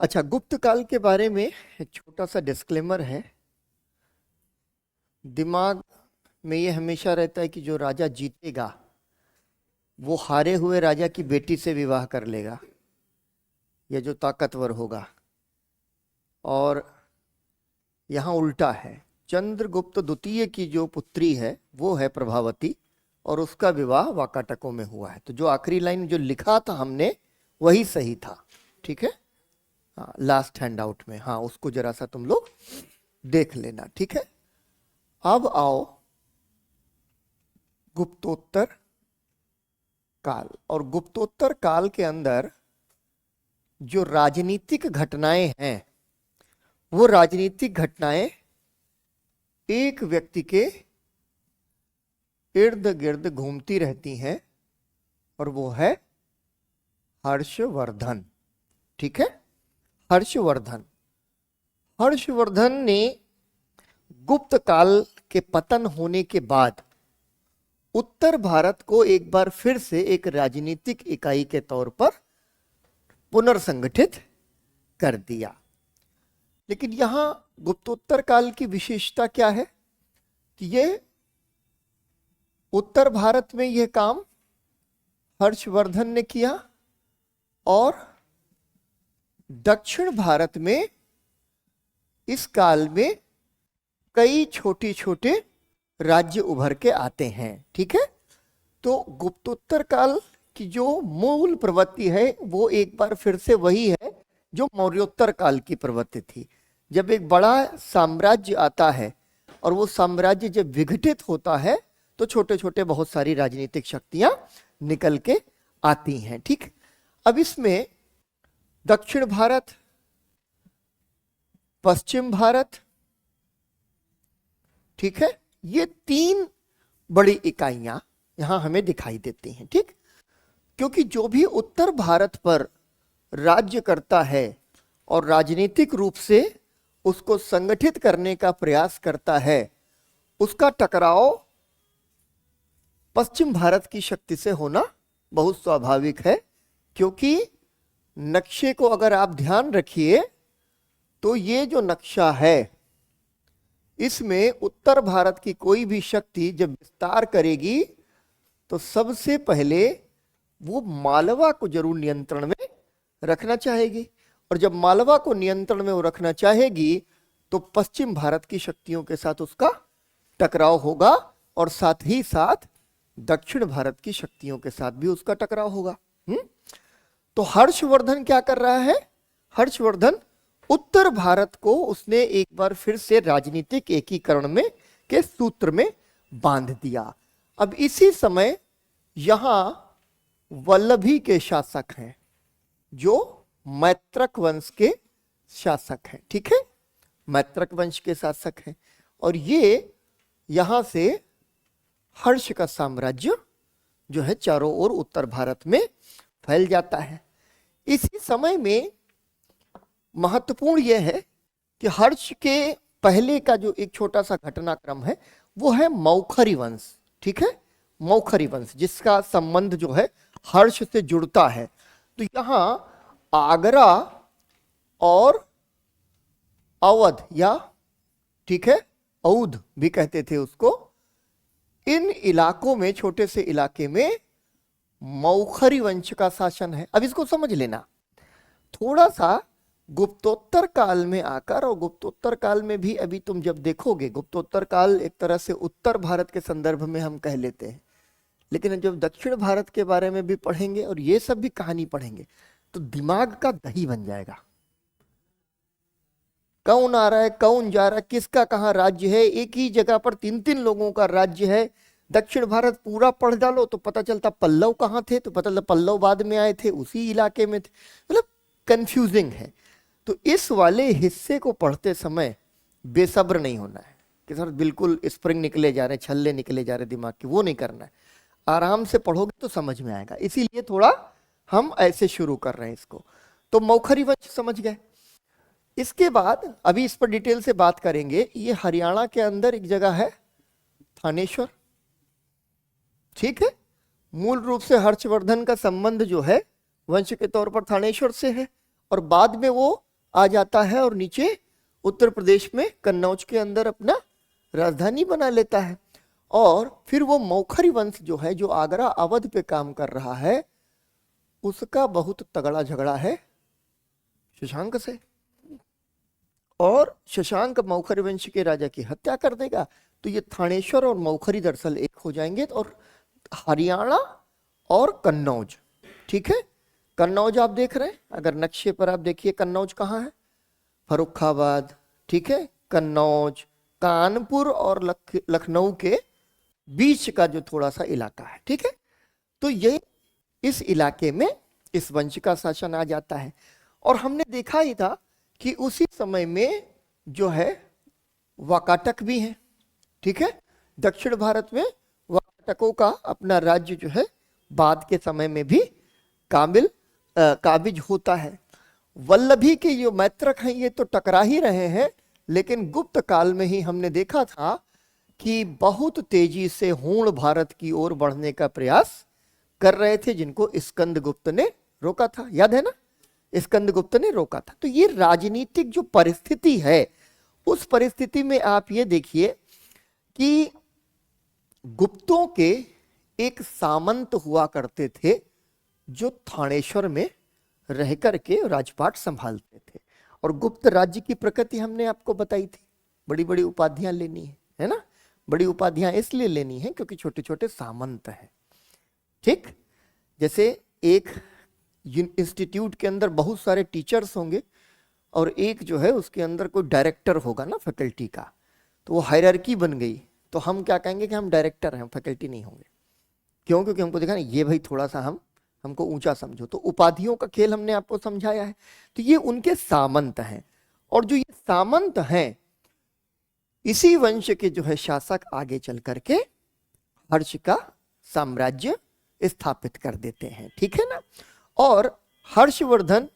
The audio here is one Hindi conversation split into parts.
अच्छा, गुप्त काल के बारे में एक छोटा सा डिस्क्लेमर है। दिमाग में ये हमेशा रहता है कि जो राजा जीतेगा वो हारे हुए राजा की बेटी से विवाह कर लेगा, या जो ताकतवर होगा। और यहाँ उल्टा है। चंद्रगुप्त द्वितीय की जो पुत्री है वो है प्रभावती, और उसका विवाह वाकाटकों में हुआ है। तो जो आखिरी लाइन जो लिखा था हमने वही सही था। ठीक है, हाँ, लास्ट हैंड आउट में, हाँ, उसको जरा सा तुम लोग देख लेना। ठीक है, अब आओ गुप्तोत्तर काल। और गुप्तोत्तर काल के अंदर जो राजनीतिक घटनाएं हैं वो राजनीतिक घटनाएं एक व्यक्ति के इर्द गिर्द घूमती रहती हैं, और वो है हर्षवर्धन। ठीक है, हर्षवर्धन। हर्षवर्धन ने गुप्त काल के पतन होने के बाद उत्तर भारत को एक बार फिर से एक राजनीतिक इकाई के तौर पर पुनर्संगठित कर दिया। लेकिन यहां गुप्तोत्तर काल की विशेषता क्या है कि ये उत्तर भारत में यह काम हर्षवर्धन ने किया, और दक्षिण भारत में इस काल में कई छोटे छोटे राज्य उभर के आते हैं। ठीक है, तो गुप्तोत्तर काल की जो मूल प्रवृत्ति है वो एक बार फिर से वही है जो मौर्योत्तर काल की प्रवृत्ति थी। जब एक बड़ा साम्राज्य आता है और वो साम्राज्य जब विघटित होता है तो छोटे छोटे बहुत सारी राजनीतिक शक्तियां निकल के आती हैं। ठीक, अब इसमें दक्षिण भारत, पश्चिम भारत, ठीक है, ये तीन बड़ी इकाइयां यहां हमें दिखाई देती हैं। ठीक, क्योंकि जो भी उत्तर भारत पर राज्य करता है और राजनीतिक रूप से उसको संगठित करने का प्रयास करता है, उसका टकराव पश्चिम भारत की शक्ति से होना बहुत स्वाभाविक है। क्योंकि नक्शे को अगर आप ध्यान रखिए तो ये जो नक्शा है इसमें उत्तर भारत की कोई भी शक्ति जब विस्तार करेगी तो सबसे पहले वो मालवा को जरूर नियंत्रण में रखना चाहेगी, और जब मालवा को नियंत्रण में वो रखना चाहेगी तो पश्चिम भारत की शक्तियों के साथ उसका टकराव होगा, और साथ ही साथ दक्षिण भारत की शक्तियों के साथ भी उसका टकराव होगा। तो हर्षवर्धन क्या कर रहा है? हर्षवर्धन उत्तर भारत को उसने एक बार फिर से राजनीतिक एकीकरण में के सूत्र में बांध दिया। अब इसी समय यहां वल्लभी के शासक हैं जो मैत्रक वंश के शासक हैं। ठीक है, मैत्रक वंश के शासक हैं, और ये यहां से हर्ष का साम्राज्य जो है चारों ओर उत्तर भारत में फैल जाता है। इसी समय में महत्वपूर्ण यह है कि हर्ष के पहले का जो एक छोटा सा घटनाक्रम है वो है मौखरी वंश। ठीक है, मौखरी वंश जिसका संबंध जो है हर्ष से जुड़ता है। तो यहां आगरा और अवध, या ठीक है औध भी कहते थे उसको, इन इलाकों में, छोटे से इलाके में मौखरी वंश का शासन है। अब इसको समझ लेना थोड़ा सा। गुप्तोत्तर काल में आकर, और गुप्तोत्तर काल में भी अभी तुम जब देखोगे, गुप्तोत्तर काल एक तरह से उत्तर भारत के संदर्भ में हम कह लेते हैं, लेकिन जब दक्षिण भारत के बारे में भी पढ़ेंगे और ये सब भी कहानी पढ़ेंगे तो दिमाग का दही बन जाएगा। कौन आ रहा है, कौन जा रहा है, किसका कहां राज्य है, एक ही जगह पर तीन तीन लोगों का राज्य है। दक्षिण भारत पूरा पढ़ डालो तो पता चलता पल्लव कहां थे, तो पता चलता पल्लव बाद में आए थे, उसी इलाके में थे। मतलब कंफ्यूजिंग है। तो इस वाले हिस्से को पढ़ते समय बेसब्र नहीं होना है कि सर बिल्कुल स्प्रिंग निकले जा रहे, छल्ले निकले जा रहे दिमाग के, वो नहीं करना है। आराम से पढ़ोगे तो समझ में आएगा, इसीलिए थोड़ा हम ऐसे शुरू कर रहे हैं इसको। तो मौखरी वंश समझ गए। इसके बाद अभी इस पर डिटेल से बात करेंगे। ये हरियाणा के अंदर एक जगह है थानेश्वर। ठीक है, मूल रूप से हर्षवर्धन का संबंध जो है वंश के तौर पर थानेश्वर से है, और बाद में वो आ जाता है और नीचे उत्तर प्रदेश में कन्नौज के अंदर अपना राजधानी बना लेता है। और फिर वो मौखरी वंश जो है, जो आगरा अवध पे काम कर रहा है, उसका बहुत तगड़ा झगड़ा है शशांक से, और शशांक मौखरी वंश के राजा की हत्या कर देगा। तो ये थानेश्वर और मौखरी दरअसल एक हो जाएंगे, और हरियाणा और कन्नौज, ठीक है। कन्नौज आप देख रहे हैं, अगर नक्शे पर आप देखिए कन्नौज कहाँ है, फर्रुखाबाद, ठीक है। कन्नौज कानपुर और लखनऊ के बीच का जो थोड़ा सा इलाका है, ठीक है। तो ये इस इलाके में इस वंश का शासन आ जाता है। और हमने देखा ही था कि उसी समय में जो है वाकाटक भी है, ठीक है। दक्षिण भारत में वाकाटकों का अपना राज्य जो है बाद के समय में भी काबिज होता है। वल्लभी के जो मैत्रक हैं ये तो टकरा ही रहे हैं, लेकिन गुप्त काल में ही हमने देखा था कि बहुत तेजी से हूण भारत की ओर बढ़ने का प्रयास कर रहे थे, जिनको स्कंदगुप्त ने रोका था, याद है ना, स्कंदगुप्त ने रोका था। तो ये राजनीतिक जो परिस्थिति है, उस परिस्थिति में आप ये देखिए कि गुप्तों के एक सामंत हुआ करते थे जो थानेश्वर में रह करके राजपाट संभालते थे। और गुप्त राज्य की प्रकृति हमने आपको बताई थी, बड़ी बड़ी उपाधियां लेनी है ना। बड़ी उपाधियां इसलिए लेनी है क्योंकि छोटे छोटे सामंत हैं, ठीक। जैसे एक इंस्टीट्यूट के अंदर बहुत सारे टीचर्स होंगे और एक जो है उसके अंदर कोई डायरेक्टर होगा ना फैकल्टी का, तो वो हायरार्की बन गई, तो हम क्या कहेंगे कि हम डायरेक्टर हैं, फैकल्टी नहीं होंगे। क्यों? क्योंकि हमको देखा ना, ये भाई थोड़ा सा हमको ऊंचा समझो। तो उपाधियों का खेल हमने आपको समझाया है। तो ये उनके सामंत हैं, और जो ये सामंत हैं इसी वंश के जो है शासक आगे चल करके हर्ष का साम्राज्य स्थापित कर देते हैं, ठीक है ना। और हर्षवर्धन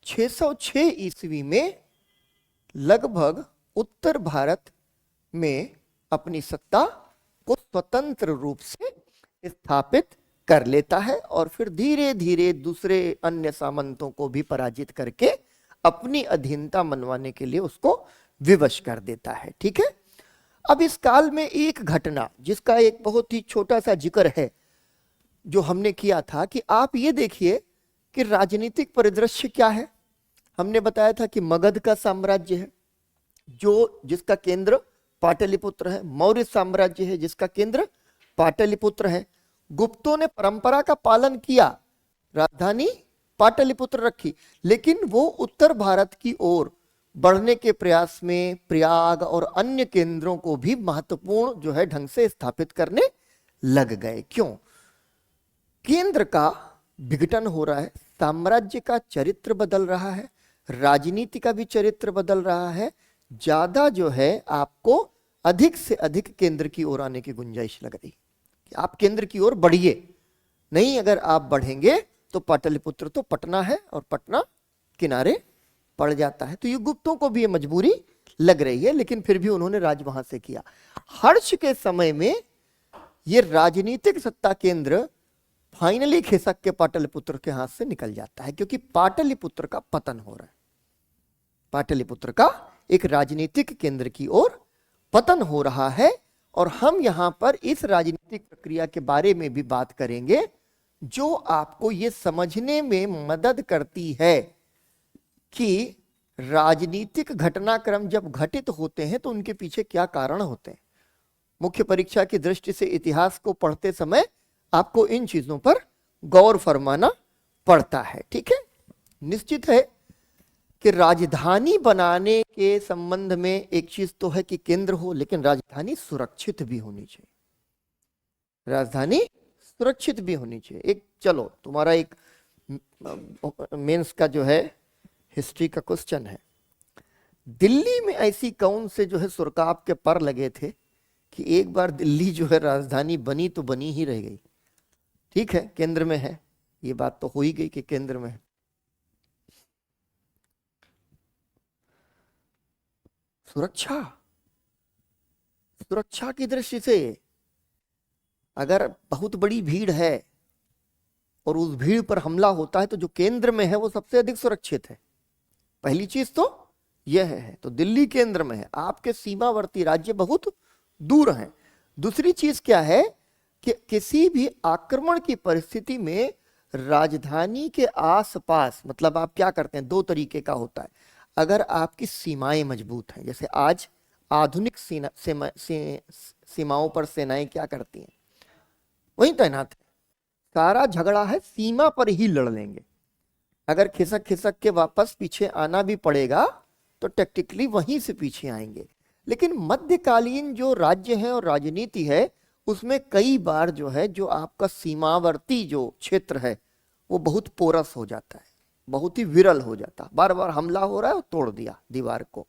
606 ईस्वी में लगभग उत्तर भारत में अपनी सत्ता को स्वतंत्र रूप से स्थापित कर लेता है, और फिर धीरे धीरे दूसरे अन्य सामंतों को भी पराजित करके अपनी अधीनता मनवाने के लिए उसको विवश कर देता है, ठीक है। अब इस काल में एक घटना जिसका एक बहुत ही छोटा सा जिक्र है जो हमने किया था, कि आप ये देखिए कि राजनीतिक परिदृश्य क्या है। हमने बताया था कि मगध का साम्राज्य है जो जिसका केंद्र पाटलिपुत्र है, मौर्य साम्राज्य है जिसका केंद्र पाटलिपुत्र है। गुप्तों ने परंपरा का पालन किया, राजधानी पाटलिपुत्र रखी, लेकिन वो उत्तर भारत की ओर बढ़ने के प्रयास में प्रयाग और अन्य केंद्रों को भी महत्वपूर्ण जो है ढंग से स्थापित करने लग गए। क्यों? केंद्र का विघटन हो रहा है, साम्राज्य का चरित्र बदल रहा है, राजनीति का भी चरित्र बदल रहा है। ज्यादा जो है आपको अधिक से अधिक केंद्र की ओर आने की गुंजाइश लग रही कि आप केंद्र की ओर बढ़िए। नहीं, अगर आप बढ़ेंगे तो पाटलिपुत्र तो पटना है और पटना किनारे पड़ जाता है। तो ये गुप्तों को भी ये मजबूरी लग रही है, लेकिन फिर भी उन्होंने राज वहां से किया। हर्ष के समय में ये राजनीतिक सत्ता केंद्र फाइनली खिसक के पाटलिपुत्र के हाथ से निकल जाता है, क्योंकि पाटलिपुत्र का पतन हो रहा है। पाटलिपुत्र का एक राजनीतिक केंद्र की ओर पतन हो रहा है, और हम यहां पर इस राजनीतिक प्रक्रिया के बारे में भी बात करेंगे जो आपको ये समझने में मदद करती है कि राजनीतिक घटनाक्रम जब घटित होते हैं तो उनके पीछे क्या कारण होते हैं। मुख्य परीक्षा की दृष्टि से इतिहास को पढ़ते समय आपको इन चीजों पर गौर फरमाना पड़ता है, ठीक है। निश्चित है कि राजधानी बनाने के संबंध में एक चीज तो है कि केंद्र हो, लेकिन राजधानी सुरक्षित भी होनी चाहिए। राजधानी सुरक्षित भी होनी चाहिए। एक चलो तुम्हारा एक मेंस का जो है हिस्ट्री का क्वेश्चन है, दिल्ली में ऐसी कौन से जो है सुरकाब के पर लगे थे कि एक बार दिल्ली जो है राजधानी बनी तो बनी ही रह गई। ठीक है, केंद्र में है, ये बात तो हो ही गई कि केंद्र में है। सुरक्षा की दृष्टि से अगर बहुत बड़ी भीड़ है और उस भीड़ पर हमला होता है तो जो केंद्र में है वो सबसे अधिक सुरक्षित है। पहली चीज तो यह है, तो दिल्ली केंद्र में है, आपके सीमावर्ती राज्य बहुत दूर हैं। दूसरी चीज क्या है कि किसी भी आक्रमण की परिस्थिति में राजधानी के आसपास, मतलब आप क्या करते हैं, दो तरीके का होता है। अगर आपकी सीमाएं मजबूत हैं, जैसे आज आधुनिक सीमाओं पर सेनाएं क्या करती हैं, वहीं तैनात है, सारा झगड़ा है सीमा पर ही लड़ लेंगे। अगर खिसक खिसक के वापस पीछे आना भी पड़ेगा तो टेक्टिकली वहीं से पीछे आएंगे। लेकिन मध्यकालीन जो राज्य है और राजनीति है, उसमें कई बार जो है, जो आपका सीमावर्ती जो क्षेत्र है वो बहुत पोरस हो जाता है, बहुत ही विरल हो जाता है, बार बार हमला हो रहा है और तोड़ दिया दीवार को।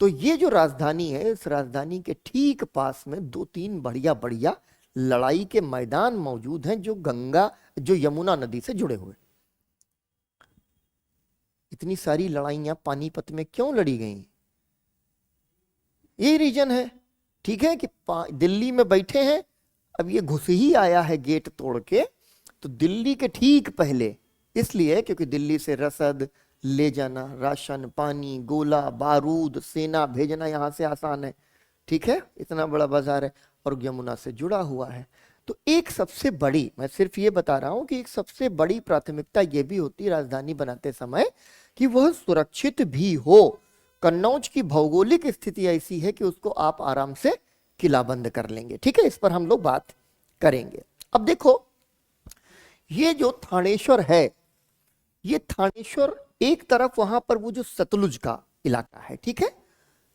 तो ये जो राजधानी है, इस राजधानी के ठीक पास में दो तीन बढ़िया बढ़िया लड़ाई के मैदान मौजूद हैं, जो यमुना नदी से जुड़े हुए। इतनी सारी लड़ाइयां पानीपत में क्यों लड़ी गई, यही रीजन है। ठीक है कि दिल्ली में बैठे हैं, अब ये घुस ही आया है गेट तोड़ के, तो दिल्ली के ठीक पहले, इसलिए क्योंकि दिल्ली से रसद ले जाना, राशन पानी गोला बारूद सेना भेजना यहां से आसान है। ठीक है, इतना बड़ा बाजार है और यमुना से जुड़ा हुआ है। तो एक सबसे बड़ी, मैं सिर्फ ये बता रहा हूं कि एक सबसे बड़ी प्राथमिकता ये भी होती है राजधानी बनाते समय कि वह सुरक्षित भी हो। कन्नौज की भौगोलिक स्थिति ऐसी है कि उसको आप आराम से किलाबंद कर लेंगे। ठीक है, इस पर हम लोग बात करेंगे। अब देखो, ये जो थानेश्वर है, ये थानेश्वर एक तरफ वहां पर वो जो सतलुज का इलाका है, ठीक है,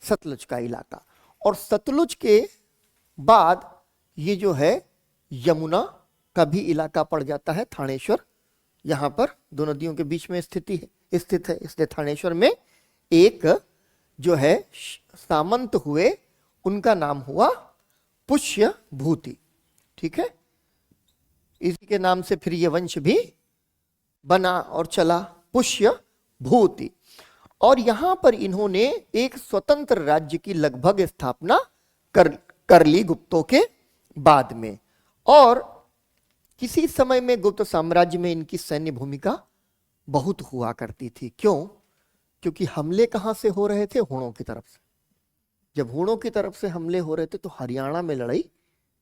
सतलुज का इलाका, और सतलुज के बाद ये जो है यमुना का भी इलाका पड़ जाता है। थानेश्वर यहां पर दो नदियों के बीच में स्थित है, इसलिए थानेश्वर में एक जो है सामंत हुए, उनका नाम हुआ पुष्य भूति। ठीक है, इसी के नाम से फिर ये वंश भी बना और चला, पुष्य भूति। और यहां पर इन्होंने एक स्वतंत्र राज्य की लगभग स्थापना कर ली गुप्तों के बाद में। और किसी समय में गुप्त साम्राज्य में इनकी सैन्य भूमिका बहुत हुआ करती थी। क्यों? क्योंकि हमले कहां से हो रहे थे, हुणों की तरफ से। जब हुणों की तरफ से हमले हो रहे थे तो हरियाणा में लड़ाई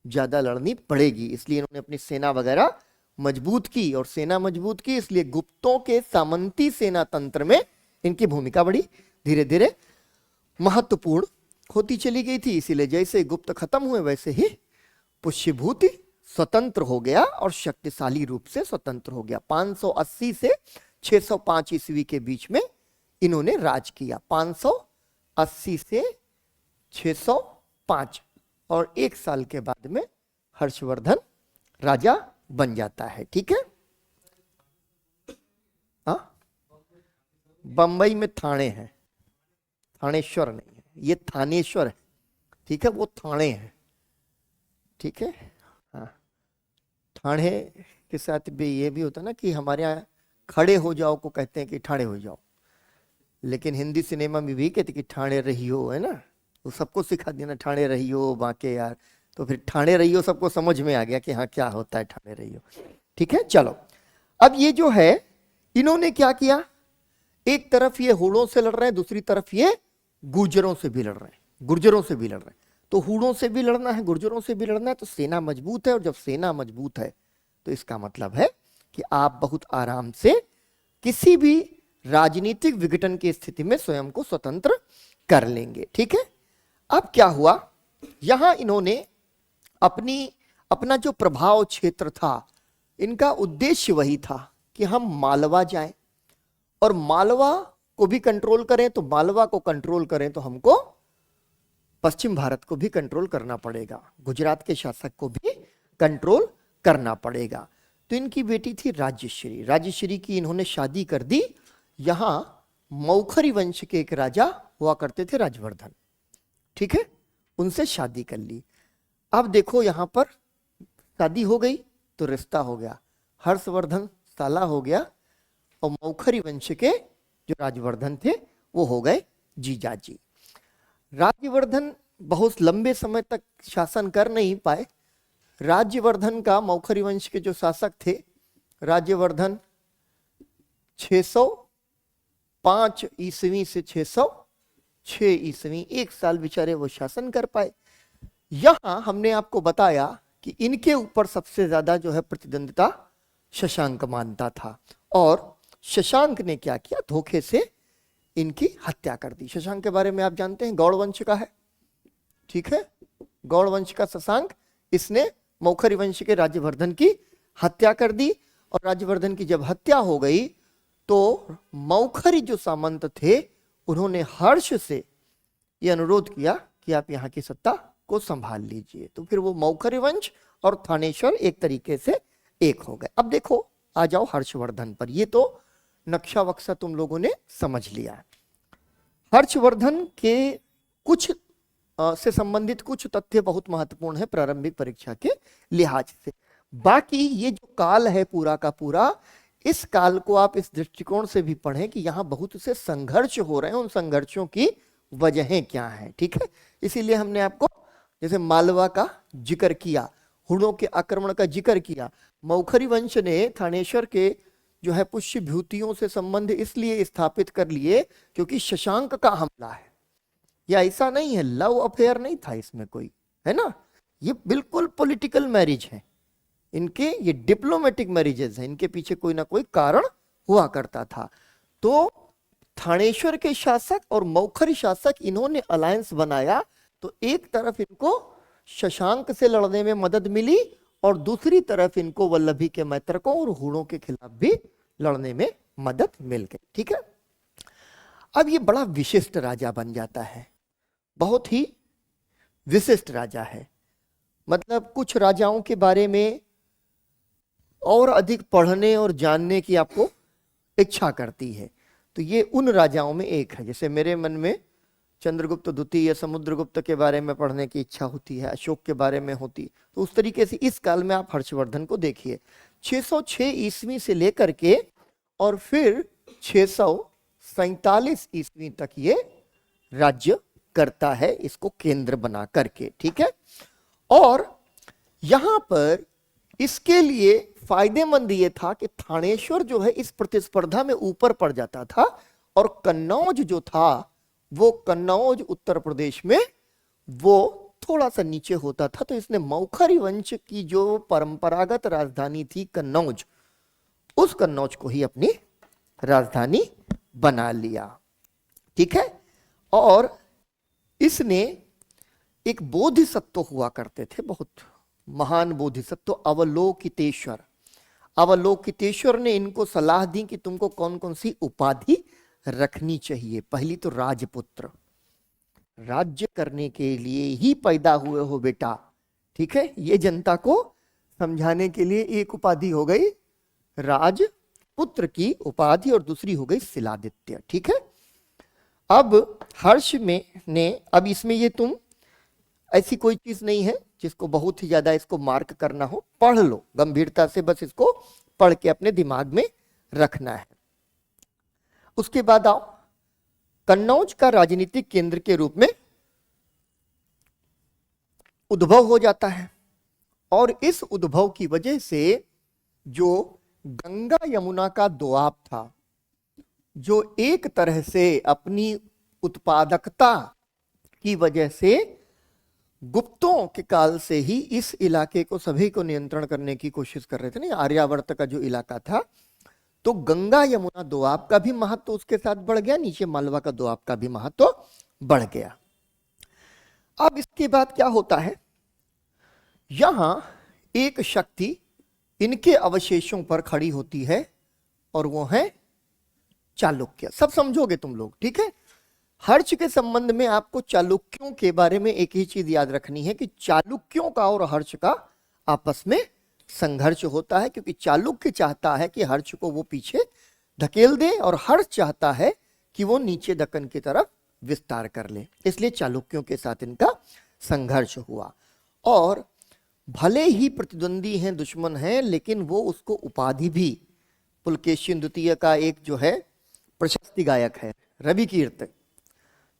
ज्यादा लड़नी पड़ेगी, इसलिए इन्होंने अपनी सेना वगैरह मजबूत की, और सेना मजबूत की इसलिए गुप्तों के सामंती सेना तंत्र में इनकी भूमिका बड़ी धीरे धीरे महत्वपूर्ण होती चली गई थी। इसीलिए जैसे गुप्त खत्म हुए वैसे ही पुष्यभूति स्वतंत्र हो गया और शक्तिशाली रूप से स्वतंत्र हो गया। 580 से 605 ईस्वी के बीच में इन्होंने राज किया, 580 से 605, और एक साल के बाद में हर्षवर्धन राजा बन जाता है। ठीक है, हाँ, बंबई में थाने है, थानेश्वर नहीं है, ये थानेश्वर है। ठीक है, वो थाने है। ठीक है, हाँ, ठाणे के साथ भी ये भी होता ना कि हमारे यहाँ खड़े हो जाओ को कहते हैं कि ठाणे हो जाओ, लेकिन हिंदी सिनेमा में भी कहते कि ठाणे रहियो, है ना, तो सबको सिखा दिया ना, ठाणे रहियो बाके यार, तो फिर ठाणे रहियो सबको समझ में आ गया कि हाँ क्या होता है ठाणे रहियो। ठीक है, चलो, अब ये जो है इन्होंने क्या किया, एक तरफ ये हुड़ों से लड़ रहे हैं, दूसरी तरफ ये गुर्जरों से भी लड़ रहे हैं, गुर्जरों से भी लड़ रहे हैं। तो हुड़ों से भी लड़ना है, गुर्जरों से भी लड़ना है, तो सेना मजबूत है, और जब सेना मजबूत है तो इसका मतलब है कि आप बहुत आराम से किसी भी राजनीतिक विघटन की स्थिति में स्वयं को स्वतंत्र कर लेंगे। ठीक है, अब क्या हुआ, यहां इन्होंने अपना जो प्रभाव क्षेत्र था, इनका उद्देश्य वही था कि हम मालवा जाएं और मालवा को भी कंट्रोल करें। तो मालवा को कंट्रोल करें तो हमको पश्चिम भारत को भी कंट्रोल करना पड़ेगा, गुजरात के शासक को भी कंट्रोल करना पड़ेगा। तो इनकी बेटी थी राज्यश्री, राज्यश्री की इन्होंने शादी कर दी। यहां मौखरी वंश के एक राजा हुआ करते थे, राजवर्धन। ठीक है, उनसे शादी कर ली। अब देखो यहां पर शादी हो गई तो रिश्ता हो गया, हर्षवर्धन साला हो गया, और मौखरी वंश के जो राजवर्धन थे वो हो गए जीजाजी। राज्यवर्धन बहुत लंबे समय तक शासन कर नहीं पाए। राज्यवर्धन का, मौखरी वंश के जो शासक थे, राज्यवर्धन 5 ईस्वी से 606 ईस्वी, 1 साल बेचारे वो शासन कर पाए। यहां हमने आपको बताया कि इनके ऊपर सबसे ज्यादा जो है प्रतिद्वंदिता शशांक मानता था, और शशांक ने क्या किया, धोखे से इनकी हत्या कर दी। शशांक के बारे में आप जानते हैं, गौड़ वंश का है, ठीक है, गौड़ वंश का शशांक, इसने मौखरी वंश के राज्यवर्धन की हत्या कर दी। और राज्यवर्धन की जब हत्या हो गई तो मौखरी जो सामंत थे उन्होंने हर्ष से यह अनुरोध किया कि आप यहाँ की सत्ता को संभाल लीजिए। तो फिर वो मौखरी वंश और थानेश्वर एक तरीके से एक हो गए। अब देखो, आ जाओ हर्षवर्धन पर। ये तो नक्शा वक्शा तुम लोगों ने समझ लिया। हर्षवर्धन के कुछ से संबंधित कुछ तथ्य बहुत महत्वपूर्ण है प्रारंभिक परीक्षा के लिहाज से। बाकी ये जो काल है पूरा का पूरा, इस काल को आप इस दृष्टिकोण से भी पढ़ें कि यहाँ बहुत से संघर्ष हो रहे हैं, उन संघर्षों की वजहें क्या हैं, ठीक है। इसीलिए हमने आपको जैसे मालवा का जिक्र किया, हुणों के आक्रमण का जिक्र किया, मौखरी वंश ने थानेश्वर के जो है पुष्य भूतियों से संबंध इसलिए स्थापित कर लिए क्योंकि शशांक का हमला है। या ऐसा नहीं है, लव अफेयर नहीं था इसमें कोई, है ना, ये बिल्कुल पॉलिटिकल मैरिज है इनके, ये डिप्लोमेटिक मैरिजेस हैं, इनके पीछे कोई ना कोई कारण हुआ करता था। तो थानेश्वर के शासक और मौखरी शासक इन्होंने अलायंस बनाया, तो एक तरफ इनको शशांक से लड़ने में मदद मिली और दूसरी तरफ इनको वल्लभी के मैत्रकों और हुणों के खिलाफ भी लड़ने में मदद मिल गई, ठीक है। अब ये बड़ा विशिष्ट राजा बन जाता है, बहुत ही विशिष्ट राजा है। मतलब कुछ राजाओं के बारे में और अधिक पढ़ने और जानने की आपको इच्छा करती है, तो ये उन राजाओं में एक है। जैसे मेरे मन में चंद्रगुप्त द्वितीय या समुद्रगुप्त के बारे में पढ़ने की इच्छा होती है, अशोक के बारे में होती, तो उस तरीके से इस काल में आप हर्षवर्धन को देखिए। 606 ईस्वी से लेकर के और फिर 647 ईस्वी तक ये राज्य करता है, इसको केंद्र बना करके, ठीक है। और यहां पर इसके लिए फायदेमंद ये था कि थानेश्वर जो है इस प्रतिस्पर्धा में ऊपर पड़ जाता था, और कन्नौज जो था वो कन्नौज उत्तर प्रदेश में वो थोड़ा सा नीचे होता था। तो इसने मौखरी वंश की जो परंपरागत राजधानी थी कन्नौज, उस कन्नौज को ही अपनी राजधानी बना लिया, ठीक है। और इसने एक बोधिसत्व हुआ करते थे, बहुत महान बोधिसत्व, अवलोकितेश्वर। अवलोकितेश्वर ने इनको सलाह दी कि तुमको कौन कौन सी उपाधि रखनी चाहिए। पहली तो राजपुत्र, राज्य करने के लिए ही पैदा हुए हो बेटा, ठीक है, ये जनता को समझाने के लिए एक उपाधि हो गई राजपुत्र की उपाधि, और दूसरी हो गई शिलादित्य, ठीक है। अब हर्ष में ने, अब इसमें ये तुम ऐसी कोई चीज नहीं है जिसको बहुत ही ज्यादा इसको मार्क करना हो, पढ़ लो गंभीरता से, बस इसको पढ़ के अपने दिमाग में रखना है। उसके बाद आओ, कन्नौज का राजनीतिक केंद्र के रूप में उद्भव हो जाता है, और इस उद्भव की वजह से जो गंगा यमुना का दोआब था, जो एक तरह से अपनी उत्पादकता की वजह से गुप्तों के काल से ही इस इलाके को सभी को नियंत्रण करने की कोशिश कर रहे थे, नहीं, आर्यावर्त का जो इलाका था, तो गंगा यमुना दोआब का भी महत्व उसके साथ बढ़ गया, नीचे मालवा का दोआब का भी महत्व बढ़ गया। अब इसके बाद क्या होता है, यहां एक शक्ति इनके अवशेषों पर खड़ी होती है, और वो है चालुक्य। सब समझोगे तुम लोग, ठीक है। हर्ष के संबंध में आपको चालुक्यों के बारे में एक ही चीज याद रखनी है कि चालुक्यों का और हर्ष का आपस में संघर्ष होता है, क्योंकि चालुक्य चाहता है कि हर्ष को वो पीछे धकेल दे, और हर्ष चाहता है कि वो नीचे दक्कन की तरफ विस्तार कर ले। इसलिए चालुक्यों के साथ इनका संघर्ष हुआ, और भले ही प्रतिद्वंदी हैं, दुश्मन हैं, लेकिन वो उसको उपाधि भी, पुलकेशिन द्वितीय का एक जो है प्रशस्ति गायक है रविकीर्त,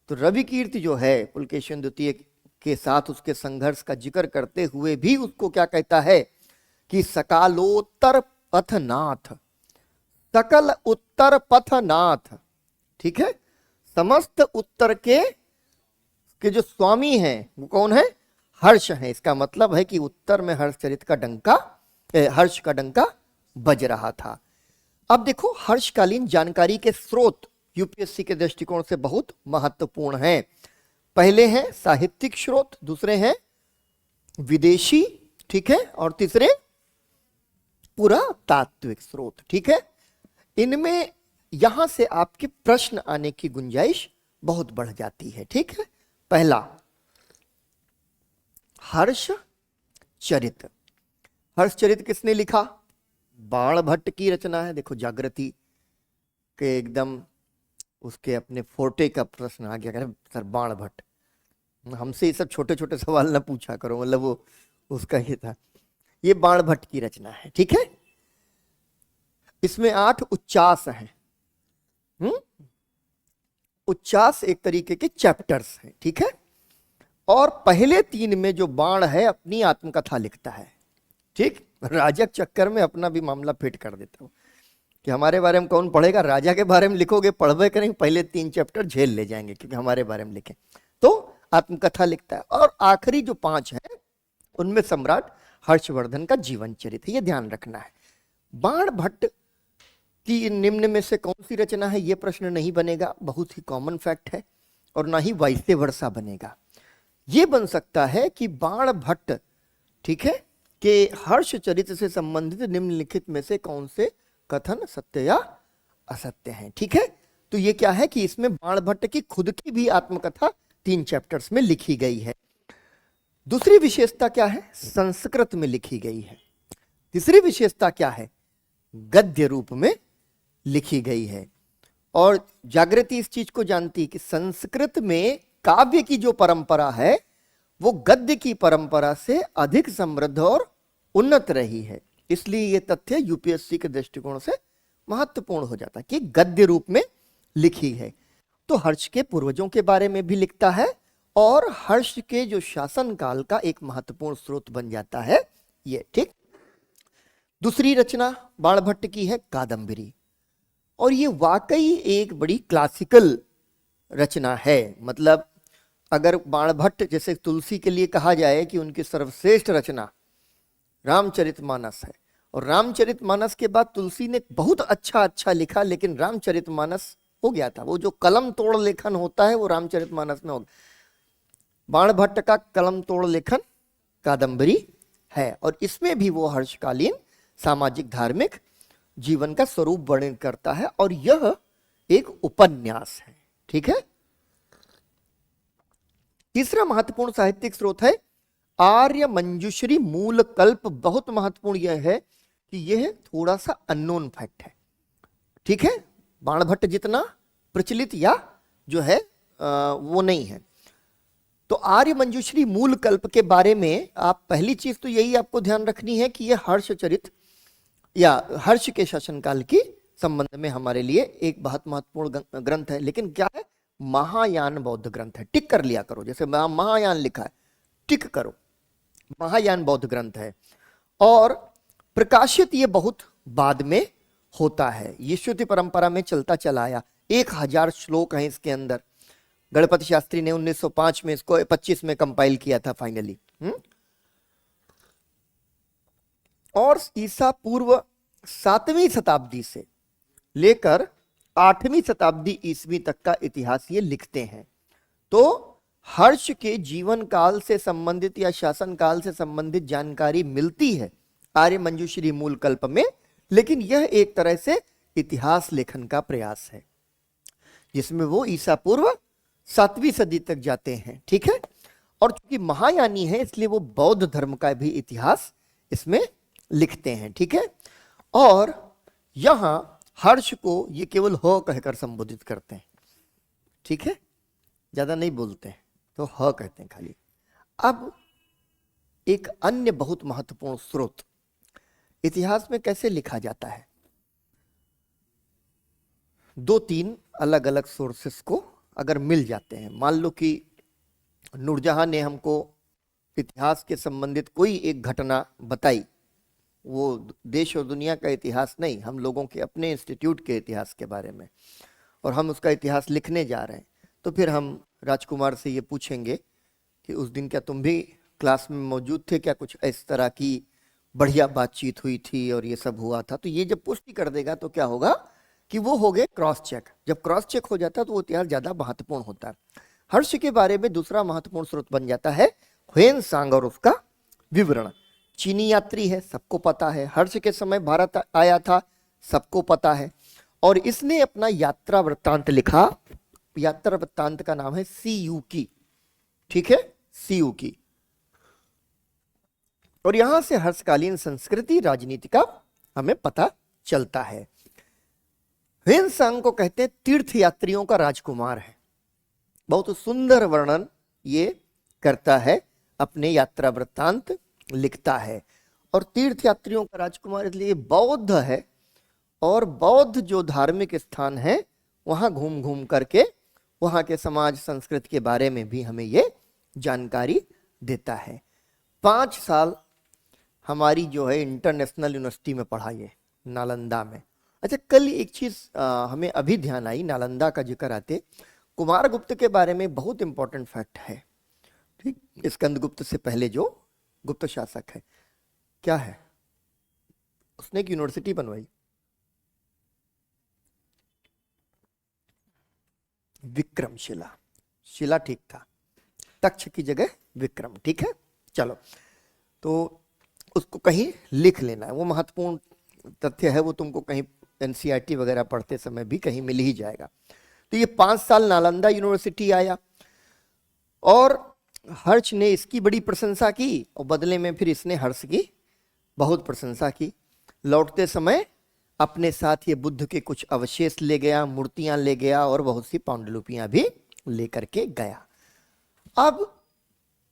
तो रविकीर्ति जो है पुलकेशिन द्वितीय के साथ उसके संघर्ष का जिक्र करते हुए भी उसको क्या कहता है कि सकालोत्तर पथनाथ, सकल उत्तर पथनाथ, ठीक है। समस्त उत्तर के जो स्वामी हैं वो कौन है? हर्ष है। इसका मतलब है कि उत्तर में हर्षचरित का डंका, हर्ष का डंका बज रहा था। अब देखो, हर्षकालीन जानकारी के स्रोत यूपीएससी के दृष्टिकोण से बहुत महत्वपूर्ण हैं। पहले हैं साहित्यिक स्रोत, दूसरे हैं विदेशी, ठीक है, और तीसरे पुरातात्विक स्रोत, ठीक है। इनमें यहां से आपके प्रश्न आने की गुंजाइश बहुत बढ़ जाती है, ठीक है। पहला, हर्षचरित। हर्षचरित किसने लिखा? बाणभट्ट की रचना है। देखो, जागृति के एकदम उसके अपने फोर्टे का प्रश्न आ गया, कहते सर बाणभट्ट, हमसे ये सब छोटे छोटे सवाल ना पूछा करो, मतलब वो उसका ही था। ये बाणभट्ट की रचना है, ठीक है। इसमें 8 उच्चास हैं। उच्चास एक तरीके के चैप्टर्स हैं, ठीक है। और पहले 3 में जो बाण है अपनी आत्मकथा लिखता है, ठीक। राजा चक्कर में अपना भी मामला फिट कर देता हूं कि हमारे बारे में कौन पढ़ेगा, राजा के बारे में लिखोगे, पढ़वे करेंगे, पहले 3 चैप्टर झेल ले जाएंगे क्योंकि हमारे बारे में लिखे। तो आत्मकथा लिखता है। और आखिरी जो 5 हैं उनमें सम्राट हर्षवर्धन का जीवन चरित्र, ये ध्यान रखना है। बाणभट्ट की निम्न में से कौन सी रचना है, ये प्रश्न नहीं बनेगा, बहुत ही कॉमन फैक्ट है। और ना ही वाइसे वर्षा बनेगा। ये बन सकता है कि बाणभट्ट, ठीक है, के हर्षचरित्र से संबंधित निम्नलिखित में से कौन से कथन सत्य या असत्य हैं, ठीक है। तो ये क्या है कि इसमें बाणभट्ट की खुद की भी आत्मकथा 3 चैप्टर्स में लिखी गई है। दूसरी विशेषता क्या है? संस्कृत में लिखी गई है। तीसरी विशेषता क्या है? गद्य रूप में लिखी गई है। और जागृति इस चीज को जानती है कि संस्कृत में काव्य की जो परंपरा है वो गद्य की परंपरा से अधिक समृद्ध और उन्नत रही है। इसलिए यह तथ्य यूपीएससी के दृष्टिकोण से महत्वपूर्ण हो जाता है कि गद्य रूप में लिखी है। तो हर्ष के पूर्वजों के बारे में भी लिखता है और हर्ष के जो शासन काल का एक महत्वपूर्ण स्रोत बन जाता है ये, ठीक। दूसरी रचना बाणभट्ट की है कादंबरी, और ये वाकई एक बड़ी क्लासिकल रचना है। मतलब अगर बाणभट्ट जैसे तुलसी के लिए कहा जाए कि उनकी सर्वश्रेष्ठ रचना रामचरितमानस है, और रामचरितमानस के बाद तुलसी ने बहुत अच्छा लिखा, लेकिन रामचरितमानस हो गया था। वो जो कलम तोड़ लेखन होता है वो रामचरितमानस में हो गया। बाणभट्ट का कलम तोड़ लेखन कादंबरी है, और इसमें भी वो हर्षकालीन सामाजिक धार्मिक जीवन का स्वरूप वर्णन करता है, और यह एक उपन्यास है, ठीक है। तीसरा महत्वपूर्ण साहित्यिक स्रोत है आर्य मंजूश्री मूल कल्प। बहुत महत्वपूर्ण यह है कि यह थोड़ा सा अननोन फैक्ट है, ठीक है। बाणभट्ट जितना प्रचलित या जो है वो नहीं है। तो आर्य मंजूश्री मूल कल्प के बारे में आप पहली चीज तो यही आपको ध्यान रखनी है कि यह हर्षचरित या हर्ष के शासनकाल की संबंध में हमारे लिए एक बहुत महत्वपूर्ण ग्रंथ है। लेकिन क्या है? महायान बौद्ध ग्रंथ है। टिक कर लिया करो, जैसे महायान लिखा है टिक करो, महायान बौद्ध ग्रंथ है। और प्रकाशित ये बहुत बाद में होता है, ये श्रुति परंपरा में चलता चला आया। 1000 श्लोक हैं इसके अंदर। गणपति शास्त्री ने 1905 में इसको 25 में कंपाइल किया था फाइनली। और ईसा पूर्व 7वीं शताब्दी से लेकर 8वीं शताब्दी ईस्वी तक का इतिहास ये लिखते हैं। तो हर्ष के जीवन काल से संबंधित या शासन काल से संबंधित जानकारी मिलती है आर्य मंजूश्री मूल कल्प में, लेकिन यह एक तरह से इतिहास लेखन का प्रयास है जिसमें वो ईसा पूर्व 7वीं सदी तक जाते हैं, ठीक है। और चूंकि महायानी है इसलिए वो बौद्ध धर्म का भी इतिहास इसमें लिखते हैं, ठीक है। और यहां हर्ष को ये केवल ह कहकर संबोधित करते हैं, ठीक है, ज्यादा नहीं बोलते हैं, तो ह कहते हैं खाली। अब एक अन्य बहुत महत्वपूर्ण स्रोत इतिहास में कैसे लिखा जाता है, 2-3 अलग अलग सोर्सेस को अगर मिल जाते हैं। मान लो कि नूरजहां ने हमको इतिहास के संबंधित कोई एक घटना बताई, वो देश और दुनिया का इतिहास नहीं, हम लोगों के अपने इंस्टीट्यूट के इतिहास के बारे में, और हम उसका इतिहास लिखने जा रहे हैं, तो फिर हम राजकुमार से ये पूछेंगे कि उस दिन क्या तुम भी क्लास में मौजूद थे, क्या कुछ इस तरह की बढ़िया बातचीत हुई थी और ये सब हुआ था। तो ये जब पुष्टि कर देगा तो क्या होगा कि वो हो गए क्रॉस चेक। जब क्रॉस चेक हो जाता है तो वो इतिहास ज्यादा महत्वपूर्ण होता है। हर्ष के बारे में दूसरा महत्वपूर्ण स्रोत बन जाता है ह्वेनसांग और उसका विवरण। चीनी यात्री है, सबको पता है। हर्ष के समय भारत आया था, सबको पता है। और इसने अपना यात्रा वृत्तांत लिखा। यात्रा वृत्तांत का नाम है सीयूकी, ठीक है, सीयूकी। और यहां से हर्षकालीन संस्कृति राजनीति का हमें पता चलता है। ह्वेनसांग को कहते हैं तीर्थ यात्रियों का राजकुमार है। बहुत सुंदर वर्णन ये करता है, अपने यात्रा वृत्तांत लिखता है। और तीर्थ यात्रियों का राजकुमार इसलिए बौद्ध है, और बौद्ध जो धार्मिक स्थान है वहां घूम घूम करके वहां के समाज संस्कृति के बारे में भी हमें ये जानकारी देता है। 5 साल हमारी जो है इंटरनेशनल यूनिवर्सिटी में पढ़ाई है, नालंदा में। अच्छा, कल एक चीज हमें अभी ध्यान आई, नालंदा का जिक्र आते, कुमारगुप्त के बारे में बहुत इंपॉर्टेंट फैक्ट है, ठीक। स्कंदगुप्त से पहले जो गुप्त शासक है, क्या है, उसने एक यूनिवर्सिटी बनवाई, विक्रमशिला। शिला ठीक था, तक्ष की जगह विक्रम, ठीक है। चलो, तो उसको कहीं लिख लेना है, वो महत्वपूर्ण तथ्य है, वो तुमको कहीं एनसीईआरटी वगैरह पढ़ते समय भी कहीं मिल ही जाएगा। तो ये 5 साल नालंदा यूनिवर्सिटी आया, और हर्ष ने इसकी बड़ी प्रशंसा की, और बदले में फिर इसने हर्ष की बहुत प्रशंसा की। लौटते समय अपने साथ ये बुद्ध के कुछ अवशेष ले गया, मूर्तियां ले गया, और बहुत सी पांडुलिपियां भी लेकर के गया। अब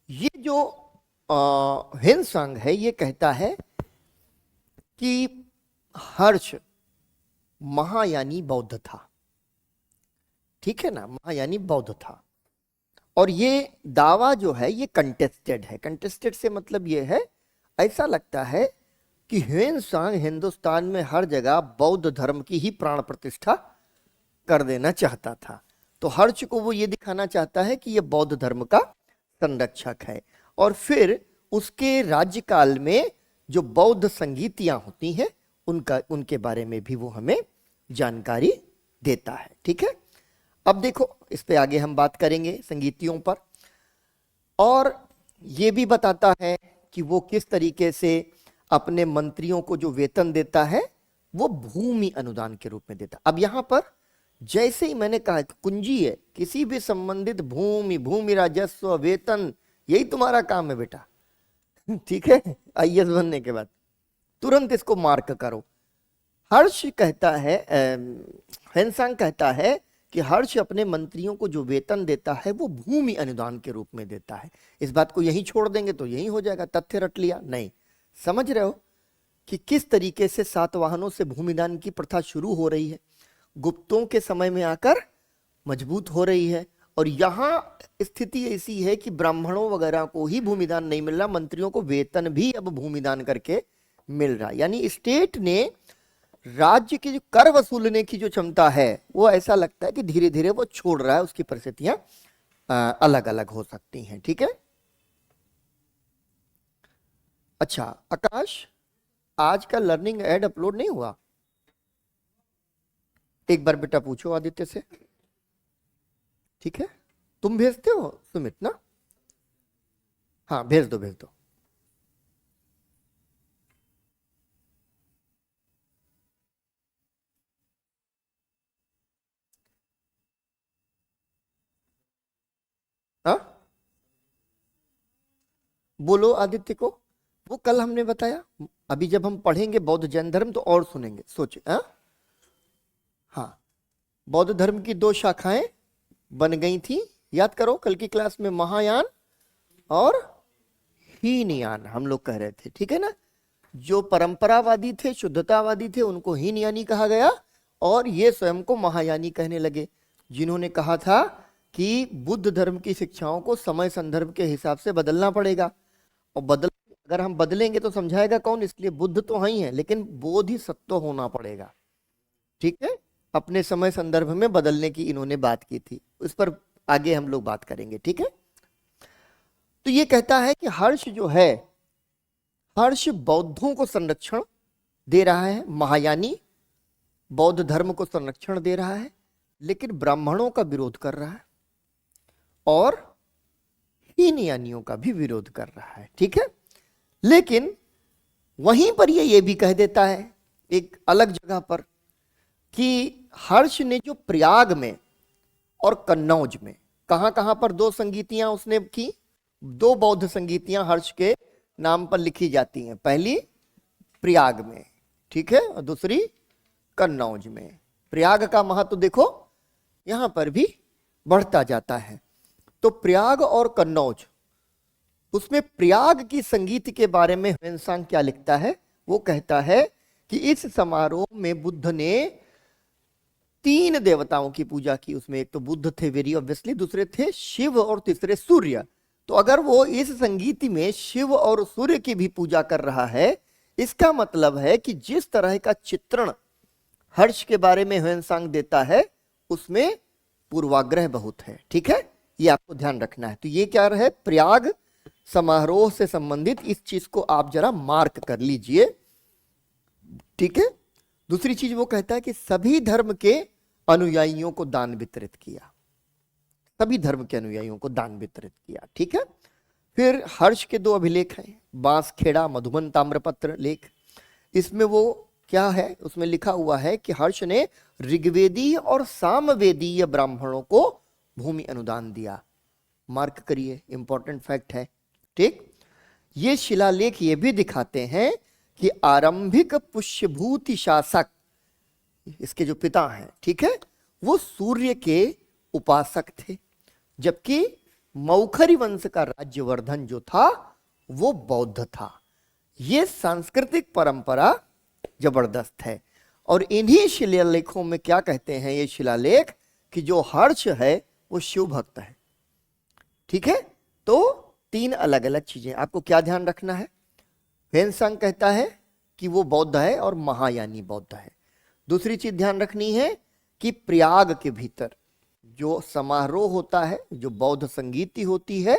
ये जो ह्वेनसांग है, ये कहता है कि हर्ष महायानी बौद्ध था, ठीक है ना, महायानी बौद्ध था। और ये दावा जो है ये कंटेस्टेड है। कंटेस्टेड से मतलब ये है, ऐसा लगता है कि ह्वेनसांग हिंदुस्तान में हर जगह बौद्ध धर्म की ही प्राण प्रतिष्ठा कर देना चाहता था। तो हर्ष को वो ये दिखाना चाहता है कि ये बौद्ध धर्म का संरक्षक है। और फिर उसके राज्यकाल में जो बौद्ध संगीतियां होती हैं उनके बारे में भी वो हमें जानकारी देता है, ठीक है। अब देखो, इस पे आगे हम बात करेंगे संगीतियों पर। और ये भी बताता है कि वो किस तरीके से अपने मंत्रियों को जो वेतन देता है वो भूमि अनुदान के रूप में देता। अब यहां पर जैसे ही मैंने कहा कुंजी है, किसी भी संबंधित भूमि राजस्व वेतन, यही तुम्हारा काम है बेटा, ठीक है। आईएएस बनने के बाद तुरंत इसको मार्क करो। हर्ष कहता है, ह्वेनसांग कहता है कि हर्ष अपने मंत्रियों को जो वेतन देता है वो भूमि अनुदान के रूप में देता है। इस बात को यहीं छोड़ देंगे तो यहीं हो जाएगा, तथ्य रट लिया, नहीं। समझ रहे हो कि किस तरीके से सातवाहनों से भूमिदान की प्रथा शुरू हो रही है, गुप्तों के समय में आकर मजबूत हो रही है। और यहां स्थिति ऐसी है कि ब्राह्मणों वगैरह को ही भूमिदान नहीं मिल रहा, मंत्रियों को वेतन भी अब भूमिदान करके मिल रहा। यानी स्टेट ने राज्य की जो कर वसूलने की जो क्षमता है वो ऐसा लगता है कि धीरे धीरे वो छोड़ रहा है। उसकी परिस्थितियां अलग अलग हो सकती हैं, ठीक है। अच्छा आकाश, आज का लर्निंग एड अपलोड नहीं हुआ? एक बार बेटा पूछो आदित्य से, ठीक है। तुम भेजते हो सुमित ना? हाँ भेज दो भेज दो। हाँ बोलो आदित्य को। वो कल हमने बताया, अभी जब हम पढ़ेंगे बौद्ध जैन धर्म तो और सुनेंगे, सोचे। हाँ, बौद्ध धर्म की 2 शाखाएं बन गई थी, याद करो कल की क्लास में, महायान और हीनयान हम लोग कह रहे थे, ठीक है ना। जो परंपरावादी थे, शुद्धतावादी थे, उनको हीनयानी कहा गया, और ये स्वयं को महायानी कहने लगे, जिन्होंने कहा था कि बुद्ध धर्म की शिक्षाओं को समय संदर्भ के हिसाब से बदलना पड़ेगा। और अगर हम बदलेंगे तो समझाएगा कौन, इसलिए बुद्ध तो ही है लेकिन बोधिसत्व होना पड़ेगा, ठीक है। अपने समय संदर्भ में बदलने की इन्होंने बात की थी, उस पर आगे हम लोग बात करेंगे, ठीक है। तो ये कहता है कि हर्ष जो है, हर्ष बौद्धों को संरक्षण दे रहा है, महायानी बौद्ध धर्म को संरक्षण दे रहा है, लेकिन ब्राह्मणों का विरोध कर रहा है और हीनयानियों का भी विरोध कर रहा है, ठीक है। लेकिन वहीं पर ये भी कह देता है एक अलग जगह पर कि हर्ष ने जो प्रयाग में और कन्नौज में, कहां कहां पर दो संगीतियां उसने की, दो बौद्ध संगीतियां हर्ष के नाम पर लिखी जाती हैं, पहली प्रयाग में, ठीक है, और दूसरी कन्नौज में। प्रयाग का महत्व देखो यहां पर भी बढ़ता जाता है। तो प्रयाग और कन्नौज, उसमें प्रयाग की संगीत के बारे में ह्वेनसांग क्या लिखता है, वो कहता है कि इस समारोह में बुद्ध ने 3 देवताओं की पूजा की। उसमें एक तो बुद्ध थे वेरी ऑब्वियसली, दूसरे थे शिव और तीसरे सूर्य। तो अगर वो इस संगीत में शिव और सूर्य की भी पूजा कर रहा है, इसका मतलब है कि जिस तरह का चित्रण हर्ष के बारे में ह्वेनसांग देता है उसमें पूर्वाग्रह बहुत है, ठीक है, ये आपको ध्यान रखना है। तो ये क्या है, प्रयाग समारोह से संबंधित इस चीज को आप जरा मार्क कर लीजिए, ठीक है। दूसरी चीज वो कहता है कि सभी धर्म के अनुयायियों को दान वितरित किया, सभी धर्म के अनुयायियों को दान वितरित किया, ठीक है। फिर हर्ष के 2 अभिलेख हैं, बांसखेड़ा मधुबन ताम्रपत्र लेख। इसमें वो क्या है, उसमें लिखा हुआ है कि हर्ष ने ऋग्वेदीय और सामवेदीय ब्राह्मणों को भूमि अनुदान दिया। मार्क करिए, इंपॉर्टेंट फैक्ट है, ठीक। ये शिलालेख ये भी दिखाते हैं कि आरंभिक पुष्यभूति शासक, इसके जो पिता हैं, ठीक है, वो सूर्य के उपासक थे, जबकि मौखरी वंश का राज्यवर्धन जो था वो बौद्ध था। ये सांस्कृतिक परंपरा जबरदस्त है। और इन्हीं शिलालेखों में क्या कहते हैं ये शिलालेख कि जो हर्ष है वो शिव भक्त है, ठीक है। तो 3 अलग अलग चीजें आपको क्या ध्यान रखना है। ह्वेनसांग कहता है कि वो बौद्ध है और महायानी बौद्ध है। दूसरी चीज ध्यान रखनी है कि प्रयाग के भीतर जो समारोह होता है, जो बौद्ध संगीति होती है,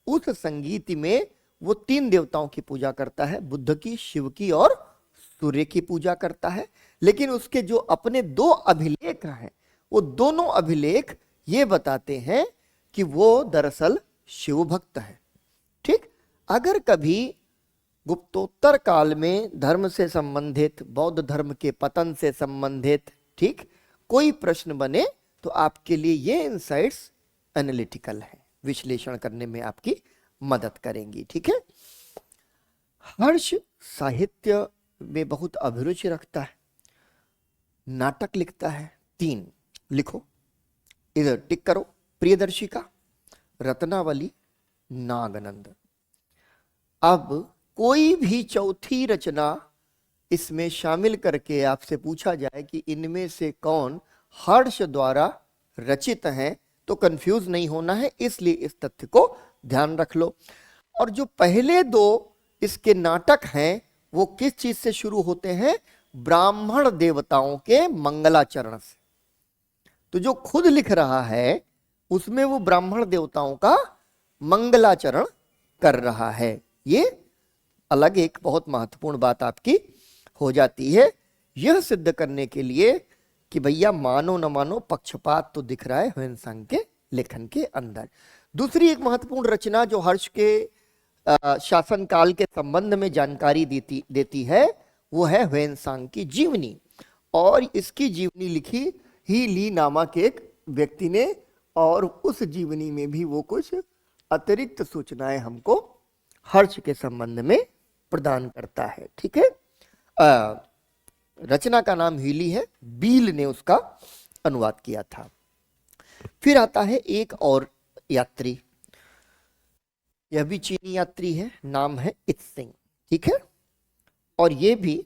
उस संगीति में वो 3 देवताओं की पूजा करता है, बुद्ध की, शिव की और सूर्य की पूजा करता है। लेकिन उसके जो अपने 2 अभिलेख हैं, वो दोनों अभिलेख ये बताते हैं कि वो दरअसल शिव भक्त है, ठीक। अगर कभी गुप्तोत्तर काल में धर्म से संबंधित, बौद्ध धर्म के पतन से संबंधित, ठीक, कोई प्रश्न बने तो आपके लिए ये इनसाइट्स एनालिटिकल है, विश्लेषण करने में आपकी मदद करेंगी, ठीक है। हर्ष साहित्य में बहुत अभिरुचि रखता है, नाटक लिखता है, 3 लिखो, इधर टिक करो, प्रियदर्शिका, रत्नावली, नागनंद। अब कोई भी चौथी रचना इसमें शामिल करके आपसे पूछा जाए कि इनमें से कौन हर्ष द्वारा रचित हैं, तो कंफ्यूज नहीं होना है, इसलिए इस तथ्य को ध्यान रख लो। और जो पहले 2 इसके नाटक हैं वो किस चीज से शुरू होते हैं, ब्राह्मण देवताओं के मंगलाचरण से। तो जो खुद लिख रहा है उसमें वो ब्राह्मण देवताओं का मंगलाचरण कर रहा है। ये अलग एक बहुत महत्वपूर्ण बात आपकी हो जाती है, यह सिद्ध करने के लिए कि भैया मानो न मानो पक्षपात तो दिख रहा है ह्वेनसांग के लेखन के अंदर। दूसरी एक महत्वपूर्ण रचना जो हर्ष के शासनकाल के संबंध में जानकारी देती है वो है ह्वेनसांग की जीवनी। और इसकी जीवनी लिखी ही ली नामक एक व्यक्ति ने, और उस जीवनी में भी वो कुछ अतिरिक्त सूचनाएं हमको हर्ष के संबंध में प्रदान करता है, ठीक है। रचना का नाम हीली है, बील ने उसका अनुवाद किया था। फिर आता है एक और यात्री, यह भी चीनी यात्री है, नाम है इत्सिंग, ठीक है। और ये भी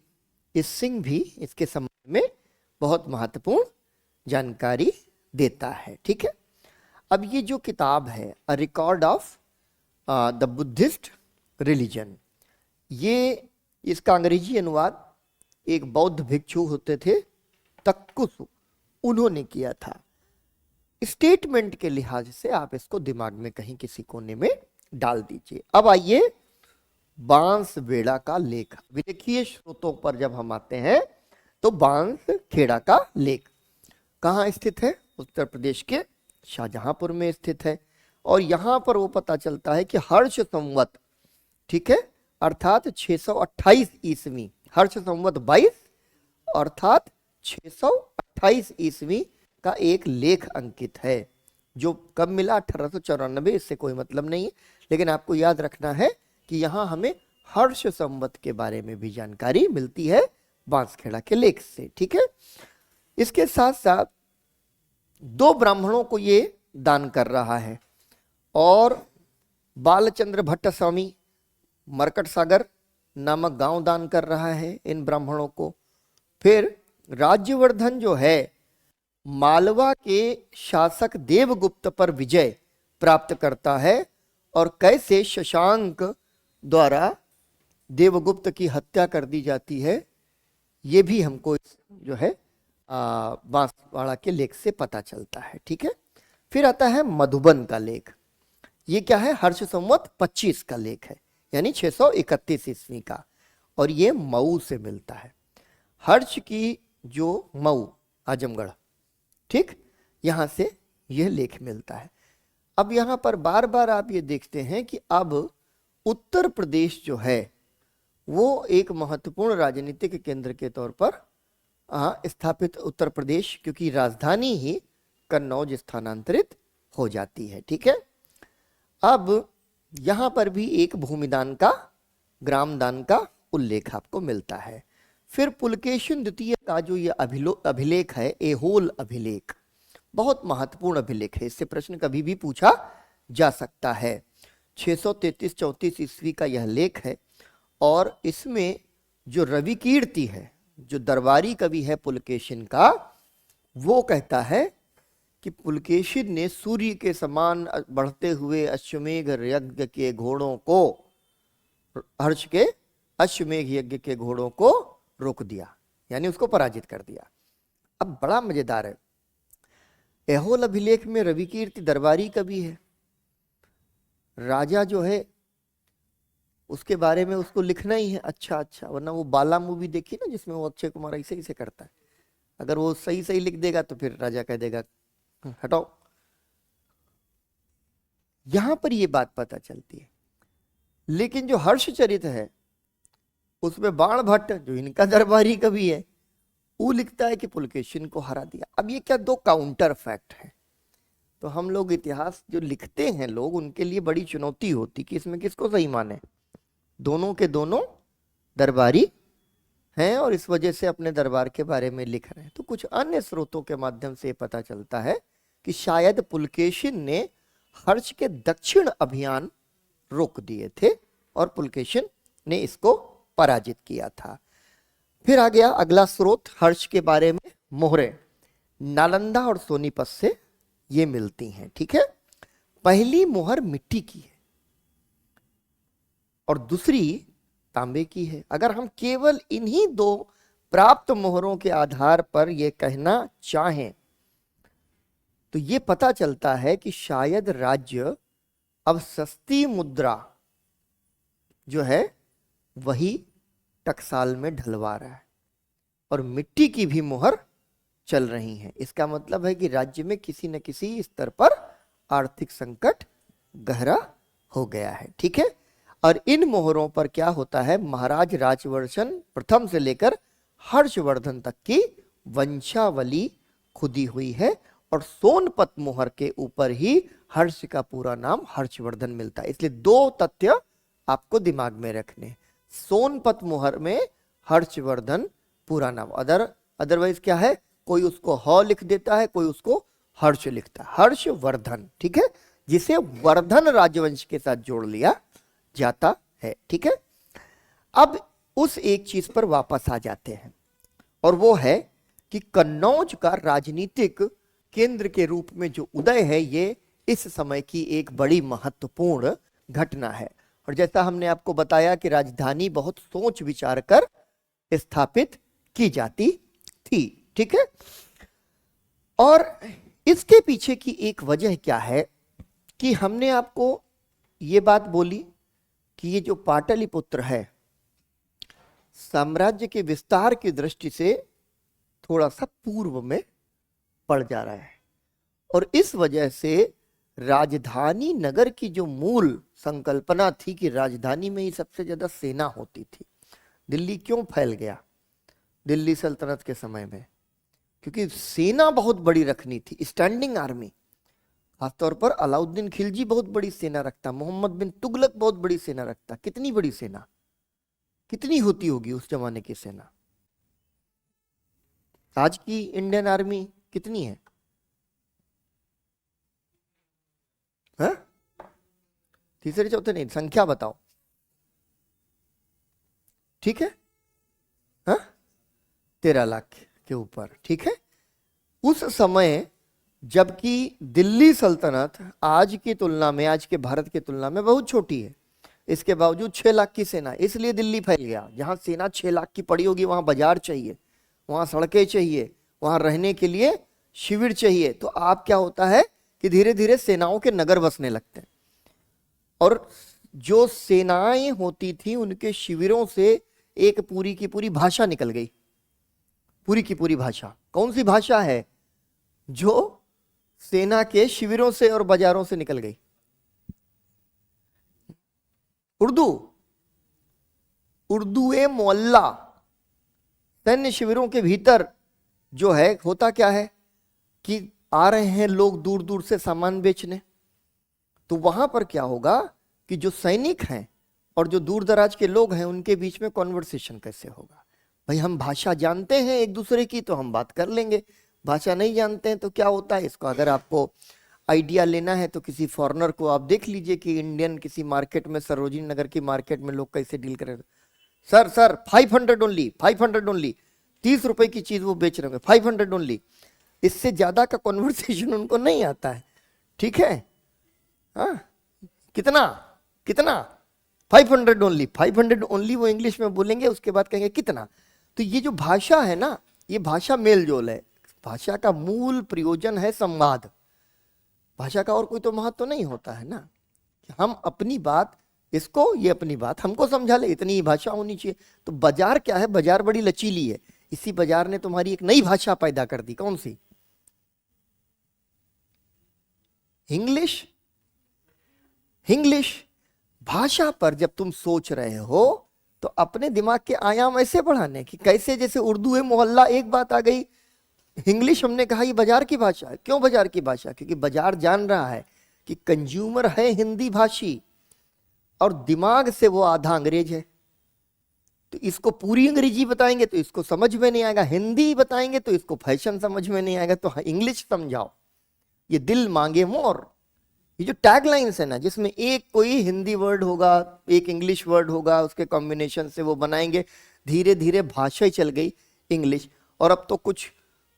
इत्सिंग भी इसके संबंध में बहुत महत्वपूर्ण जानकारी देता है, ठीक है। अब ये जो किताब है a record of the Buddhist religion, ये इसका अंग्रेजी अनुवाद एक बौद्ध भिक्षु होते थे तक्कुसु, उन्होंने किया था। स्टेटमेंट के लिहाज से आप इसको दिमाग में कहीं किसी कोने में डाल दीजिए। अब आइए बांसबेड़ा का लेख। विलेखीय स्रोतों पर जब हम आते हैं तो बांसखेड़ा का लेख कहाँ स्थित है? उत्तर प्रदेश के शाहजहांपुर में स्थित है। और यहां पर वो पता चलता है कि हर्ष संवत, ठीक है, अर्थात 628 ईस्वी, हर्ष संवत 22 अर्थात 628 ईस्वी का एक लेख अंकित है। जो कब मिला? 1894। इससे कोई मतलब नहीं है, लेकिन आपको याद रखना है कि यहां हमें हर्ष संवत के बारे में भी जानकारी मिलती है बांसखेड़ा के लेख से, ठीक है। इसके साथ साथ 2 ब्राह्मणों को ये दान कर रहा है और बालचंद्र भट्ट स्वामी मरकट सागर नामक गांव दान कर रहा है इन ब्राह्मणों को। फिर राज्यवर्धन जो है मालवा के शासक देवगुप्त पर विजय प्राप्त करता है और कैसे शशांक द्वारा देवगुप्त की हत्या कर दी जाती है, ये भी हमको जो है बांसवाड़ा के लेख से पता चलता है, ठीक है। फिर आता है मधुबन का लेख। ये क्या है? हर्ष संवत 25 का लेख है, यानी 631 ईस्वी का, और ये मऊ से मिलता है। हर्ष की जो मऊ आजमगढ़, ठीक, यहां से यह लेख मिलता है। अब यहां पर बार बार आप ये देखते हैं कि अब उत्तर प्रदेश जो है वो एक महत्वपूर्ण राजनीतिक केंद्र के तौर पर स्थापित उत्तर प्रदेश, क्योंकि राजधानी ही कन्नौज स्थानांतरित हो जाती है, ठीक है। अब यहां पर भी एक भूमिदान का, ग्राम दान का उल्लेख आपको मिलता है। फिर पुलकेशिन द्वितीय का जो ये अभिलेख है, एहोल अभिलेख, बहुत महत्वपूर्ण अभिलेख है। इससे प्रश्न कभी भी पूछा जा सकता है। 633-34 ईस्वी का यह लेख है और इसमें जो रवि कीर्ति है, जो दरबारी कवि है पुलकेशिन का, वो कहता है कि पुलकेशिन ने सूर्य के समान बढ़ते हुए अश्वमेघ यज्ञ के घोड़ों को, हर्ष के अश्वमेघ यज्ञ के घोड़ों को रोक दिया, यानी उसको पराजित कर दिया। अब बड़ा मजेदार है, एहोल अभिलेख में रवि कीर्ति दरबारी कवि है, राजा जो है उसके बारे में उसको लिखना ही है अच्छा, वरना वो बाला मूवी देखी ना जिसमें वो अक्षय कुमार ऐसे ऐसे करता है, अगर वो सही सही लिख देगा तो फिर राजा कह देगा हटाओ। यहां पर ये बात पता चलती है। लेकिन जो हर्षचरित है उसमें बाण भट्ट, जो इनका दरबारी कवि है, वो लिखता है कि पुलकेशिन को हरा दिया। अब ये क्या 2 काउंटर फैक्ट है। तो हम लोग इतिहास जो लिखते हैं लोग, उनके लिए बड़ी चुनौती होती कि इसमें किसको सही माने। दोनों के दोनों दरबारी हैं और इस वजह से अपने दरबार के बारे में लिख रहे हैं। तो कुछ अन्य स्रोतों के माध्यम से पता चलता है कि शायद पुलकेशिन ने हर्ष के दक्षिण अभियान रोक दिए थे और पुलकेशिन ने इसको पराजित किया था। फिर आ गया अगला स्रोत हर्ष के बारे में, मोहरें नालंदा और सोनीपत से ये मिलती हैं, ठीक है। पहली मोहर मिट्टी की है और दूसरी तांबे की है। अगर हम केवल इन्हीं 2 प्राप्त मोहरों के आधार पर यह कहना चाहें तो ये पता चलता है कि शायद राज्य अब सस्ती मुद्रा जो है वही टकसाल में ढलवा रहा है और मिट्टी की भी मोहर चल रही है। इसका मतलब है कि राज्य में किसी न किसी स्तर पर आर्थिक संकट गहरा हो गया है, ठीक है। और इन मोहरों पर क्या होता है, महाराज राजवर्धन प्रथम से लेकर हर्षवर्धन तक की वंशावली खुदी हुई है और सोनपत मोहर के ऊपर ही हर्ष का पूरा नाम हर्षवर्धन मिलता है। इसलिए 2 तथ्य आपको दिमाग में रखने, सोनपत मोहर में हर्षवर्धन पूरा नाम, अदरवाइज क्या है, कोई उसको ह लिख देता है, कोई उसको हर्ष लिखता है, हर्षवर्धन, ठीक है, जिसे वर्धन राजवंश के साथ जोड़ लिया जाता है, ठीक है। अब उस एक चीज पर वापस आ जाते हैं और वो है कि कन्नौज का राजनीतिक केंद्र के रूप में जो उदय है, ये इस समय की एक बड़ी महत्वपूर्ण घटना है। और जैसा हमने आपको बताया कि राजधानी बहुत सोच विचार कर स्थापित की जाती थी, ठीक है। और इसके पीछे की एक वजह क्या है कि हमने आपको ये बात बोली कि ये जो पाटलिपुत्र है साम्राज्य के विस्तार की दृष्टि से थोड़ा सा पूर्व में पड़ जा रहा है, और इस वजह से राजधानी नगर की जो मूल संकल्पना थी कि राजधानी में ही सबसे ज्यादा सेना होती थी। दिल्ली क्यों फैल गया दिल्ली सल्तनत के समय में? क्योंकि सेना बहुत बड़ी रखनी थी, स्टैंडिंग आर्मी। खासतौर पर अलाउद्दीन खिलजी बहुत बड़ी सेना रखता, मोहम्मद बिन तुगलक बहुत बड़ी सेना रखता। कितनी बड़ी सेना, कितनी होती होगी उस जमाने की सेना? आज की इंडियन आर्मी कितनी है? हाँ? तीसरे चौथे नहीं, संख्या बताओ। ठीक है, हाँ, 13 लाख के ऊपर। ठीक है, उस समय जबकि दिल्ली सल्तनत आज की तुलना में, आज के भारत की तुलना में बहुत छोटी है, इसके बावजूद 6 लाख की सेना। इसलिए दिल्ली फैल गया। जहां सेना 6 लाख की पड़ी होगी वहां बाजार चाहिए, वहां सड़कें चाहिए, वहां रहने के लिए शिविर चाहिए। तो आप क्या होता है कि धीरे धीरे सेनाओं के नगर बसने लगते हैं, और जो सेनाएं होती थी उनके शिविरों से एक पूरी की पूरी भाषा निकल गई। पूरी की पूरी भाषा कौन सी भाषा है? जो सेना के शिविरों से और बाजारों से निकल गई। उर्दू, उर्दू मोहल्ला। सैन्य शिविरों के भीतर जो है होता क्या है कि आ रहे हैं लोग दूर दूर से सामान बेचने, तो वहां पर क्या होगा कि जो सैनिक हैं और जो दूर दराज के लोग हैं उनके बीच में कॉन्वर्सेशन कैसे होगा? भाई हम भाषा जानते हैं एक दूसरे की तो हम बात कर लेंगे, भाषा नहीं जानते हैं तो क्या होता है? इसको अगर आपको आइडिया लेना है तो किसी फॉरेनर को आप देख लीजिए कि इंडियन किसी मार्केट में, सरोजिनी नगर की मार्केट में लोग कैसे डील करें। सर सर 500 ओनली, 500 ओनली, 30 रुपए की चीज वो बेच रहे हैं, 500 ओनली। इससे ज्यादा का कॉन्वर्सेशन उनको नहीं आता है। ठीक है, हाँ, कितना कितना? 500 ओनली, 500 ओनली वो इंग्लिश में बोलेंगे, उसके बाद कहेंगे कितना। तो ये जो भाषा है ना, ये भाषा मेल जोल है। भाषा का मूल प्रयोजन है संवाद। भाषा का और कोई तो महत्व तो नहीं होता है ना, कि हम अपनी बात, इसको ये अपनी बात हमको समझा ले, इतनी ही भाषा होनी चाहिए। तो बाजार क्या है? बाजार बड़ी लचीली है। इसी बाजार ने तुम्हारी एक नई भाषा पैदा कर दी। कौन सी? इंग्लिश। इंग्लिश भाषा पर जब तुम सोच रहे हो तो अपने दिमाग के आयाम ऐसे बढ़ाने कि कैसे, जैसे उर्दू है मोहल्ला एक बात आ गई, इंग्लिश हमने कहा ये बाजार की भाषा है। क्यों बाजार की भाषा? क्योंकि बाजार जान रहा है कि कंज्यूमर है हिंदी भाषी और दिमाग से वो आधा अंग्रेज है। तो इसको पूरी अंग्रेजी बताएंगे तो इसको समझ में नहीं आएगा, हिंदी बताएंगे तो इसको फैशन समझ में नहीं आएगा, तो इंग्लिश समझाओ। ये दिल मांगे मोर, ये जो टैग लाइन्स है ना, जिसमें एक कोई हिंदी वर्ड होगा, एक इंग्लिश वर्ड होगा, उसके कॉम्बिनेशन से वो बनाएंगे। धीरे धीरे भाषा ही चल गई इंग्लिश। और अब तो कुछ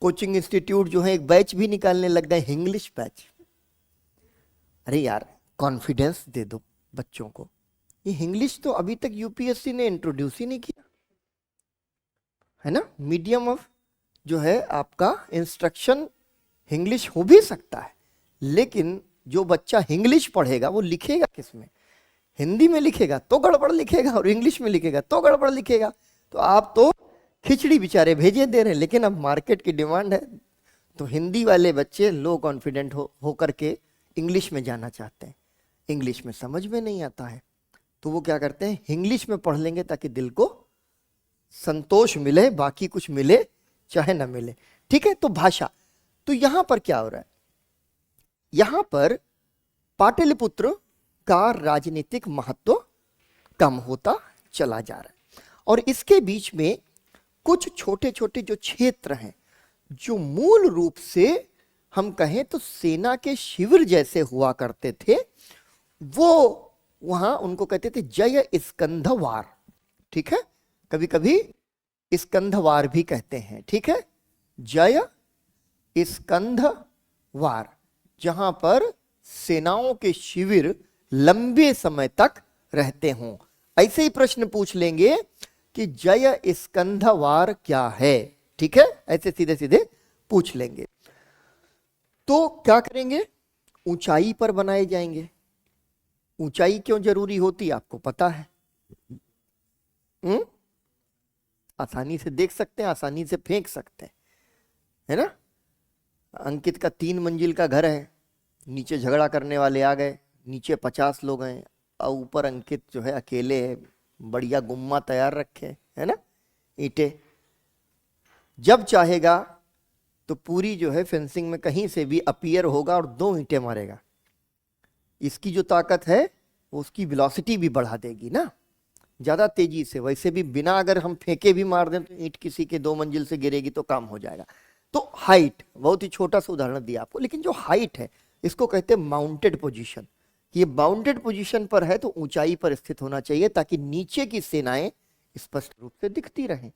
कोचिंग इंस्टीट्यूट जो है एक बैच भी निकालने लग गए, इंग्लिश बैच। अरे यार कॉन्फिडेंस दे दो बच्चों को। ये इंग्लिश तो अभी तक यूपीएससी ने इंट्रोड्यूस ही नहीं किया है ना। मीडियम ऑफ जो है आपका इंस्ट्रक्शन इंग्लिश हो भी सकता है, लेकिन जो बच्चा इंग्लिश पढ़ेगा वो लिखेगा किसमें? हिंदी में लिखेगा तो गड़बड़ लिखेगा, और इंग्लिश में लिखेगा तो गड़बड़ लिखेगा। तो आप तो खिचड़ी बेचारे भेजे दे रहे हैं। लेकिन अब मार्केट की डिमांड है तो हिंदी वाले बच्चे लो कॉन्फिडेंट हो करके इंग्लिश में जाना चाहते हैं। इंग्लिश में समझ में नहीं आता है तो वो क्या करते हैं, इंग्लिश में पढ़ लेंगे ताकि दिल को संतोष मिले, बाकी कुछ मिले चाहे ना मिले। ठीक है, तो भाषा। तो यहां पर क्या हो रहा है? यहां पर पाटलिपुत्र का राजनीतिक महत्व कम होता चला जा रहा है, और इसके बीच में कुछ छोटे छोटे जो क्षेत्र हैं जो मूल रूप से हम कहें तो सेना के शिविर जैसे हुआ करते थे, वो वहां उनको कहते थे जय स्कंधवार। ठीक है, कभी कभी स्कंधवार भी कहते हैं। ठीक है, जय स्कंधवार, जहां पर सेनाओं के शिविर लंबे समय तक रहते हों। ऐसे ही प्रश्न पूछ लेंगे कि जय स्कंधवार क्या है। ठीक है, ऐसे सीधे सीधे पूछ लेंगे। तो क्या करेंगे, ऊंचाई पर बनाए जाएंगे। ऊंचाई क्यों जरूरी होती है आपको पता है? आसानी से देख सकते हैं, आसानी से फेंक सकते हैं, है ना। अंकित का 3 मंजिल का घर है, नीचे झगड़ा करने वाले आ गए, नीचे 50 लोग हैं और ऊपर अंकित जो है अकेले है, बढ़िया गुम्मा तैयार रखे है ना, ईंटें। जब चाहेगा तो पूरी जो है फेंसिंग में कहीं से भी अपीयर होगा और 2 ईंटें मारेगा। इसकी जो ताकत है उसकी वेलोसिटी भी बढ़ा देगी ना, ज्यादा तेजी से। वैसे भी बिना अगर हम फेंके भी मार दें तो ईंट किसी के 2 मंजिल से गिरेगी तो काम हो जाएगा। तो हाइट, बहुत ही छोटा सा उदाहरण दिया आपको, लेकिन जो हाइट है इसको कहते हैं माउंटेड पोजीशन। ये माउंटेड पोजीशन पर है तो ऊंचाई पर स्थित होना चाहिए ताकि नीचे की सेनाएं स्पष्ट रूप से दिखती रहें।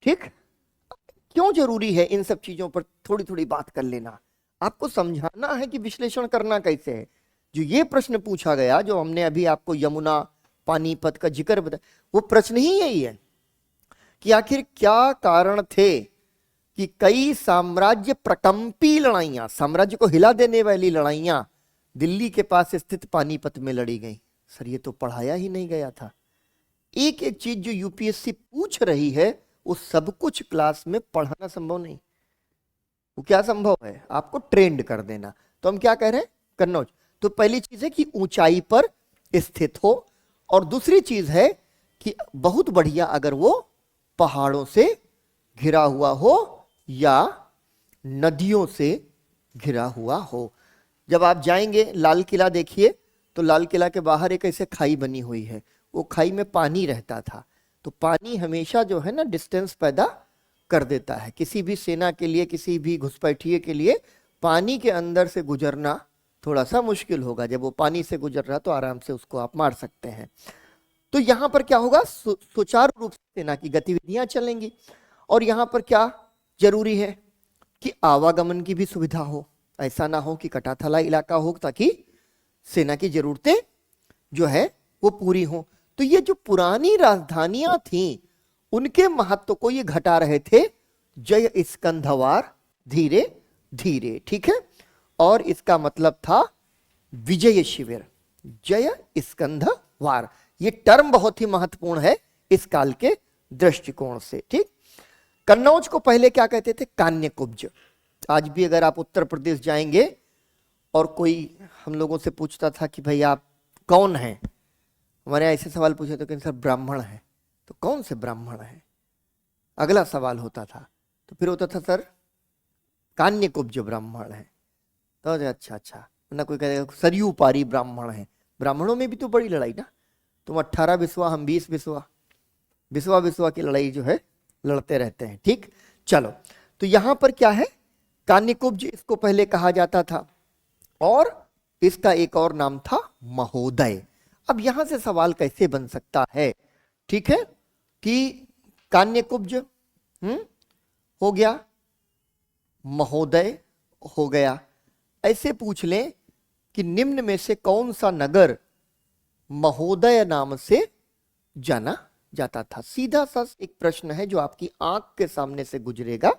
ठीक, क्यों जरूरी है इन सब चीजों पर थोड़ी थोड़ी बात कर लेना, आपको समझाना है कि विश्लेषण करना कैसे है। जो ये प्रश्न पूछा गया, जो हमने अभी आपको यमुना पानीपत का जिक्र बताया, वो प्रश्न ही यही है कि आखिर क्या कारण थे कि कई साम्राज्य प्रकंपी लड़ाइयां, साम्राज्य को हिला देने वाली लड़ाइयां दिल्ली के पास स्थित पानीपत में लड़ी गई। सर ये तो पढ़ाया ही नहीं गया था। एक एक चीज जो यूपीएससी पूछ रही है वो सब कुछ क्लास में पढ़ाना संभव नहीं। वो क्या संभव है, आपको ट्रेंड कर देना। तो हम क्या कह रहे हैं, कन्नौज। तो पहली चीज है कि ऊंचाई पर स्थित हो, और दूसरी चीज है कि बहुत बढ़िया अगर वो पहाड़ों से घिरा हुआ हो या नदियों से घिरा हुआ हो। जब आप जाएंगे लाल किला देखिए, तो लाल किला के बाहर एक ऐसे खाई बनी हुई है, वो खाई में पानी रहता था। तो पानी हमेशा जो है ना डिस्टेंस पैदा कर देता है। किसी भी सेना के लिए, किसी भी घुसपैठिए के लिए पानी के अंदर से गुजरना थोड़ा सा मुश्किल होगा। जब वो पानी से गुजर रहा तो आराम से उसको आप मार सकते हैं। तो यहां पर क्या होगा, सुचारू रूप से सेना की गतिविधियां चलेंगी। और यहां पर क्या जरूरी है कि आवागमन की भी सुविधा हो, ऐसा ना हो कि कटाथला इलाका हो, ताकि सेना की जरूरतें जो है वो पूरी हो। तो ये जो पुरानी राजधानियां थीं उनके महत्व को ये घटा रहे थे जय स्कंधवार धीरे धीरे। ठीक है, और इसका मतलब था विजय शिविर, जय स्कंधवार। ये टर्म बहुत ही महत्वपूर्ण है इस काल के दृष्टिकोण से। ठीक, कन्नौज को पहले क्या कहते थे, कान्यकुब्ज। आज भी अगर आप उत्तर प्रदेश जाएंगे और कोई हम लोगों से पूछता था कि भाई आप कौन हैं, हमारे ऐसे सवाल पूछे तो सर ब्राह्मण है। तो कौन से ब्राह्मण है, अगला सवाल होता था। तो फिर होता था सर कान्यकुब्ज ब्राह्मण है। तो अच्छा अच्छा, ना कोई कहेगा सरयू पारी ब्राह्मण है। ब्राह्मणों में भी तो बड़ी लड़ाई ना, तुम 18 बिस्वा हम 20 बिस्वा, बिस्वा बिस्वा की लड़ाई जो है लड़ते रहते हैं। ठीक, चलो तो यहां पर क्या है, कान्यकुब्ज इसको पहले कहा जाता था, और इसका एक और नाम था महोदय। अब यहां से सवाल कैसे बन सकता है, ठीक है, कि कान्यकुब्ज हो गया, महोदय हो गया। ऐसे पूछ लें कि निम्न में से कौन सा नगर महोदय नाम से जाना जाता था। सीधा सा एक प्रश्न है जो आपकी आंख के सामने से गुजरेगा,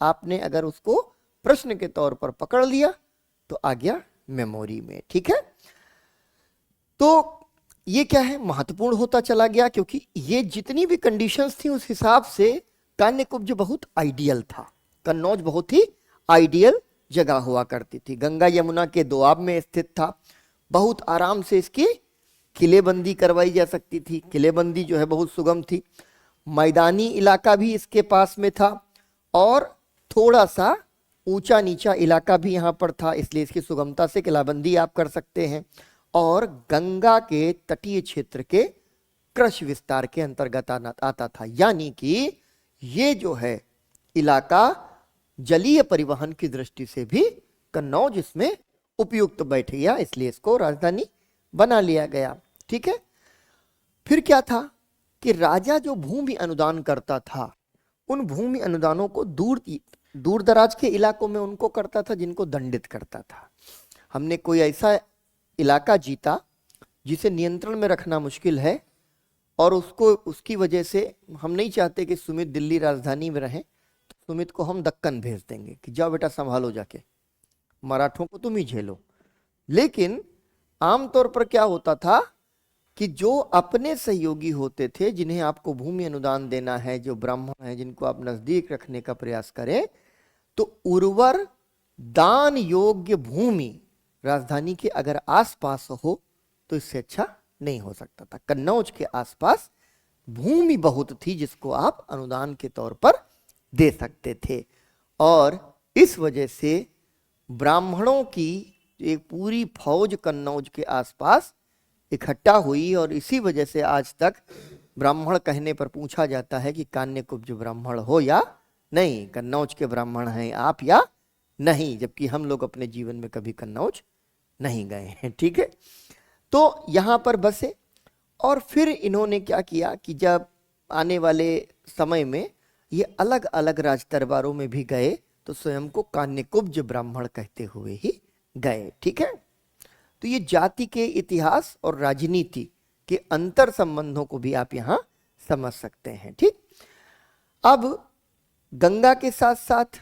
आपने अगर उसको प्रश्न के तौर पर पकड़ लिया तो आ गया मेमोरी में। ठीक है, तो ये क्या है, महत्वपूर्ण होता चला गया, क्योंकि ये जितनी भी कंडीशंस थी उस हिसाब से कान्यकुब्ज बहुत आइडियल था। कन्नौज बहुत ही आइडियल जगह हुआ करती थी, गंगा यमुना के दोआब में स्थित था। बहुत आराम से इसकी किलेबंदी करवाई जा सकती थी, किलेबंदी जो है बहुत सुगम थी। मैदानी इलाका भी इसके पास में था, और थोड़ा सा ऊंचा नीचा इलाका भी यहाँ पर था, इसलिए इसकी सुगमता से किलाबंदी आप कर सकते हैं। और गंगा के तटीय क्षेत्र के कृषि विस्तार के अंतर्गत आता था, यानी कि ये जो है इलाका जलीय परिवहन की दृष्टि से भी कन्नौज इसमें उपयुक्त बैठ गया, इसलिए इसको राजधानी बना लिया गया। ठीक है, फिर क्या था कि राजा जो भूमि अनुदान करता था, उन भूमि अनुदानों को दूर दराज के इलाकों में उनको करता था जिनको दंडित करता था। हमने कोई ऐसा इलाका जीता जिसे नियंत्रण में रखना मुश्किल है, और उसको उसकी वजह से हम नहीं चाहते कि सुमित दिल्ली राजधानी में रहें, तो सुमित को हम दक्कन भेज देंगे कि जाओ बेटा संभालो जाके, मराठों को तुम ही झेलो। लेकिन आमतौर पर क्या होता था कि जो अपने सहयोगी होते थे, जिन्हें आपको भूमि अनुदान देना है, जो ब्राह्मण हैं, जिनको आप नजदीक रखने का प्रयास करें, तो उर्वर दान योग्य भूमि राजधानी के अगर आसपास हो तो इससे अच्छा नहीं हो सकता था। कन्नौज के आसपास भूमि बहुत थी जिसको आप अनुदान के तौर पर दे सकते थे, और इस वजह से ब्राह्मणों की एक पूरी फौज कन्नौज के आसपास इकट्ठा हुई। और इसी वजह से आज तक ब्राह्मण कहने पर पूछा जाता है कि कान्यकुब्ज ब्राह्मण हो या नहीं, कन्नौज के ब्राह्मण हैं आप या नहीं, जबकि हम लोग अपने जीवन में कभी कन्नौज नहीं गए हैं। ठीक है, तो यहां पर बसे, और फिर इन्होंने क्या किया कि जब आने वाले समय में ये अलग अलग राज दरबारों में भी गए तो स्वयं को कान्यकुब्ज ब्राह्मण कहते हुए ही गए। ठीक है, तो ये जाति के इतिहास और राजनीति के अंतर संबंधों को भी आप यहां समझ सकते हैं। ठीक, अब गंगा के साथ साथ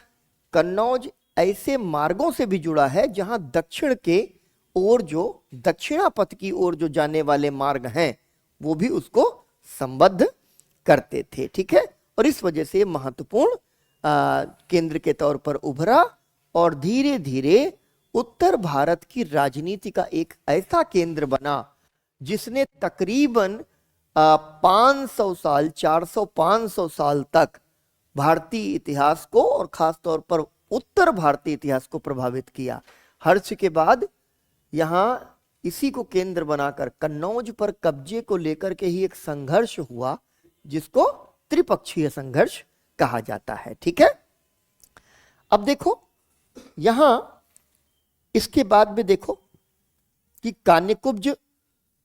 कन्नौज ऐसे मार्गों से भी जुड़ा है जहां दक्षिण के ओर, जो दक्षिणापथ की ओर जो जाने वाले मार्ग हैं, वो भी उसको संबद्ध करते थे। ठीक है, और इस वजह से महत्वपूर्ण केंद्र के तौर पर उभरा, और धीरे धीरे उत्तर भारत की राजनीति का एक ऐसा केंद्र बना जिसने तकरीबन 500 साल, 400-500 साल तक भारतीय इतिहास को और खास तौर पर उत्तर भारतीय इतिहास को प्रभावित किया। हर्ष के बाद यहां इसी को केंद्र बनाकर कन्नौज पर कब्जे को लेकर के ही एक संघर्ष हुआ जिसको त्रिपक्षीय संघर्ष कहा जाता है। ठीक है, अब देखो यहां इसके बाद में देखो कि कान्यकुब्ज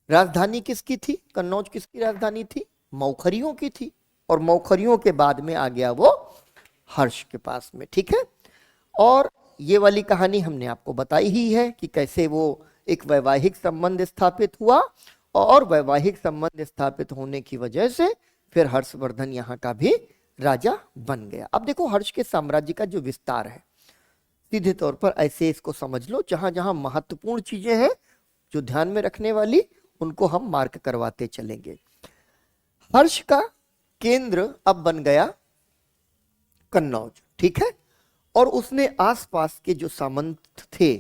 राजधानी किसकी थी, कन्नौज किसकी राजधानी थी, मौखरियों की थी, और मौखरियों के बाद में आ गया वो हर्ष के पास में। ठीक है, और ये वाली कहानी हमने आपको बताई ही है कि कैसे वो एक वैवाहिक संबंध स्थापित हुआ, और वैवाहिक संबंध स्थापित होने की वजह से फिर हर्षवर्धन यहाँ का भी राजा बन गया। अब देखो हर्ष के साम्राज्य का जो विस्तार है, सीधे तौर पर ऐसे इसको समझ लो, जहां जहां महत्वपूर्ण चीजें हैं जो ध्यान में रखने वाली, उनको हम मार्क करवाते चलेंगे। हर्ष का केंद्र अब बन गया कन्नौज। ठीक है, और उसने आसपास के जो सामंत थे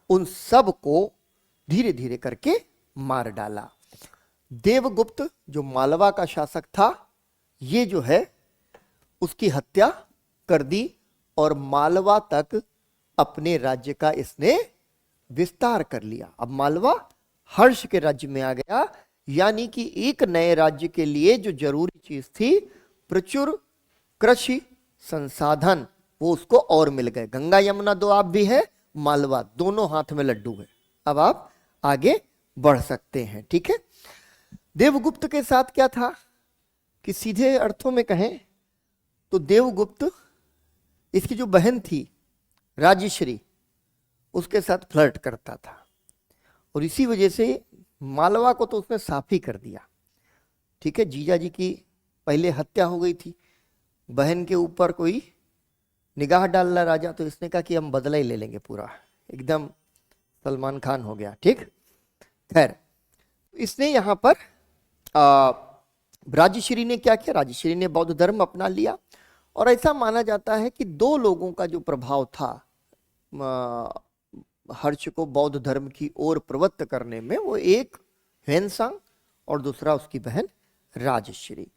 उन सब को धीरे धीरे करके मार डाला। देवगुप्त जो मालवा का शासक था, ये जो है उसकी हत्या कर दी, और मालवा तक अपने राज्य का इसने विस्तार कर लिया। अब मालवा हर्ष के राज्य में आ गया, यानी कि एक नए राज्य के लिए जो जरूरी चीज थी, प्रचुर कृषि संसाधन, वो उसको और मिल गए। गंगा यमुना दो आप भी है, मालवा दोनों हाथ में लड्डू है, अब आप आगे बढ़ सकते हैं। ठीक है, देवगुप्त के साथ क्या था कि सीधे अर्थों में कहें तो देवगुप्त, इसकी जो बहन थी राजश्री, उसके साथ फ्लर्ट करता था, और इसी वजह से मालवा को तो उसने साफ ही कर दिया। ठीक है, जीजा जी की पहले हत्या हो गई थी, बहन के ऊपर कोई निगाह डाल रहा राजा, तो इसने कहा कि हम बदला ही ले लेंगे पूरा, एकदम सलमान खान हो गया। ठीक, खैर इसने यहां पर राजश्री ने क्या किया, राजश्री ने बौद्ध धर्म अपना लिया, और ऐसा माना जाता है कि दो लोगों का जो प्रभाव था हर्ष को बौद्ध धर्म की ओर प्रवृत्त करने में, वो एक ह्वेनसांग और दूसरा उसकी बहन राजश्री।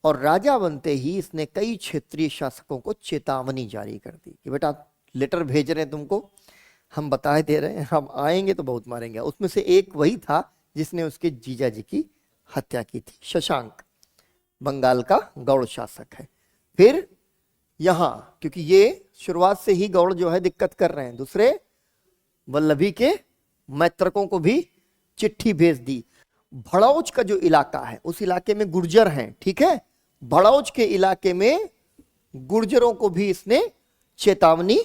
और राजा बनते ही इसने कई क्षेत्रीय शासकों को चेतावनी जारी कर दी कि बेटा लेटर भेज रहे हैं तुमको, हम बता दे रहे हैं, हम आएंगे तो बहुत मारेंगे। उसमें से एक वही था जिसने उसके जीजा जी की हत्या की थी, शशांक, बंगाल का गौड़ शासक है। फिर यहां क्योंकि ये शुरुआत से ही गौड़ जो है दिक्कत कर रहे हैं, दूसरे वल्लभी के मैत्रकों को भी चिट्ठी भेज दी। भड़ौच का जो इलाका है उस इलाके में गुर्जर हैं। ठीक है, भड़ौच के इलाके में गुर्जरों को भी इसने चेतावनी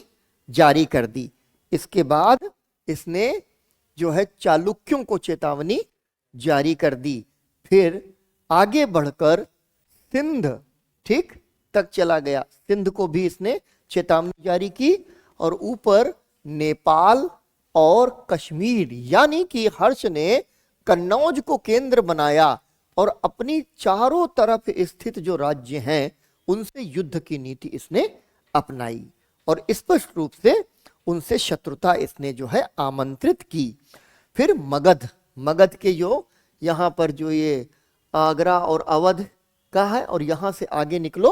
जारी कर दी। इसके बाद इसने जो है चालुक्यों को चेतावनी जारी कर दी। फिर आगे बढ़कर सिंध ठीक तक चला गया, सिंध को भी इसने चेतावनी जारी की, और ऊपर नेपाल और कश्मीर, यानी कि हर्ष ने कन्नौज को केंद्र बनाया और अपनी चारों तरफ स्थित जो राज्य हैं उनसे युद्ध की नीति इसने अपनाई और स्पष्ट रूप से उनसे शत्रुता इसने जो है आमंत्रित की। फिर मगध, मगध के जो यहाँ पर जो ये आगरा और अवध का है और यहाँ से आगे निकलो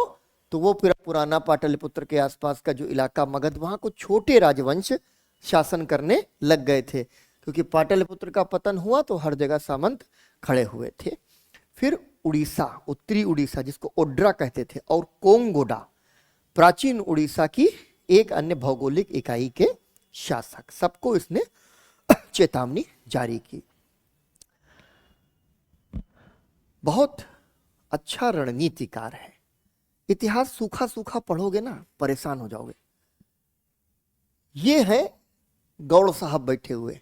तो वो फिर पुराना पाटलिपुत्र के आसपास का जो इलाका मगध, वहाँ को छोटे राजवंश शासन करने लग गए थे क्योंकि पाटलिपुत्र का पतन हुआ तो हर जगह सामंत खड़े हुए थे। फिर उड़ीसा, उत्तरी उड़ीसा जिसको ओड्रा कहते थे, और कोंगोडा, प्राचीन उड़ीसा की एक अन्य भौगोलिक इकाई के शासक, सबको इसने चेतावनी जारी की। बहुत अच्छा रणनीतिकार है। इतिहास सूखा सूखा पढ़ोगे ना परेशान हो जाओगे। ये है गौड़ साहब बैठे हुए,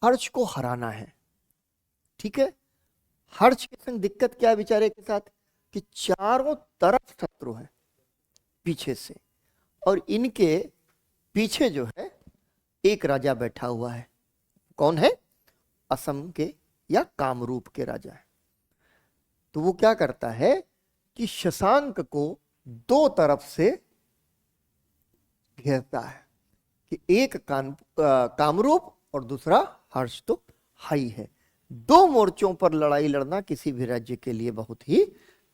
हर्ष को हराना है, ठीक है। हर्ष के संग दिक्कत क्या है बेचारे के साथ कि चारों तरफ शत्रु है पीछे से, और इनके पीछे जो है एक राजा बैठा हुआ है। कौन है? असम के या कामरूप के राजा है। तो वो क्या करता है कि शशांक को दो तरफ से घेरता है कि एक कामरूप और दूसरा हर्ष तो हाई है। दो मोर्चों पर लड़ाई लड़ना किसी भी राज्य के लिए बहुत ही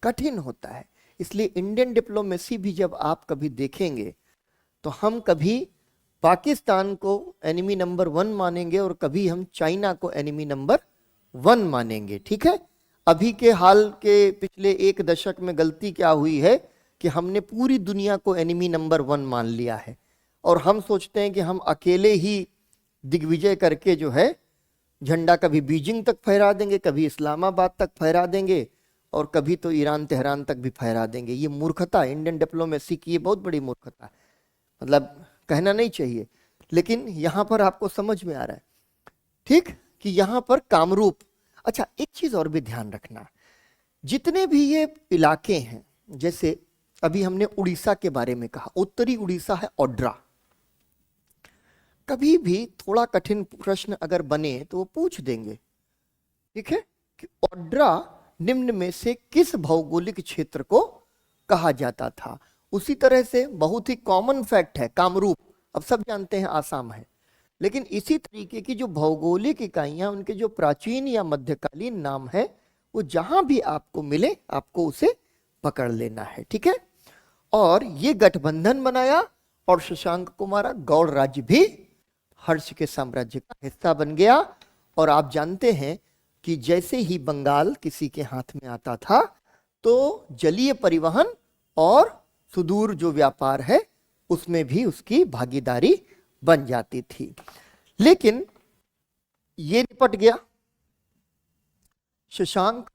कठिन होता है। इसलिए इंडियन डिप्लोमेसी भी जब आप कभी देखेंगे तो हम कभी पाकिस्तान को एनिमी नंबर 1 मानेंगे और कभी हम चाइना को एनिमी नंबर 1 मानेंगे, ठीक है। अभी के हाल के पिछले एक दशक में गलती क्या हुई है कि हमने पूरी दुनिया को एनिमी नंबर 1 मान लिया है और हम सोचते हैं कि हम अकेले ही दिग्विजय करके जो है झंडा कभी बीजिंग तक फहरा देंगे, कभी इस्लामाबाद तक फहरा देंगे और कभी तो ईरान तेहरान तक भी फहरा देंगे। ये मूर्खता इंडियन डिप्लोमेसी की, ये बहुत बड़ी मूर्खता है। मतलब कहना नहीं चाहिए, लेकिन यहां पर आपको समझ में आ रहा है, ठीक, कि यहां पर कामरूप। अच्छा, एक चीज और भी ध्यान रखना, जितने भी ये इलाके हैं, जैसे अभी हमने उड़ीसा के बारे में कहा, उत्तरी उड़ीसा है ओड्रा। कभी भी थोड़ा कठिन प्रश्न अगर बने तो वो पूछ देंगे, ठीक है, कि ओड्रा निम्न में से किस भौगोलिक क्षेत्र को कहा जाता था। उसी तरह से बहुत ही कॉमन फैक्ट है कामरूप, अब सब जानते हैं आसाम है, लेकिन इसी तरीके की जो भौगोलिक इकाइयां, उनके जो प्राचीन या मध्यकालीन नाम है, वो जहां भी आपको मिले आपको उसे पकड़ लेना है, ठीक है। और ये गठबंधन बनाया और शशांक को मारा। गौड़ राज्य भी हर्ष के साम्राज्य का हिस्सा बन गया। और आप जानते हैं कि जैसे ही बंगाल किसी के हाथ में आता था तो जलीय परिवहन और सुदूर जो व्यापार है उसमें भी उसकी भागीदारी बन जाती थी। लेकिन ये निपट गया, शशांक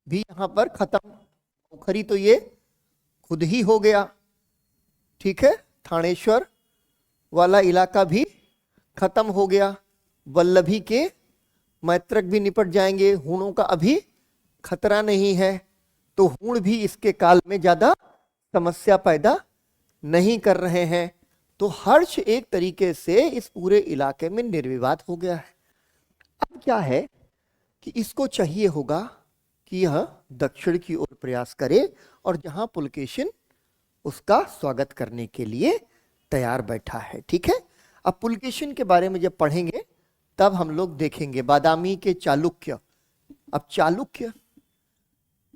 भी यहां पर खत्म। पोखरी तो ये खुद ही हो गया, ठीक है। थानेश्वर वाला इलाका भी खत्म हो गया। वल्लभी के मैत्रक भी निपट जाएंगे। हूणों का अभी खतरा नहीं है, तो हूण भी इसके काल में ज्यादा समस्या पैदा नहीं कर रहे हैं। तो हर्ष एक तरीके से इस पूरे इलाके में निर्विवाद हो गया है। अब क्या है कि इसको चाहिए होगा कि यह दक्षिण की ओर प्रयास करे और जहां पुलकेशिन उसका स्वागत करने के लिए तैयार बैठा है, ठीक है। अब पुलकेशिन के बारे में जब पढ़ेंगे तब हम लोग देखेंगे बादामी के चालुक्य। अब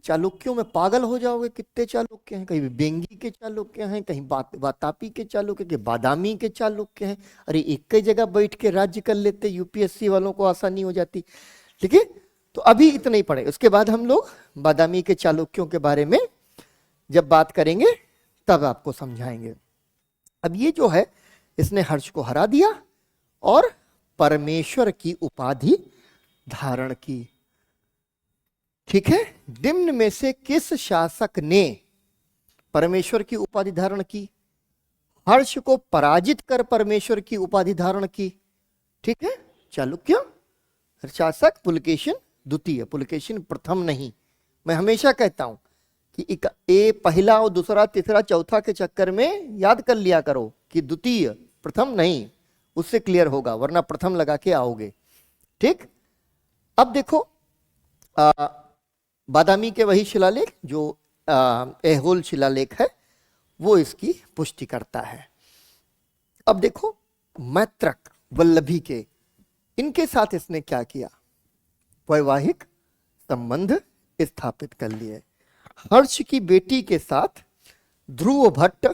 चालुक्यों में पागल हो जाओगे, कितने चालुक्य हैं। कहीं बेंगी के चालुक्य हैं, कहीं वातापी के चालुक्य के, बादामी के चालुक्य हैं। अरे एक ही जगह बैठ के राज्य कर लेते, यूपीएससी वालों को आसानी हो जाती, ठीक है। तो अभी इतना ही पढ़े, उसके बाद हम लोग बादामी के चालुक्यों के बारे में जब बात करेंगे तब आपको समझाएंगे। अब ये जो है इसने हर्ष को हरा दिया और परमेश्वर की उपाधि धारण की, ठीक है। निम्न में से किस शासक ने परमेश्वर की उपाधि धारण की? हर्ष को पराजित कर परमेश्वर की उपाधि धारण की, ठीक है। चालुक्य शासक पुलकेशिन द्वितीय, पुलकेशिन प्रथम नहीं। मैं हमेशा कहता हूं कि ए पहला और दूसरा तीसरा चौथा के चक्कर में याद कर लिया करो कि द्वितीय, प्रथम नहीं, उससे क्लियर होगा, वरना प्रथम लगा के आओगे। ठीक, अब देखो बादामी के वही शिलालेख जो ऐहोल शिलालेख है वो इसकी पुष्टि करता है। अब देखो मैत्रक वल्लभी के, इनके साथ इसने क्या किया, वैवाहिक संबंध स्थापित कर लिए। हर्ष की बेटी के साथ ध्रुव भट्ट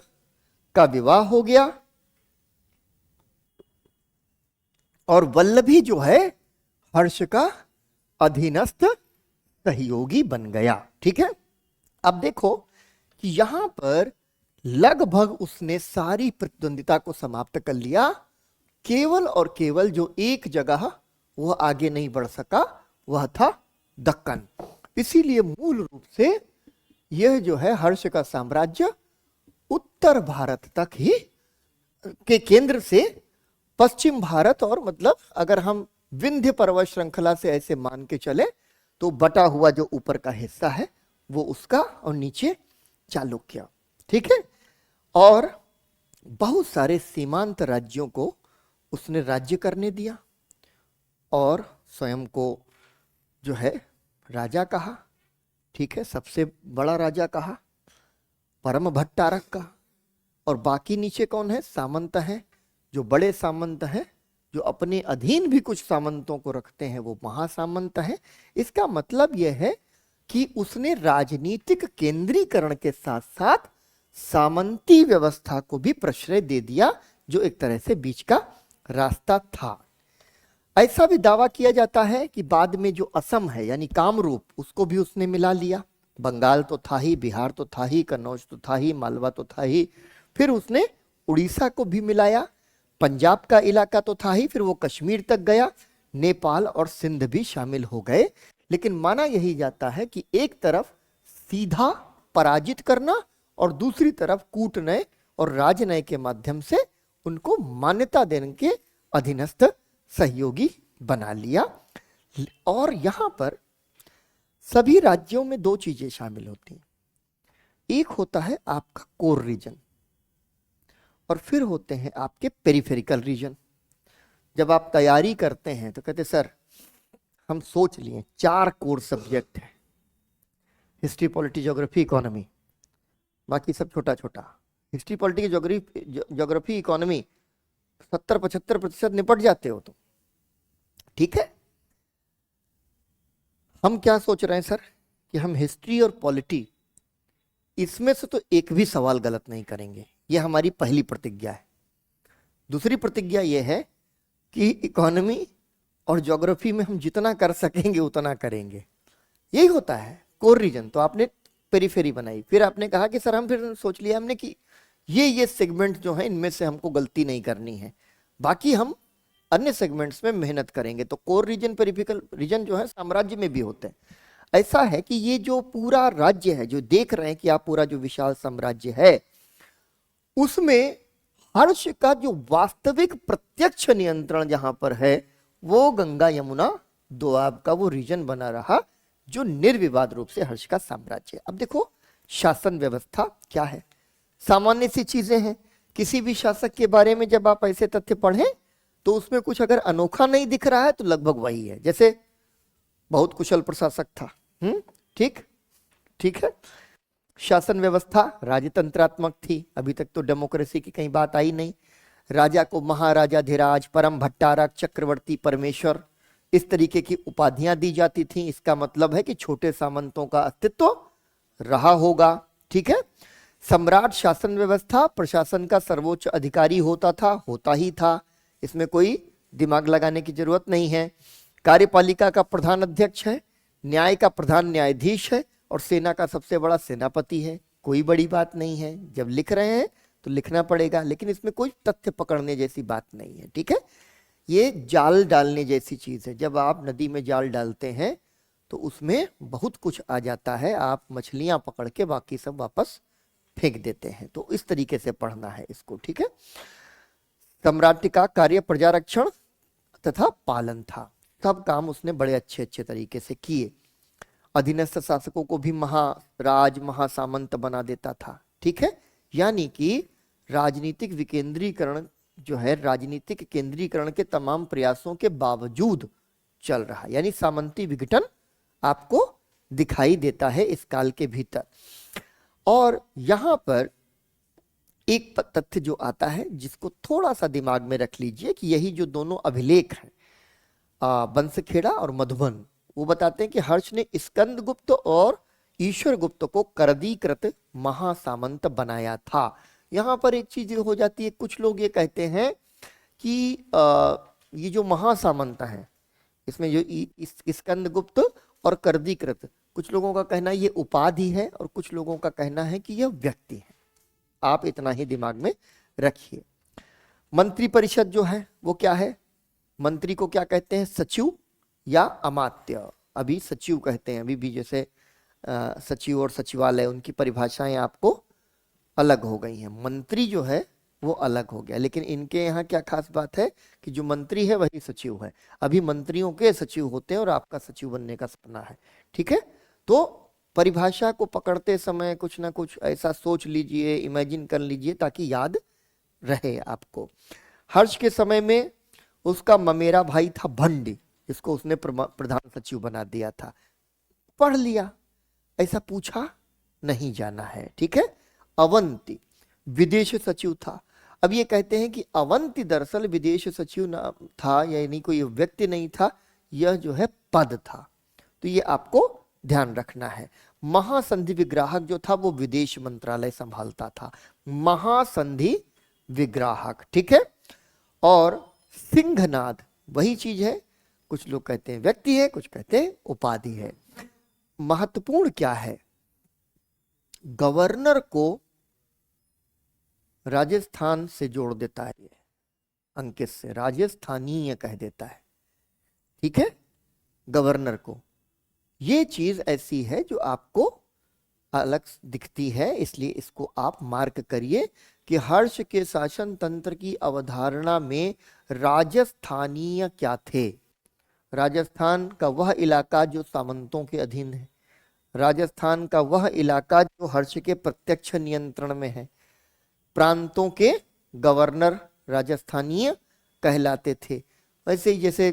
का विवाह हो गया और वल्लभी जो है हर्ष का अधीनस्थ सहयोगी बन गया। ठीक है, अब देखो कि यहां पर लगभग उसने सारी प्रतिद्वंदिता को समाप्त कर लिया, केवल और केवल जो एक जगह वह आगे नहीं बढ़ सका वह था दक्कन। इसीलिए मूल रूप से यह जो है हर्ष का साम्राज्य उत्तर भारत तक ही के केंद्र से पश्चिम भारत, और मतलब अगर हम विंध्य पर्वत श्रृंखला से ऐसे मान के चले तो बटा हुआ जो ऊपर का हिस्सा है वो उसका, और नीचे चालुक्य। ठीक है, और बहुत सारे सीमांत राज्यों को उसने राज्य करने दिया और स्वयं को जो है राजा कहा। ठीक है, सबसे बड़ा राजा कहा परम भट्टारक का, और बाकी नीचे कौन है, सामंत है। जो बड़े सामंत हैं, जो अपने अधीन भी कुछ सामंतों को रखते हैं, वो महासामंत है। इसका मतलब यह है कि उसने राजनीतिक केंद्रीकरण के साथ साथ सामंती व्यवस्था को भी प्रश्रय दे दिया, जो एक तरह से बीच का रास्ता था। ऐसा भी दावा किया जाता है कि बाद में जो असम है यानी कामरूप, उसको भी उसने मिला लिया। बंगाल तो था ही, बिहार तो था ही, कन्नौज तो था ही, मालवा तो था ही, फिर उसने उड़ीसा को भी मिलाया, पंजाब का इलाका तो था ही, फिर वो कश्मीर तक गया, नेपाल और सिंध भी शामिल हो गए। लेकिन माना यही जाता है कि एक तरफ सीधा पराजित करना और दूसरी तरफ कूटनय और राजनय के माध्यम से उनको मान्यता देने के अधीनस्थ सहयोगी बना लिया। और यहां पर सभी राज्यों में दो चीजें शामिल होती हैं, एक होता है आपका कोर रीजन और फिर होते हैं आपके पेरिफेरिकल रीजन। जब आप तैयारी करते हैं तो कहते सर हम सोच लिए 4 कोर सब्जेक्ट है, हिस्ट्री, पॉलिटी, ज्योग्राफी, इकोनॉमी, बाकी सब छोटा छोटा। हिस्ट्री, पॉलिटी, ज्योग्राफी, इकोनॉमी 70-75% निपट जाते हो तो ठीक है। हम क्या सोच रहे हैं सर कि हम हिस्ट्री और पॉलिटी इसमें से तो एक भी सवाल गलत नहीं करेंगे, यह हमारी पहली प्रतिज्ञा है। दूसरी प्रतिज्ञा यह है कि इकोनॉमी और ज्योग्राफी में हम जितना कर सकेंगे उतना करेंगे। यही होता है कोर रीजन। तो आपने पेरिफेरी बनाई, फिर आपने कहा कि सर हम फिर सोच लिया हमने कि ये सेगमेंट जो है इनमें से हमको गलती नहीं करनी है, बाकी हम अन्य सेगमेंट्स में मेहनत करेंगे। तो कोर रीजन, पेरिफेरिकल रीजन जो है साम्राज्य में भी होते हैं। ऐसा है कि ये जो पूरा राज्य है, जो देख रहे हैं कि आप पूरा जो विशाल साम्राज्य है, उसमें हर्ष का जो वास्तविक प्रत्यक्ष नियंत्रण जहां पर है वो गंगा यमुना दोआब का वो रीजन बना रहा, जो निर्विवाद रूप से हर्ष का साम्राज्य है। अब देखो शासन व्यवस्था क्या है, सामान्य सी चीजें हैं। किसी भी शासक के बारे में जब आप ऐसे तथ्य पढ़ें तो उसमें कुछ अगर अनोखा नहीं दिख रहा है तो लगभग वही है। जैसे बहुत कुशल प्रशासक था, ठीक ठीक है। शासन व्यवस्था राजतंत्रात्मक थी, अभी तक तो डेमोक्रेसी की कहीं बात आई नहीं। राजा को महाराजाधिराज, परम भट्टारक, चक्रवर्ती, परमेश्वर, इस तरीके की उपाधियां दी जाती थी। इसका मतलब है कि छोटे सामंतों का अस्तित्व रहा होगा, ठीक है। सम्राट शासन व्यवस्था, प्रशासन का सर्वोच्च अधिकारी होता था, होता ही था, इसमें कोई दिमाग लगाने की जरूरत नहीं है। कार्यपालिका का प्रधान अध्यक्ष है, न्याय का प्रधान न्यायाधीश है और सेना का सबसे बड़ा सेनापति है। कोई बड़ी बात नहीं है, जब लिख रहे हैं तो लिखना पड़ेगा, लेकिन इसमें कोई तथ्य पकड़ने जैसी बात नहीं है, ठीक है। ये जाल डालने जैसी चीज है। जब आप नदी में जाल डालते हैं तो उसमें बहुत कुछ आ जाता है, आप मछलियां पकड़ के बाकी सब वापस फेंक देते हैं। तो इस तरीके से पढ़ना है इसको, ठीक है। सम्राट का कार्य प्रजारक्षण तथा पालन था, सब काम उसने बड़े अच्छे अच्छे तरीके से किए। अधीनस्थ शासकों को भी महाराज, महासामंत बना देता था, ठीक है। यानी कि राजनीतिक विकेंद्रीकरण जो है, राजनीतिक केंद्रीकरण के तमाम प्रयासों के बावजूद चल रहा है, यानी सामंती विघटन आपको दिखाई देता है इस काल के भीतर। और यहां पर एक तथ्य जो आता है जिसको थोड़ा सा दिमाग में रख लीजिए कि यही जो दोनों अभिलेख हैं, बंसखेड़ा और मधुबन, वो बताते हैं कि हर्ष ने स्कंदगुप्त और ईश्वरगुप्त को करदीकृत महासामंत बनाया था। यहां पर एक चीज हो जाती है, कुछ लोग ये कहते हैं कि ये जो महासामंत है, इसमें जो स्कंदगुप्त और करदीकृत, कुछ लोगों का कहना ये उपाधि है और कुछ लोगों का कहना है कि यह व्यक्ति है। आप इतना ही दिमाग में रखिए। मंत्री परिषद जो है वो क्या है, मंत्री को क्या कहते हैं, सचिव या अमात्य। अभी सचिव कहते हैं, अभी भी जैसे सचिव और सचिवालय, उनकी परिभाषाएं आपको अलग हो गई हैं। मंत्री जो है वो अलग हो गया, लेकिन इनके यहाँ क्या खास बात है कि जो मंत्री है वही सचिव है। अभी मंत्रियों के सचिव होते हैं और आपका सचिव बनने का सपना है, ठीक है। तो परिभाषा को पकड़ते समय कुछ ना कुछ ऐसा सोच लीजिए, इमेजिन कर लीजिए ताकि याद रहे आपको। हर्ष के समय में उसका ममेरा भाई था भंडी, जिसको उसने प्रधान सचिव बना दिया था। पढ़ लिया, ऐसा पूछा नहीं जाना है, ठीक है। अवंती विदेश सचिव था। अब ये कहते हैं कि अवंती दरअसल विदेश सचिव ना था, यानी कोई व्यक्ति नहीं था, यह जो है पद था। तो ये आपको ध्यान रखना है। महासंधि विग्राहक जो था वो विदेश मंत्रालय संभालता था, महासंधि विग्राहक, ठीक है। और सिंहनाद वही चीज है, कुछ लोग कहते हैं व्यक्ति है, कुछ कहते हैं उपाधि है। महत्वपूर्ण क्या है, गवर्नर को राजस्थान से जोड़ देता है, ये अंकित से राजस्थानीय कह देता है, ठीक है, गवर्नर को। ये चीज ऐसी है जो आपको अलग दिखती है, इसलिए इसको आप मार्क करिए कि हर्ष के शासन तंत्र की अवधारणा में राजस्थानीय क्या थे। राजस्थान का वह इलाका जो सामंतों के अधीन है, राजस्थान का वह इलाका जो हर्ष के प्रत्यक्ष नियंत्रण में है। प्रांतों के गवर्नर राजस्थानीय कहलाते थे। वैसे ही जैसे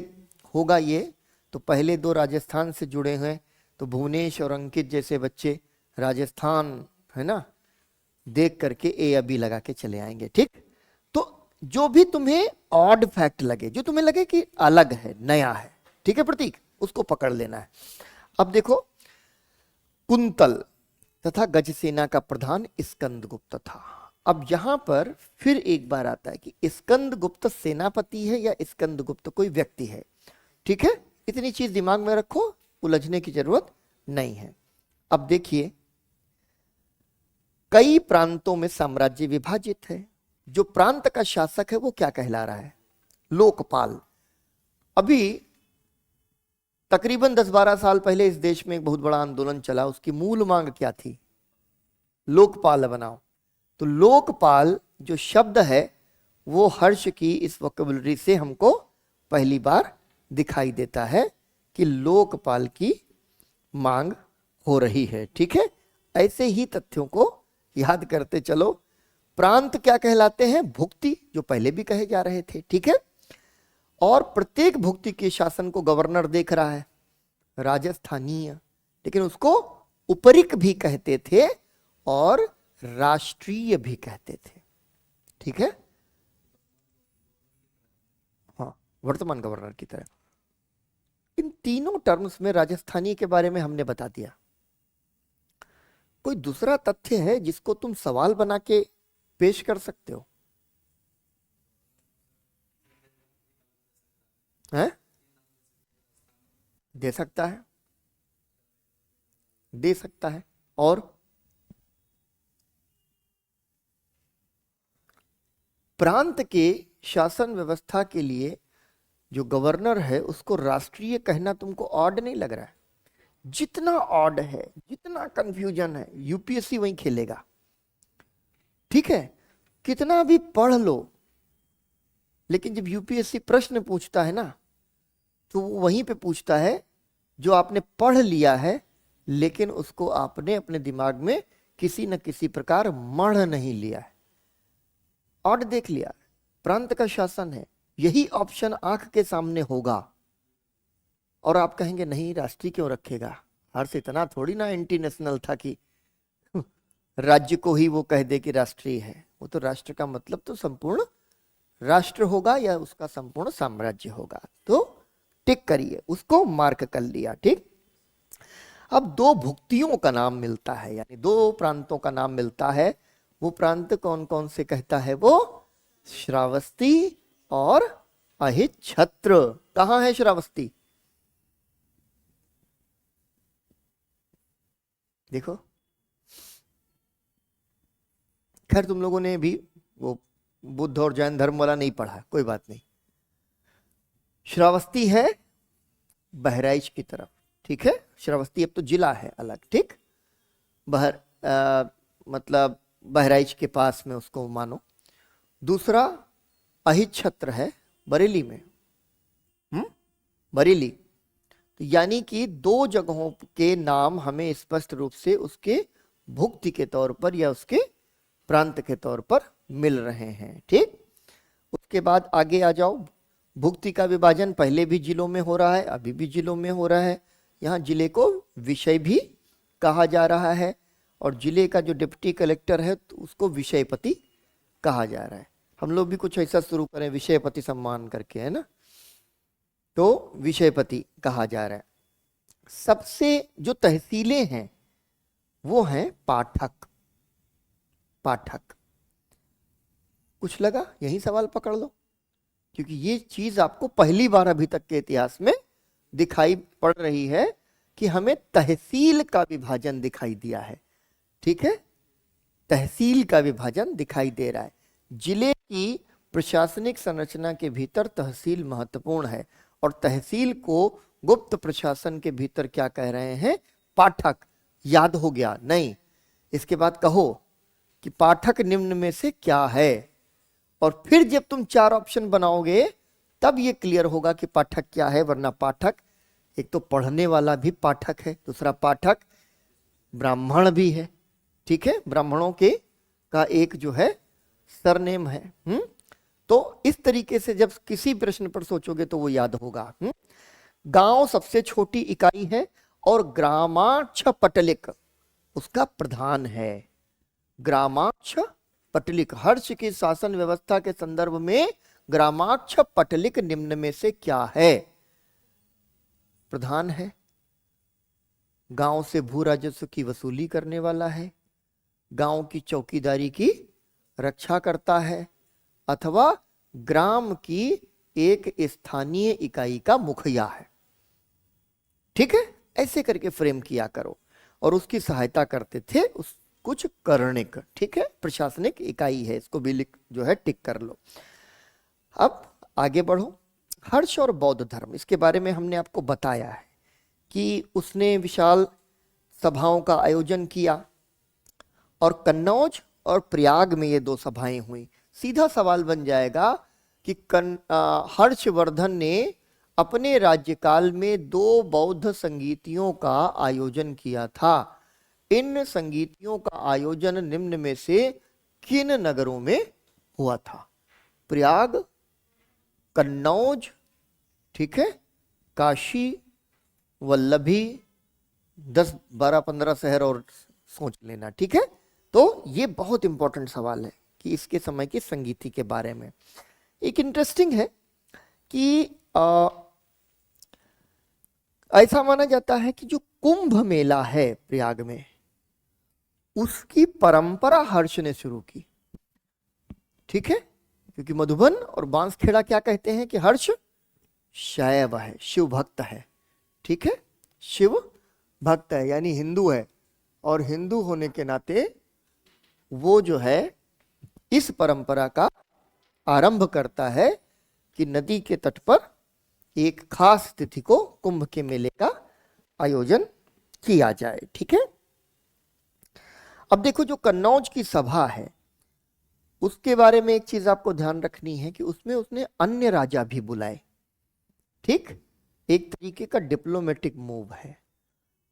होगा ये, तो पहले दो राजस्थान से जुड़े हैं, तो भुवनेश और अंकित जैसे बच्चे राजस्थान है ना देख करके ए या बी लगा के चले आएंगे, ठीक। तो जो भी तुम्हें ऑड फैक्ट लगे, जो तुम्हें लगे कि अलग है, नया है, ठीक है प्रतीक, उसको पकड़ लेना है। अब देखो, कुंतल तथा गजसेना का प्रधान स्कंदगुप्त था। अब यहां पर फिर एक बार आता है कि स्कंदगुप्त सेनापति है या स्कंदगुप्त कोई व्यक्ति है, ठीक है। इतनी चीज दिमाग में रखो, उलझने की जरूरत नहीं है। अब देखिए, कई प्रांतों में साम्राज्य विभाजित है। जो प्रांत का शासक है वो क्या कहला रहा है, लोकपाल। अभी तकरीबन 10-12 साल पहले इस देश में एक बहुत बड़ा आंदोलन चला, उसकी मूल मांग क्या थी, लोकपाल बनाओ। तो लोकपाल जो शब्द है वो हर्ष की इस वोकैबुलरी से हमको पहली बार दिखाई देता है कि लोकपाल की मांग हो रही है, ठीक है। ऐसे ही तथ्यों को याद करते चलो। प्रांत क्या कहलाते हैं, भुक्ति, जो पहले भी कहे जा रहे थे, ठीक है। और प्रत्येक भुक्ति के शासन को गवर्नर देख रहा है, राजस्थानीय, लेकिन उसको उपरिक भी कहते थे और राष्ट्रीय भी कहते थे, ठीक है। हाँ, वर्तमान गवर्नर की तरह। इन तीनों टर्म्स में राजस्थानी के बारे में हमने बता दिया। कोई दूसरा तथ्य है जिसको तुम सवाल बना के पेश कर सकते हो, हैं? दे सकता है, दे सकता है। और प्रांत के शासन व्यवस्था के लिए जो गवर्नर है उसको राष्ट्रीय कहना तुमको ऑड नहीं लग रहा है? जितना ऑड है, जितना कंफ्यूजन है, यूपीएससी वहीं खेलेगा, ठीक है। कितना भी पढ़ लो, लेकिन जब यूपीएससी प्रश्न पूछता है ना, तो वो वहीं पे पूछता है जो आपने पढ़ लिया है, लेकिन उसको आपने अपने दिमाग में किसी न किसी प्रकार मढ़ नहीं लिया है। और देख लिया, प्रांत का शासन है, यही ऑप्शन आंख के सामने होगा और आप कहेंगे नहीं राष्ट्रीय क्यों रखेगा, हर्ष इतना थोड़ी ना एंटी नेशनल था कि राज्य को ही वो कह दे कि राष्ट्रीय है। वो तो राष्ट्र का मतलब तो संपूर्ण राष्ट्र होगा या उसका संपूर्ण साम्राज्य होगा। तो टिक करिए, उसको मार्क कर लिया। ठीक, अब दो भुक्तियों का नाम मिलता है, यानी दो प्रांतों का नाम मिलता है। वो प्रांत कौन कौन से कहता है? वो श्रावस्ती और अहिच्छत्र। कहां है श्रावस्ती? देखो, खैर तुम लोगों ने भी वो बुद्ध और जैन धर्म वाला नहीं पढ़ा, कोई बात नहीं। श्रावस्ती है बहराइच की तरफ, ठीक है। श्रावस्ती अब तो जिला है अलग, ठीक। मतलब बहराइच के पास में उसको मानो। दूसरा अहिच्छत्र है बरेली में, बरेली। तो यानी कि दो जगहों के नाम हमें स्पष्ट रूप से उसके भुक्ति के तौर पर या उसके प्रांत के तौर पर मिल रहे हैं, ठीक। उसके बाद आगे आ जाओ। भुक्ति का विभाजन पहले भी जिलों में हो रहा है, अभी भी जिलों में हो रहा है। यहाँ जिले को विषय भी कहा जा रहा है और जिले का जो डिप्टी कलेक्टर है तो उसको विषयपति कहा जा रहा है। हम लोग भी कुछ ऐसा शुरू करें विषयपति सम्मान करके, है ना। तो विषयपति कहा जा रहा है। सबसे जो तहसीलें हैं वो हैं पाठक। पाठक कुछ लगा? यही सवाल पकड़ लो, क्योंकि ये चीज आपको पहली बार अभी तक के इतिहास में दिखाई पड़ रही है कि हमें तहसील का विभाजन दिखाई दिया है, ठीक है। तहसील का विभाजन दिखाई दे रहा है। जिले की प्रशासनिक संरचना के भीतर तहसील महत्वपूर्ण है और तहसील को गुप्त प्रशासन के भीतर क्या कह रहे हैं? पाठक। याद हो गया? नहीं। इसके बाद कहो कि पाठक निम्न में से क्या है, और फिर जब तुम चार ऑप्शन बनाओगे तब ये क्लियर होगा कि पाठक क्या है। वरना पाठक एक तो पढ़ने वाला भी पाठक है, दूसरा पाठक ब्राह्मण भी है, ठीक है। ब्राह्मणों के का एक जो है सरनेम है। तो इस तरीके से जब किसी प्रश्न पर सोचोगे तो वो याद होगा। गांव सबसे छोटी इकाई है और ग्रामाक्ष पटलिक उसका प्रधान है। ग्रामाक्ष पटलिक, हर्ष की शासन व्यवस्था के संदर्भ में ग्रामाक्ष पटलिक निम्न में से क्या है? प्रधान है, गांव से भू राजस्व की वसूली करने वाला है, गांव की चौकीदारी की रक्षा करता है, अथवा ग्राम की एक स्थानीय इकाई का मुखिया है, ठीक है। ऐसे करके फ्रेम किया करो और उसकी सहायता करते थे उस कुछ कर्णिक, ठीक है। प्रशासनिक इकाई है, इसको भी लिख जो है टिक कर लो। अब आगे बढ़ो। हर्ष और बौद्ध धर्म, इसके बारे में हमने आपको बताया है कि उसने विशाल सभाओं का आयोजन किया और कन्नौज और प्रयाग में ये दो सभाएं हुई। सीधा सवाल बन जाएगा कि हर्षवर्धन ने अपने राज्यकाल में दो बौद्ध संगीतियों का आयोजन किया था। इन संगीतियों का आयोजन निम्न में से किन नगरों में हुआ था? प्रयाग, कन्नौज, ठीक है, काशी, वल्लभी, 10, 12, 15 शहर और सोच लेना, ठीक है। तो ये बहुत इंपॉर्टेंट सवाल है कि इसके समय की संगीति के बारे में। एक इंटरेस्टिंग है कि ऐसा माना जाता है कि जो कुंभ मेला है प्रयाग में, उसकी परंपरा हर्ष ने शुरू की, ठीक है। क्योंकि मधुबन और बांसखेड़ा क्या कहते हैं कि हर्ष शैव है, शिव भक्त है, ठीक है। शिव भक्त है यानी हिंदू है, और हिंदू होने के नाते वो जो है इस परंपरा का आरंभ करता है कि नदी के तट पर एक खास तिथि को कुंभ के मेले का आयोजन किया जाए, ठीक है। अब देखो, जो कन्नौज की सभा है उसके बारे में एक चीज आपको ध्यान रखनी है कि उसमें उसने अन्य राजा भी बुलाए, ठीक। एक तरीके का डिप्लोमेटिक मूव है,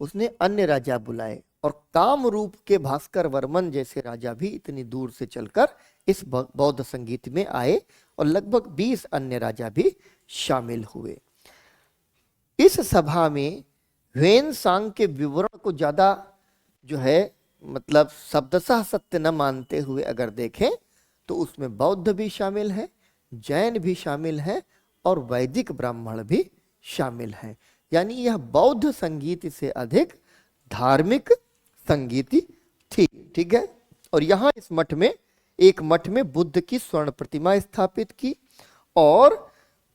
उसने अन्य राजा बुलाए और कामरूप के भास्कर वर्मन जैसे राजा भी इतनी दूर से चलकर इस बौद्ध संगीत में आए और लगभग 20 अन्य राजा भी शामिल हुए। इस सभा में ह्वेन-सांग के विवरण को ज्यादा जो है मतलब शब्दशः सत्य न मानते हुए अगर देखें तो उसमें बौद्ध भी शामिल है, जैन भी शामिल है और वैदिक ब्राह्मण भी शामिल हैं। यानी यह बौद्ध संगीत से अधिक धार्मिक संगीत थी। ठीक है। और यहाँ इस मठ में, एक मठ में बुद्ध की स्वर्ण प्रतिमा स्थापित की और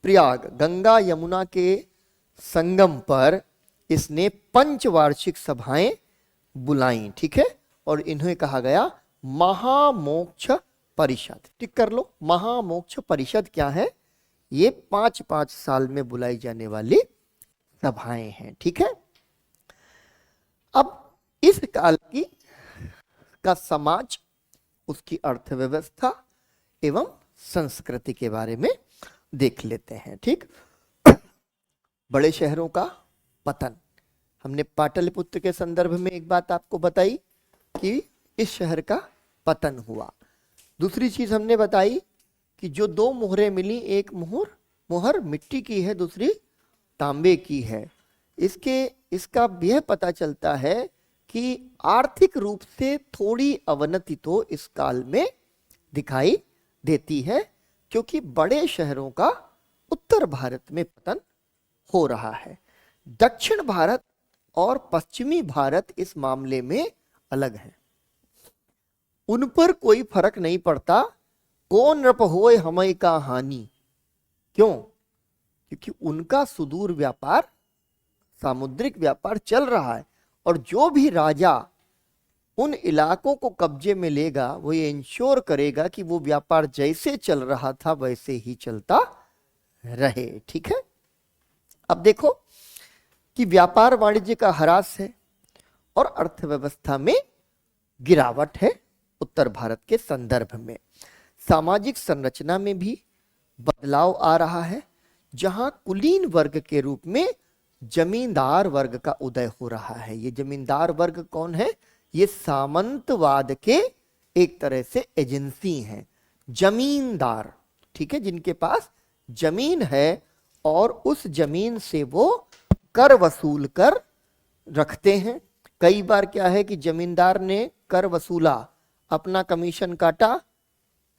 प्रयाग गंगा यमुना के संगम पर इसने पंचवार्षिक सभाएं बुलाई। ठीक है। और इन्हें कहा गया महामोक्ष परिषद। ठीक कर लो, महामोक्ष परिषद क्या है? ये 5-5 साल में बुलाई जाने वाली सभाएं हैं। ठीक है। अब इस काल की का समाज, उसकी अर्थव्यवस्था एवं संस्कृति के बारे में देख लेते हैं। ठीक। बड़े शहरों का पतन, हमने पाटलिपुत्र के संदर्भ में एक बात आपको बताई कि इस शहर का पतन हुआ। दूसरी चीज हमने बताई कि जो 2 मोहरें मिली, एक मोहर मिट्टी की है, दूसरी तांबे की है। इसका यह पता चलता है कि आर्थिक रूप से थोड़ी अवनति तो इस काल में दिखाई देती है, क्योंकि बड़े शहरों का उत्तर भारत में पतन हो रहा है। दक्षिण भारत और पश्चिमी भारत इस मामले में अलग है। उन पर कोई फर्क नहीं पड़ता, कौन नृप होए हमय का हानि। क्यों? क्योंकि उनका सुदूर व्यापार, सामुद्रिक व्यापार चल रहा है और जो भी राजा उन इलाकों को कब्जे में लेगा वो ये इंश्योर करेगा कि वो व्यापार जैसे चल रहा था वैसे ही चलता रहे। ठीक है। अब देखो कि व्यापार वाणिज्य का ह्रास है और अर्थव्यवस्था में गिरावट है। उत्तर भारत के संदर्भ में सामाजिक संरचना में भी बदलाव आ रहा है, जहां कुलीन वर्ग के रूप में जमींदार वर्ग का उदय हो रहा है। ये जमींदार वर्ग कौन है? ये सामंतवाद के एक तरह से एजेंसी हैं, जमींदार। ठीक है। जिनके पास जमीन है और उस जमीन से वो कर वसूल कर रखते हैं। कई बार क्या है कि जमींदार ने कर वसूला, अपना कमीशन काटा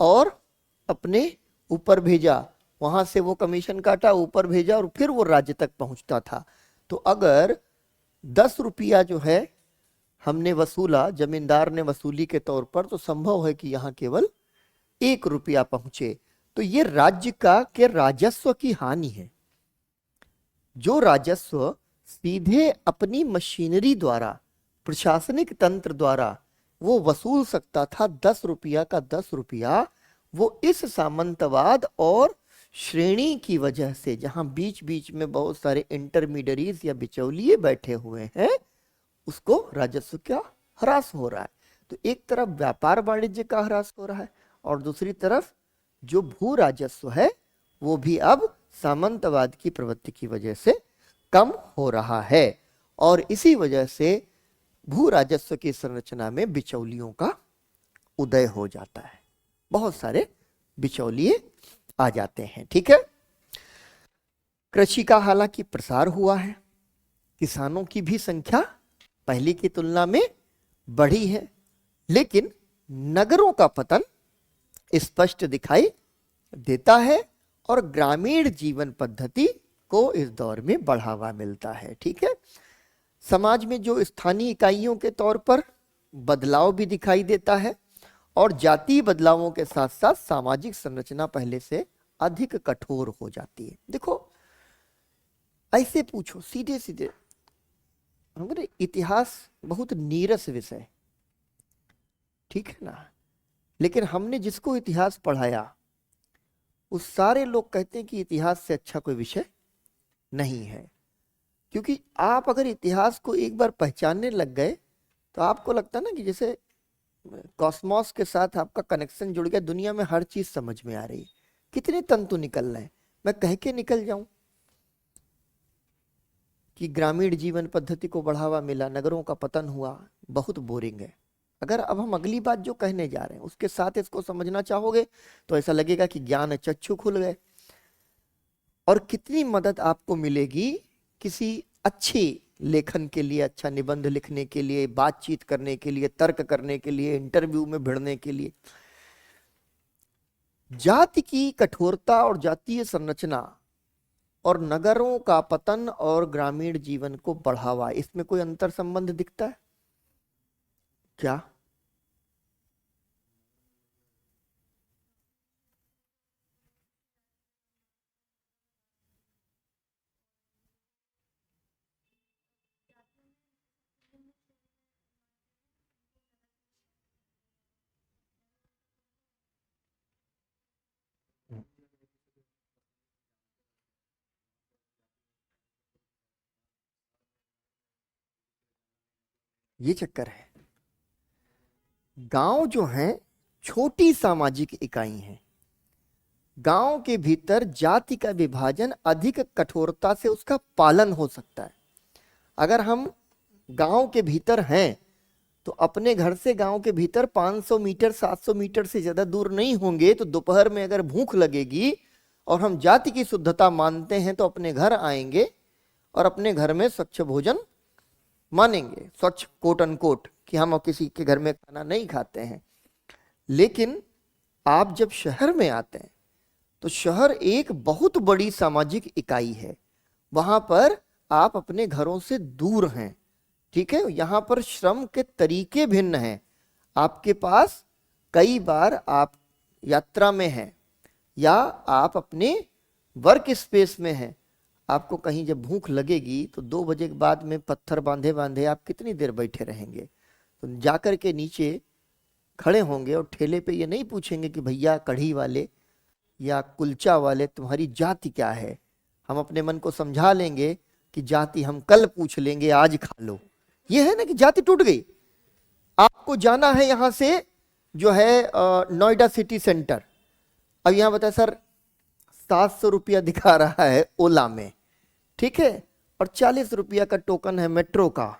और अपने ऊपर भेजा, वहां से वो कमीशन काटा, ऊपर भेजा और फिर वो राज्य तक पहुंचता था। तो अगर 10 रुपया जो है हमने वसूला, जमींदार ने वसूली के तौर पर, तो संभव है कि यहां केवल 1 रुपया पहुंचे। तो ये राज्य का के राजस्व की हानि है। जो राजस्व सीधे अपनी मशीनरी द्वारा, प्रशासनिक तंत्र द्वारा वो वसूल सकता था, 10 रुपया का 10 रुपया, वो इस सामंतवाद और श्रेणी की वजह से, जहां बीच बीच में बहुत सारे इंटरमीडियरीज या बिचौलिए बैठे हुए हैं, उसको राजस्व का ह्रास हो रहा है। तो एक तरफ व्यापार वाणिज्य का ह्रास हो रहा है और दूसरी तरफ जो भू राजस्व है वो भी अब सामंतवाद की प्रवृत्ति की वजह से कम हो रहा है। और इसी वजह से भू राजस्व की संरचना में बिचौलियों का उदय हो जाता है, बहुत सारे बिचौलिए आ जाते हैं। ठीक है। कृषि का हालांकि प्रसार हुआ है, किसानों की भी संख्या पहले की तुलना में बढ़ी है, लेकिन नगरों का पतन स्पष्ट दिखाई देता है और ग्रामीण जीवन पद्धति को इस दौर में बढ़ावा मिलता है। ठीक है। समाज में जो स्थानीय इकाइयों के तौर पर बदलाव भी दिखाई देता है और जातीय बदलावों के साथ साथ सामाजिक संरचना पहले से अधिक कठोर हो जाती है। देखो, ऐसे पूछो सीधे सीधे, हमारे इतिहास बहुत नीरस विषय, ठीक है ना, लेकिन हमने जिसको इतिहास पढ़ाया उस सारे लोग कहते हैं कि इतिहास से अच्छा कोई विषय नहीं है। क्योंकि आप अगर इतिहास को एक बार पहचानने लग गए तो आपको लगता है ना कि जैसे कॉस्मोस के साथ आपका कनेक्शन जुड़ गया, दुनिया में हर चीज समझ में आ रही है। कितने तंतु निकल रहे हैं, मैं कह के निकल जाऊं कि ग्रामीण जीवन पद्धति को बढ़ावा मिला, नगरों का पतन हुआ, बहुत बोरिंग है। अगर अब हम अगली बात जो कहने जा रहे हैं उसके साथ इसको समझना चाहोगे तो ऐसा लगेगा कि ज्ञान चक्षु खुल गए। और कितनी मदद आपको मिलेगी किसी अच्छी लेखन के लिए, अच्छा निबंध लिखने के लिए, बातचीत करने के लिए, तर्क करने के लिए, इंटरव्यू में भिड़ने के लिए। जाति की कठोरता और जातीय संरचना और नगरों का पतन और ग्रामीण जीवन को बढ़ावा, इसमें कोई अंतर संबंध दिखता है क्या? ये चक्कर है। गांव जो है छोटी सामाजिक इकाई है। गांव के भीतर जाति का विभाजन अधिक कठोरता से उसका पालन हो सकता है। अगर हम गांव के भीतर हैं तो अपने घर से गांव के भीतर 500 मीटर 700 मीटर से ज्यादा दूर नहीं होंगे, तो दोपहर में अगर भूख लगेगी और हम जाति की शुद्धता मानते हैं तो अपने घर आएंगे और अपने घर में स्वच्छ भोजन मानेंगे, स्वच्छ कोट अनकोट, कि हम किसी के घर में खाना नहीं खाते हैं। लेकिन आप जब शहर में आते हैं तो शहर एक बहुत बड़ी सामाजिक इकाई है। वहां पर आप अपने घरों से दूर हैं, ठीक है। यहाँ पर श्रम के तरीके भिन्न हैं। आपके पास कई बार आप यात्रा में हैं या आप अपने वर्क स्पेस में हैं। आपको कहीं जब भूख लगेगी तो 2 बजे के बाद में पत्थर बांधे बांधे आप कितनी देर बैठे रहेंगे? तो जाकर के नीचे खड़े होंगे और ठेले पे ये नहीं पूछेंगे कि भैया कढ़ी वाले या कुलचा वाले तुम्हारी जाति क्या है। हम अपने मन को समझा लेंगे कि जाति हम कल पूछ लेंगे, आज खा लो। ये है ना कि जाति टूट गई। आपको जाना है यहां से जो है नोएडा सिटी सेंटर। अब यहां बताए सर 700 रुपया दिखा रहा है ओला में, ठीक है, और 40 रुपया का टोकन है मेट्रो का।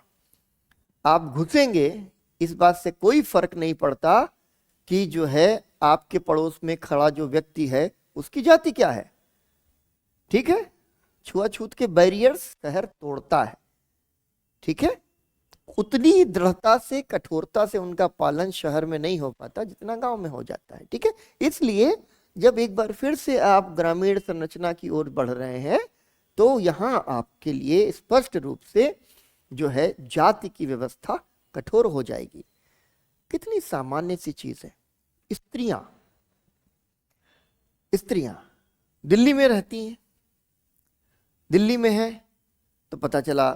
आप घुसेंगे, इस बात से कोई फर्क नहीं पड़ता कि जो है आपके पड़ोस में खड़ा जो व्यक्ति है उसकी जाति क्या है, ठीक है। छुआछूत के बैरियर्स शहर तोड़ता है, ठीक है। उतनी दृढ़ता से, कठोरता से उनका पालन शहर में नहीं हो पाता जितना गांव में हो जाता है, ठीक है। इसलिए जब एक बार फिर से आप ग्रामीण संरचना की ओर बढ़ रहे हैं तो यहां आपके लिए स्पष्ट रूप से जो है जाति की व्यवस्था कठोर हो जाएगी। कितनी सामान्य सी चीज है। स्त्रियां स्त्रियां दिल्ली में रहती हैं, दिल्ली में है तो पता चला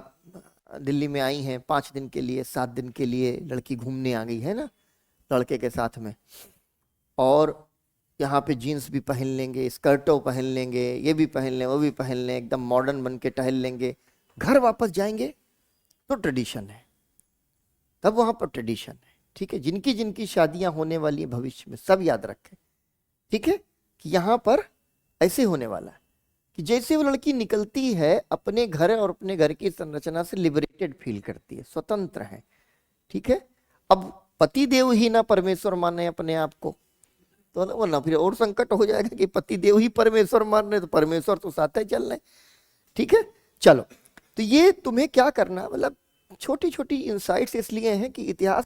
दिल्ली में आई हैं 5 दिन के लिए, 7 दिन के लिए लड़की घूमने आ गई है ना लड़के के साथ में, और यहाँ पे जीन्स भी पहन लेंगे, स्कर्टों पहन लेंगे, ये भी पहन लें, वो भी पहन लें, एकदम मॉडर्न बन के टहल लेंगे। घर वापस जाएंगे तो ट्रेडिशन है, तब वहां पर ट्रेडिशन है, ठीक है। जिनकी जिनकी शादियां होने वाली है भविष्य में सब याद रखें, ठीक है, कि यहाँ पर ऐसे होने वाला है कि जैसे वो लड़की निकलती है अपने घर और अपने घर की संरचना से लिबरेटेड फील करती है, स्वतंत्र है, ठीक है। अब पति देव ही ना परमेश्वर माने अपने आप को तो वो ना फिर और संकट हो जाएगा कि पति देव ही परमेश्वर मान रहे तो परमेश्वर तो साथ ही चल रहे, ठीक है। चलो, तो ये तुम्हें क्या करना, मतलब छोटी छोटी इंसाइट्स इसलिए हैं कि इतिहास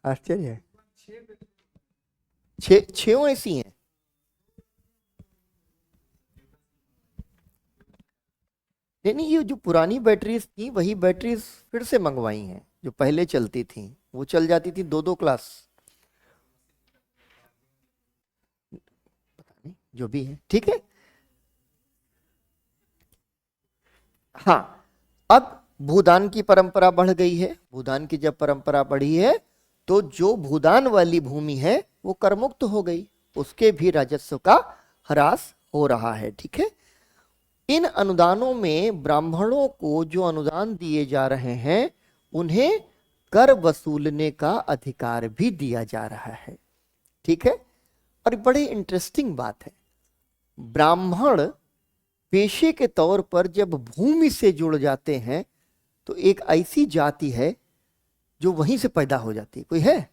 आश्चर्य है। छह ऐसी हैं। नहीं नहीं, ये जो पुरानी बैटरीज थी वही बैटरीज फिर से मंगवाई हैं, जो पहले चलती थी वो चल जाती थी 2-2 क्लास, पता नहीं जो भी है, ठीक है। हाँ, अब भूदान की परंपरा बढ़ गई है। भूदान की जब परंपरा बढ़ी है तो जो भूदान वाली भूमि है वो करमुक्त हो गई, उसके भी राजस्व का ह्रास हो रहा है, ठीक है। इन अनुदानों में ब्राह्मणों को जो अनुदान दिए जा रहे हैं उन्हें कर वसूलने का अधिकार भी दिया जा रहा है, ठीक है। और बड़ी इंटरेस्टिंग बात है, ब्राह्मण पेशे के तौर पर जब भूमि से जुड़ जाते हैं तो एक ऐसी जाति है जो वहीं से पैदा हो जाती है। कोई है?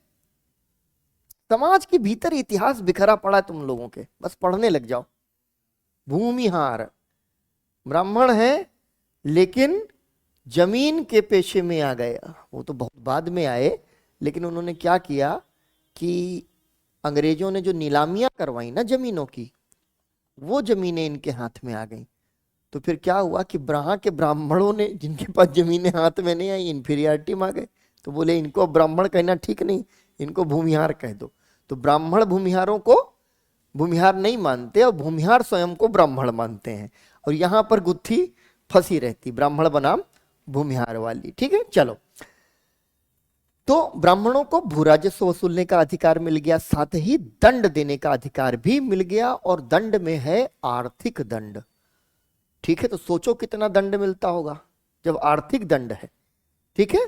समाज के भीतर इतिहास बिखरा पड़ा है तुम लोगों के, बस पढ़ने लग जाओ। भूमिहार ब्राह्मण है लेकिन जमीन के पेशे में आ गए, वो तो बहुत बाद में आए, लेकिन उन्होंने क्या किया कि अंग्रेजों ने जो नीलामियां करवाई ना जमीनों की, वो जमीनें इनके हाथ में आ गई। तो फिर क्या हुआ कि ब्राह्मण के ब्राह्मणों ने, जिनके पास जमीनें हाथ में नहीं आई, इन्फीरियरिटी में आ गए, तो बोले इनको ब्राह्मण कहना ठीक नहीं, इनको भूमिहार कह दो। तो ब्राह्मण भूमिहारों को भूमिहार नहीं मानते और भूमिहार स्वयं को ब्राह्मण मानते हैं, और यहां पर गुत्थी फंसी रहती, ब्राह्मण बनाम भूमिहार वाली, ठीक है। चलो, तो ब्राह्मणों को भूराजस्व वसूलने का अधिकार मिल गया, साथ ही दंड देने का अधिकार भी मिल गया, और दंड में है आर्थिक दंड, ठीक है। तो सोचो कितना दंड मिलता होगा जब आर्थिक दंड है, ठीक है।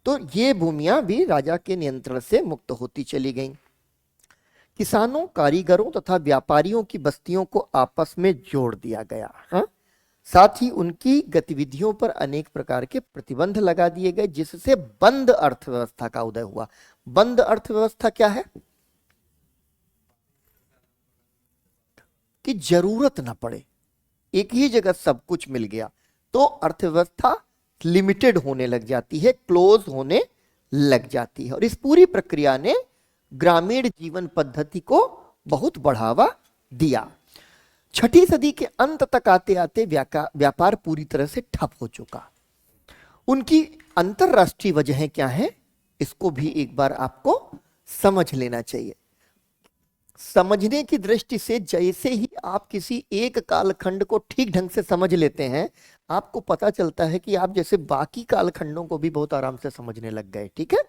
तो ये भूमियां भी राजा के नियंत्रण से मुक्त होती चली गईं। किसानों, कारीगरों तथा व्यापारियों की बस्तियों को आपस में जोड़ दिया गया, हाँ? साथ ही उनकी गतिविधियों पर अनेक प्रकार के प्रतिबंध लगा दिए गए, जिससे बंद अर्थव्यवस्था का उदय हुआ। बंद अर्थव्यवस्था क्या है? कि जरूरत ना पड़े, एक ही जगह सब कुछ मिल गया, तो अर्थव्यवस्था लिमिटेड होने लग जाती है, क्लोज होने लग जाती है। और इस पूरी प्रक्रिया ने ग्रामीण जीवन पद्धति को बहुत बढ़ावा दिया। 6ठी सदी के अंत तक आते आते व्यापार पूरी तरह से ठप हो चुका। उनकी अंतरराष्ट्रीय वजहें क्या हैं, इसको भी एक बार आपको समझ लेना चाहिए। समझने की दृष्टि से जैसे ही आप किसी एक कालखंड को ठीक ढंग से समझ लेते हैं, आपको पता चलता है कि आप जैसे बाकी कालखंडों को भी बहुत आराम से समझने लग गए, ठीक है।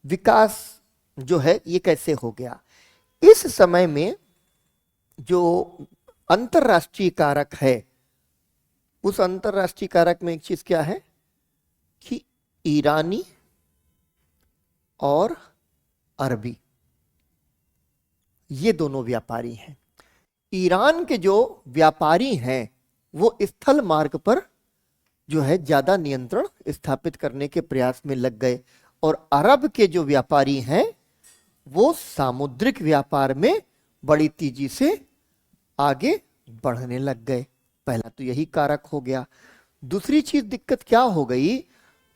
विकास जो है ये कैसे हो गया? इस समय में जो अंतरराष्ट्रीय कारक है, उस अंतरराष्ट्रीय कारक में एक चीज क्या है कि ईरानी और अरबी, ये दोनों व्यापारी हैं। ईरान के जो व्यापारी हैं वो स्थल मार्ग पर जो है ज्यादा नियंत्रण स्थापित करने के प्रयास में लग गए, और अरब के जो व्यापारी हैं वो सामुद्रिक व्यापार में बड़ी तेजी से आगे बढ़ने लग गए। पहला तो यही कारक हो गया। दूसरी चीज दिक्कत क्या हो गई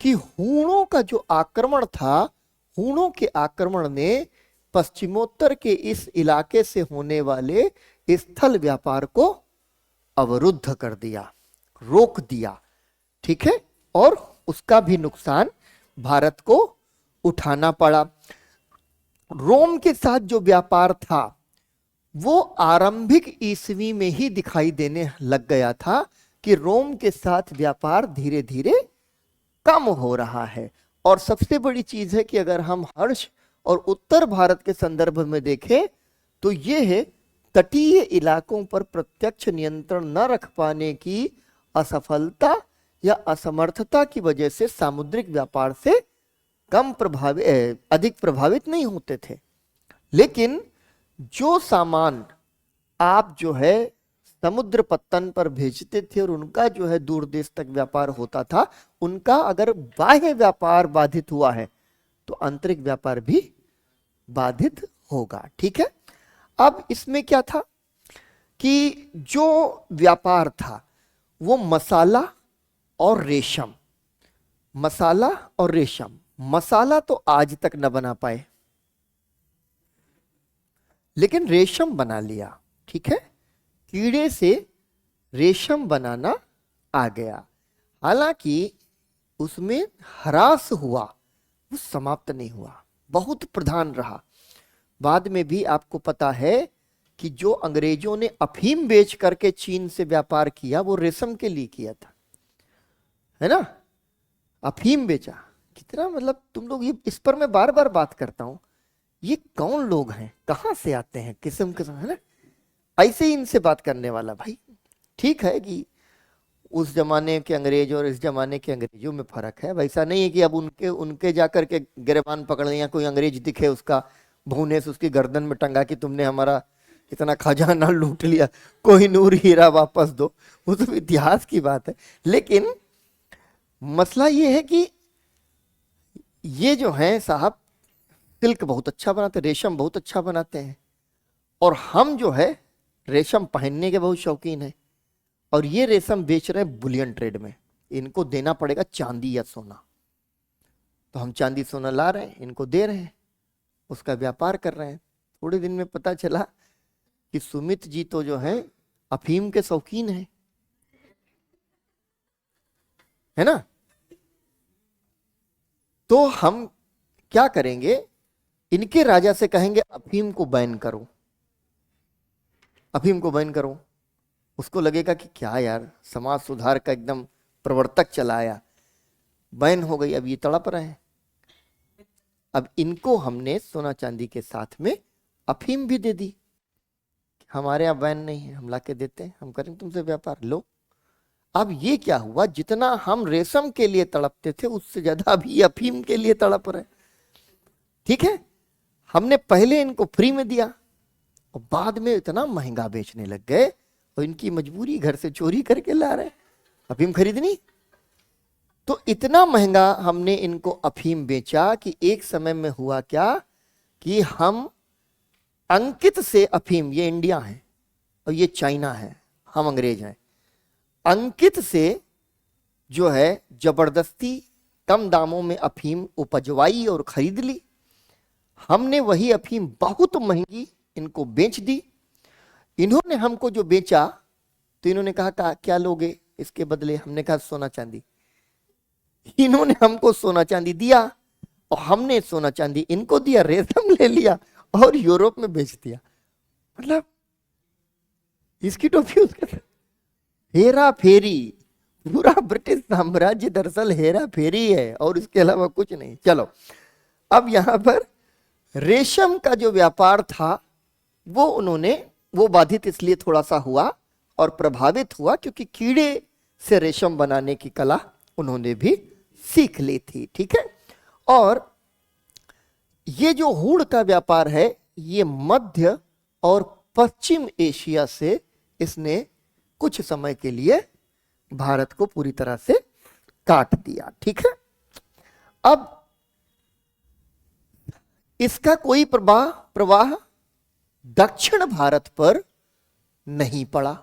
कि हूणों का जो आक्रमण था, हूणों के आक्रमण ने पश्चिमोत्तर के इस इलाके से होने वाले स्थल व्यापार को अवरुद्ध कर दिया, रोक दिया, ठीक है। और उसका भी नुकसान भारत को उठाना पड़ा। रोम के साथ जो व्यापार था वो आरंभिक ईस्वी में ही दिखाई देने लग गया था कि रोम के साथ व्यापार धीरे धीरे कम हो रहा है। और सबसे बड़ी चीज है कि अगर हम हर्ष और उत्तर भारत के संदर्भ में देखें तो ये है तटीय इलाकों पर प्रत्यक्ष नियंत्रण न रख पाने की असफलता या असमर्थता की वजह से सामुद्रिक व्यापार से अधिक प्रभावित नहीं होते थे। लेकिन जो सामान आप जो है समुद्र पत्तन पर भेजते थे और उनका जो है दूर देश तक व्यापार होता था, उनका अगर बाह्य व्यापार बाधित हुआ है तो आंतरिक व्यापार भी बाधित होगा, ठीक है। अब इसमें क्या था कि जो व्यापार था वो मसाला और रेशम, मसाला और रेशम। मसाला तो आज तक न बना पाए लेकिन रेशम बना लिया, ठीक है। कीड़े से रेशम बनाना आ गया। हालांकि उसमें ह्रास हुआ, वो समाप्त नहीं हुआ, बहुत प्रधान रहा। बाद में भी आपको पता है कि जो अंग्रेजों ने अफीम बेच करके चीन से व्यापार किया वो रेशम के लिए किया था, है ना। अफीम बेचा, कितना मतलब तुम लोग, ये इस पर मैं बार बार बात करता हूं, ये कौन लोग हैं, कहां से आते हैं, किस्म किस्म, है ना। ऐसे ही इनसे बात करने वाला भाई। ठीक है कि उस जमाने के अंग्रेज और इस जमाने के अंग्रेजों में फर्क है, वैसा नहीं है कि अब उनके उनके जाकर के गिरबान पकड़ लिया, कोई अंग्रेज दिखे उसका भूने से उसकी गर्दन में टंगा कि तुमने हमारा इतना खजाना लूट लिया, कोहिनूर हीरा वापस दो, वो तो इतिहास की बात है। लेकिन मसला ये है कि ये जो है साहब सिल्क बहुत अच्छा बनाते, रेशम बहुत अच्छा बनाते हैं, और हम जो है रेशम पहनने के बहुत शौकीन हैं, और ये रेशम बेच रहे हैं बुलियन ट्रेड में। इनको देना पड़ेगा चांदी या सोना, तो हम चांदी सोना ला रहे हैं, इनको दे रहे हैं, उसका व्यापार कर रहे हैं। थोड़े दिन में पता चला कि सुमित जी तो जो है अफीम के शौकीन हैं, है ना। तो हम क्या करेंगे, इनके राजा से कहेंगे अफीम को बैन करो, अफीम को बैन करो। उसको लगेगा कि क्या यार, समाज सुधार का एकदम प्रवर्तक चलाया, बैन हो गई, अब ये तड़प रहे हैं। अब इनको हमने सोना चांदी के साथ में अफीम भी दे दी, हमारे यहाँ बैन नहीं है, हम ला के देते हैं, हम करें तुमसे व्यापार, लो। अब ये क्या हुआ, जितना हम रेशम के लिए तड़पते थे उससे ज्यादा अभी अफीम के लिए तड़प रहे। ठीक है, हमने पहले इनको फ्री में दिया और बाद में इतना महंगा बेचने लग गए, और इनकी मजबूरी घर से चोरी करके ला रहे अफीम खरीदनी। तो इतना महंगा हमने इनको अफीम बेचा कि एक समय में हुआ क्या कि हम अंकित से अफीम, ये इंडिया है और ये चाइना है, हम अंग्रेज हैं, अंकित से जो है जबरदस्ती कम दामों में अफीम उपजवाई और खरीद ली। हमने वही अफीम बहुत महंगी इनको बेच दी। इन्होंने हमको जो बेचा तो इन्होंने कहा क्या लोगे इसके बदले, हमने कहा सोना चांदी। इन्होंने हमको सोना चांदी दिया और हमने सोना चांदी इनको दिया, रेशम ले लिया और यूरोप में बेच दिया। मतलब इसकी टोपी उसके, हेरा फेरी, पूरा ब्रिटिश साम्राज्य दरअसल हेरा फेरी है और इसके अलावा कुछ नहीं। चलो, अब यहां पर रेशम का जो व्यापार था वो उन्होंने, वो बाधित इसलिए थोड़ा सा हुआ और प्रभावित हुआ क्योंकि कीड़े से रेशम बनाने की कला उन्होंने भी सीख ली थी। ठीक है, और ये जो हूड़ का व्यापार है ये मध्य और पश्चिम एशिया से इसने कुछ समय के लिए भारत को पूरी तरह से काट दिया। ठीक है, अब इसका कोई प्रवाह दक्षिण भारत पर नहीं पड़ा,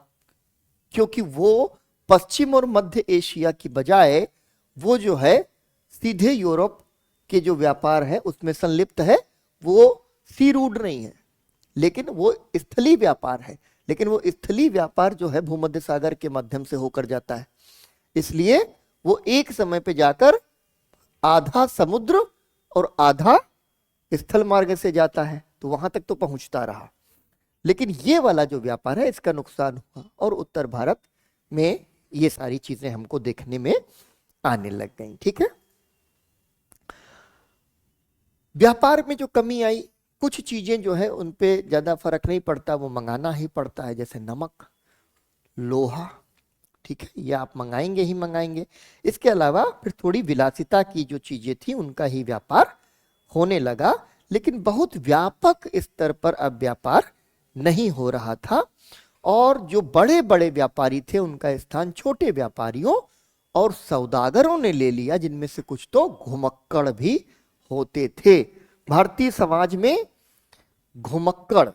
क्योंकि वो पश्चिम और मध्य एशिया की बजाय वो जो है सीधे यूरोप के जो व्यापार है उसमें संलिप्त है। वो सी रूट नहीं है, लेकिन वो स्थलीय व्यापार है, लेकिन वो स्थलीय व्यापार जो है भूमध्य सागर के माध्यम से होकर जाता है, इसलिए वो एक समय पे जाकर आधा समुद्र और आधा स्थल मार्ग से जाता है, तो वहां तक तो पहुंचता रहा। लेकिन ये वाला जो व्यापार है इसका नुकसान हुआ और उत्तर भारत में ये सारी चीजें हमको देखने में आने लग गई। ठीक है, व्यापार में जो कमी आई, कुछ चीजें जो है उन पे ज्यादा फर्क नहीं पड़ता, वो मंगाना ही पड़ता है, जैसे नमक, लोहा। ठीक है, ये आप मंगाएंगे ही मंगाएंगे। इसके अलावा फिर थोड़ी विलासिता की जो चीजें थी उनका ही व्यापार होने लगा, लेकिन बहुत व्यापक स्तर पर अब व्यापार नहीं हो रहा था। और जो बड़े बड़े व्यापारी थे उनका स्थान छोटे व्यापारियों और सौदागरों ने ले लिया, जिनमें से कुछ तो घुमक्कड़ भी होते थे। भारतीय समाज में घुमक्कड़,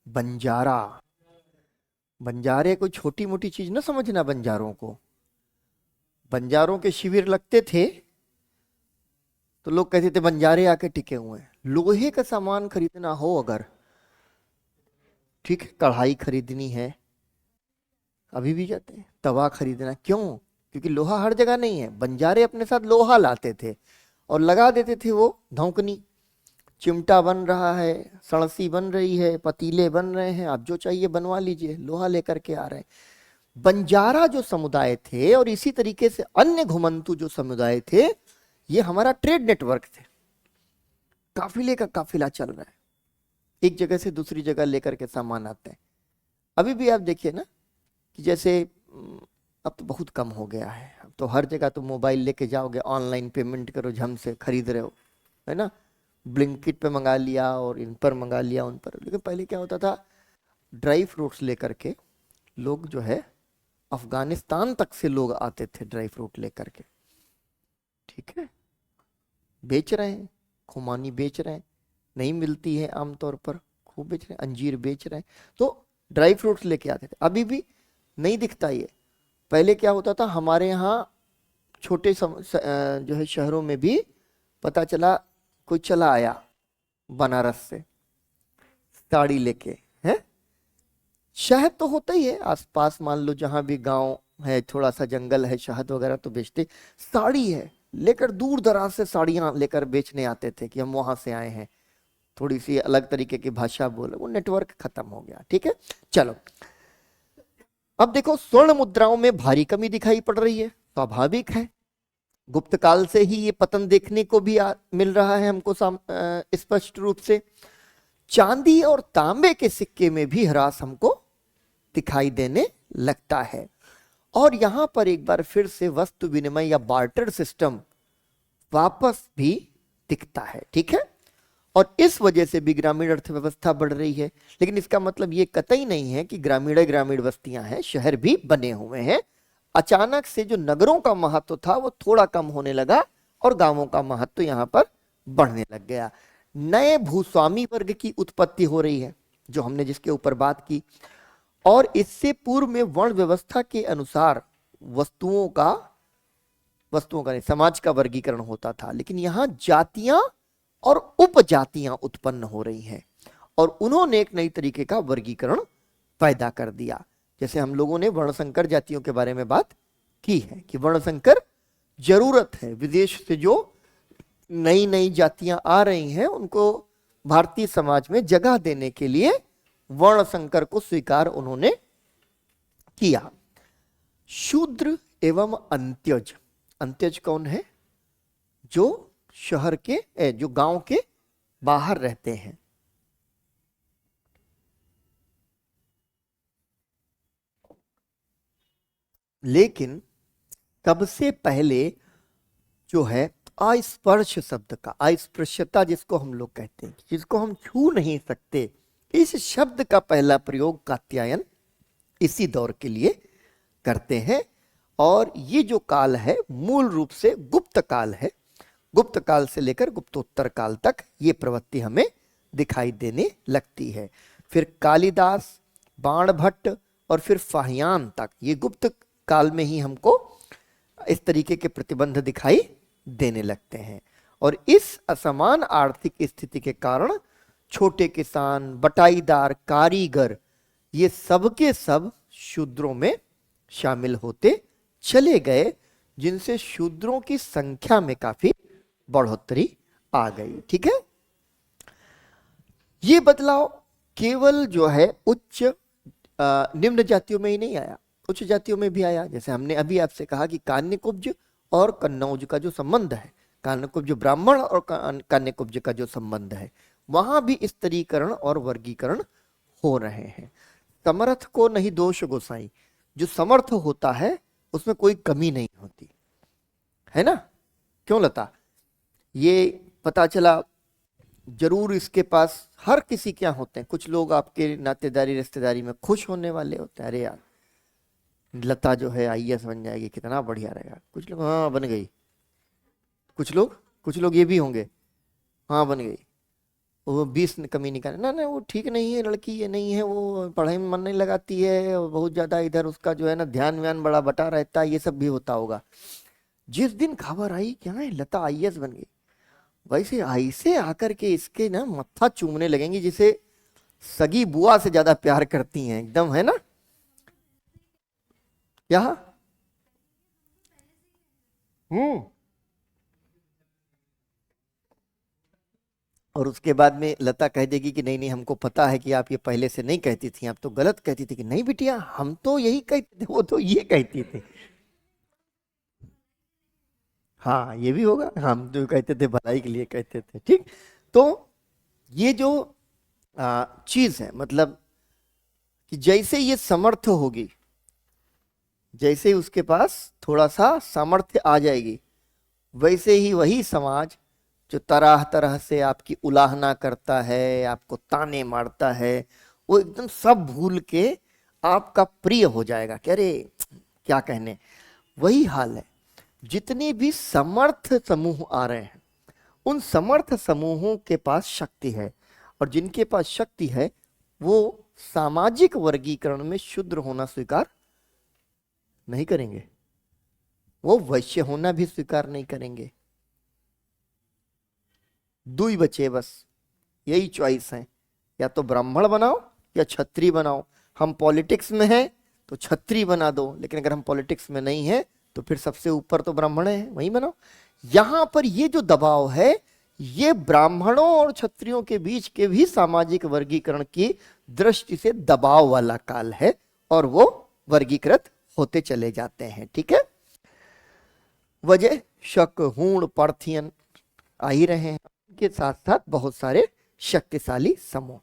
बंजारा, बंजारे कोई छोटी मोटी चीज ना समझना। बंजारों को, बंजारों के शिविर लगते थे तो लोग कहते थे बंजारे आके टिके हुए हैं। लोहे का सामान खरीदना हो अगर ठीक है, कढ़ाई खरीदनी है, अभी भी जाते हैं। तवा खरीदना, क्यों? क्योंकि लोहा हर जगह नहीं है। बंजारे अपने साथ लोहा लाते थे और लगा देते थे वो धौंकनी। चिमटा बन रहा है, सणसी बन रही है, पतीले बन रहे हैं, आप जो चाहिए बनवा लीजिए, लोहा लेकर के आ रहे हैं। बंजारा जो समुदाय थे और इसी तरीके से अन्य घुमंतु जो समुदाय थे, ये हमारा ट्रेड नेटवर्क थे। काफिले का काफिला चल रहा है, एक जगह से दूसरी जगह लेकर के सामान आते हैं। अभी भी आप देखिए ना कि जैसे अब तो बहुत कम हो गया है, अब तो हर जगह तो मोबाइल लेके जाओगे, ऑनलाइन पेमेंट करो, झम से खरीद रहे हो, है ना। ब्लिंकिट पे मंगा लिया और इन पर मंगा लिया, उन पर। लेकिन पहले क्या होता था, ड्राई फ्रूट्स लेकर के लोग जो है अफगानिस्तान तक से लोग आते थे ड्राई फ्रूट लेकर के, ठीक है, बेच रहे हैं, खुमानी बेच रहे हैं, नहीं मिलती है आमतौर पर, खूब बेच रहे हैं, अंजीर बेच रहे हैं, तो ड्राई फ्रूट्स लेके आते थे। अभी भी नहीं दिखता ये। पहले क्या होता था, हमारे यहाँ छोटे जो है शहरों में भी पता चला कोई चला आया बनारस से साड़ी लेके, है। शहद तो होता ही है आसपास, मान लो जहां भी गांव है, थोड़ा सा जंगल है, शहद वगैरह तो बेचते। साड़ी है लेकर दूर दराज से साड़ियां लेकर बेचने आते थे कि हम वहां से आए हैं, थोड़ी सी अलग तरीके की भाषा बोले। वो नेटवर्क खत्म हो गया, ठीक है। चलो अब देखो, स्वर्ण मुद्राओं में भारी कमी दिखाई पड़ रही है, स्वाभाविक है। गुप्त काल से ही ये पतन देखने को भी मिल रहा है हमको स्पष्ट रूप से। चांदी और तांबे के सिक्के में भी ह्रास हमको दिखाई देने लगता है। और यहां पर एक बार फिर से वस्तु विनिमय या बार्टर सिस्टम वापस भी दिखता है, ठीक है। और इस वजह से भी ग्रामीण अर्थव्यवस्था बढ़ रही है। लेकिन इसका मतलब ये कतई नहीं है कि ग्रामीण बस्तियां हैं, शहर भी बने हुए हैं। अचानक से जो नगरों का महत्व था वो थोड़ा कम होने लगा और गांवों का महत्व यहां पर बढ़ने लग गया। नए भूस्वामी वर्ग की उत्पत्ति हो रही है, जो हमने जिसके ऊपर बात की। और इससे पूर्व में वर्ण व्यवस्था के अनुसार वस्तुओं का नहीं, समाज का वर्गीकरण होता था। लेकिन यहां जातियां और उपजातियां उत्पन्न हो रही हैं और उन्होंने एक नई तरीके का वर्गीकरण पैदा कर दिया। जैसे हम लोगों ने वर्णसंकर जातियों के बारे में बात की है कि वर्णसंकर जरूरत है। विदेश से जो नई नई जातियां आ रही हैं उनको भारतीय समाज में जगह देने के लिए वर्णसंकर को स्वीकार उन्होंने किया। शूद्र एवं अंत्यज। अंत्यज कौन है? जो शहर के जो गांव के बाहर रहते हैं। लेकिन सबसे पहले जो है अस्पर्श शब्द का, अस्पृश्यता जिसको हम लोग कहते हैं, जिसको हम छू नहीं सकते, इस शब्द का पहला प्रयोग कात्यायन इसी दौर के लिए करते हैं। और ये जो काल है मूल रूप से गुप्त काल है। गुप्त काल से लेकर गुप्तोत्तर काल तक ये प्रवृत्ति हमें दिखाई देने लगती है। फिर कालिदास, बाणभट्ट और फिर फाहियान तक, ये गुप्त काल में ही हमको इस तरीके के प्रतिबंध दिखाई देने लगते हैं। और इस असमान आर्थिक स्थिति के कारण छोटे किसान, बटाईदार, कारीगर, ये सब के सब शूद्रों में शामिल होते चले गए, जिनसे शूद्रों की संख्या में काफी बढ़ोतरी आ गई। ठीक है, ये बदलाव केवल जो है उच्च निम्न जातियों में ही नहीं आया, उच्च जातियों में भी आया। जैसे हमने अभी आपसे कहा कि कान्यकुब्ज और कन्नौज का जो संबंध है, कान्यकुब्ज ब्राह्मण और कान्यकुब्ज का जो संबंध है, वहां भी इस तरीकरण और वर्गीकरण हो रहे हैं। समर्थ को नहीं दोष गोसाई, जो समर्थ होता है उसमें कोई कमी नहीं होती है ना। क्यों लता? ये पता चला जरूर इसके पास हर किसी क्या होते हैं, कुछ लोग आपके नातेदारी रिश्तेदारी में खुश होने वाले होते हैं, अरे यार लता जो है आईएएस बन जाएगी, कितना बढ़िया रहेगा। कुछ लोग हाँ बन गई, कुछ लोग ये भी होंगे हाँ बन गई, वो 20 कमी निकाले ना ना वो ठीक नहीं है लड़की, ये नहीं है, वो पढ़ाई में मन नहीं लगाती है, बहुत ज्यादा इधर उसका जो है ना ध्यान व्यान बड़ा बटा रहता है, ये सब भी होता होगा। जिस दिन खबर आई क्या है लता आईएएस बन गई, वैसे ऐसे आकर के इसके ना मत्था चूमने लगेंगे जिसे सगी बुआ से ज्यादा प्यार करती हैं एकदम, है ना? क्या? हम्म। और उसके बाद में लता कह देगी कि नहीं नहीं, हमको पता है कि आप ये पहले से नहीं कहती थी, आप तो गलत कहती थी। कि नहीं बिटिया, हम तो यही कहते थे, वो तो ये कहती थी। हाँ, ये भी होगा, हम तो कहते थे भलाई के लिए कहते थे। ठीक। तो ये जो चीज है, मतलब कि जैसे ये समर्थ होगी, जैसे ही उसके पास थोड़ा सा सामर्थ्य आ जाएगी, वैसे ही वही समाज जो तरह तरह से आपकी उलाहना करता है, आपको ताने मारता है, वो एकदम सब भूल के आपका प्रिय हो जाएगा कि अरे क्या कहने। वही हाल है। जितने भी समर्थ समूह आ रहे हैं, उन समर्थ समूहों के पास शक्ति है, और जिनके पास शक्ति है वो सामाजिक वर्गीकरण में शूद्र होना स्वीकार नहीं करेंगे, वो वैश्य होना भी स्वीकार नहीं करेंगे। दो ही बचे बस, यही चॉइस है, या तो ब्राह्मण बनाओ या क्षत्रिय बनाओ। हम पॉलिटिक्स में हैं तो क्षत्रिय बना दो, लेकिन अगर हम पॉलिटिक्स में नहीं है तो फिर सबसे ऊपर तो ब्राह्मण है, वही बनाओ। यहां पर ये जो दबाव है, ये ब्राह्मणों और क्षत्रियों के बीच के भी सामाजिक वर्गीकरण की दृष्टि से दबाव वाला काल है, और वो वर्गीकृत होते चले जाते हैं। ठीक है। वजह शक, हूण, पार्थियन आ ही रहे हैं, के साथ साथ बहुत सारे शक्तिशाली समूह।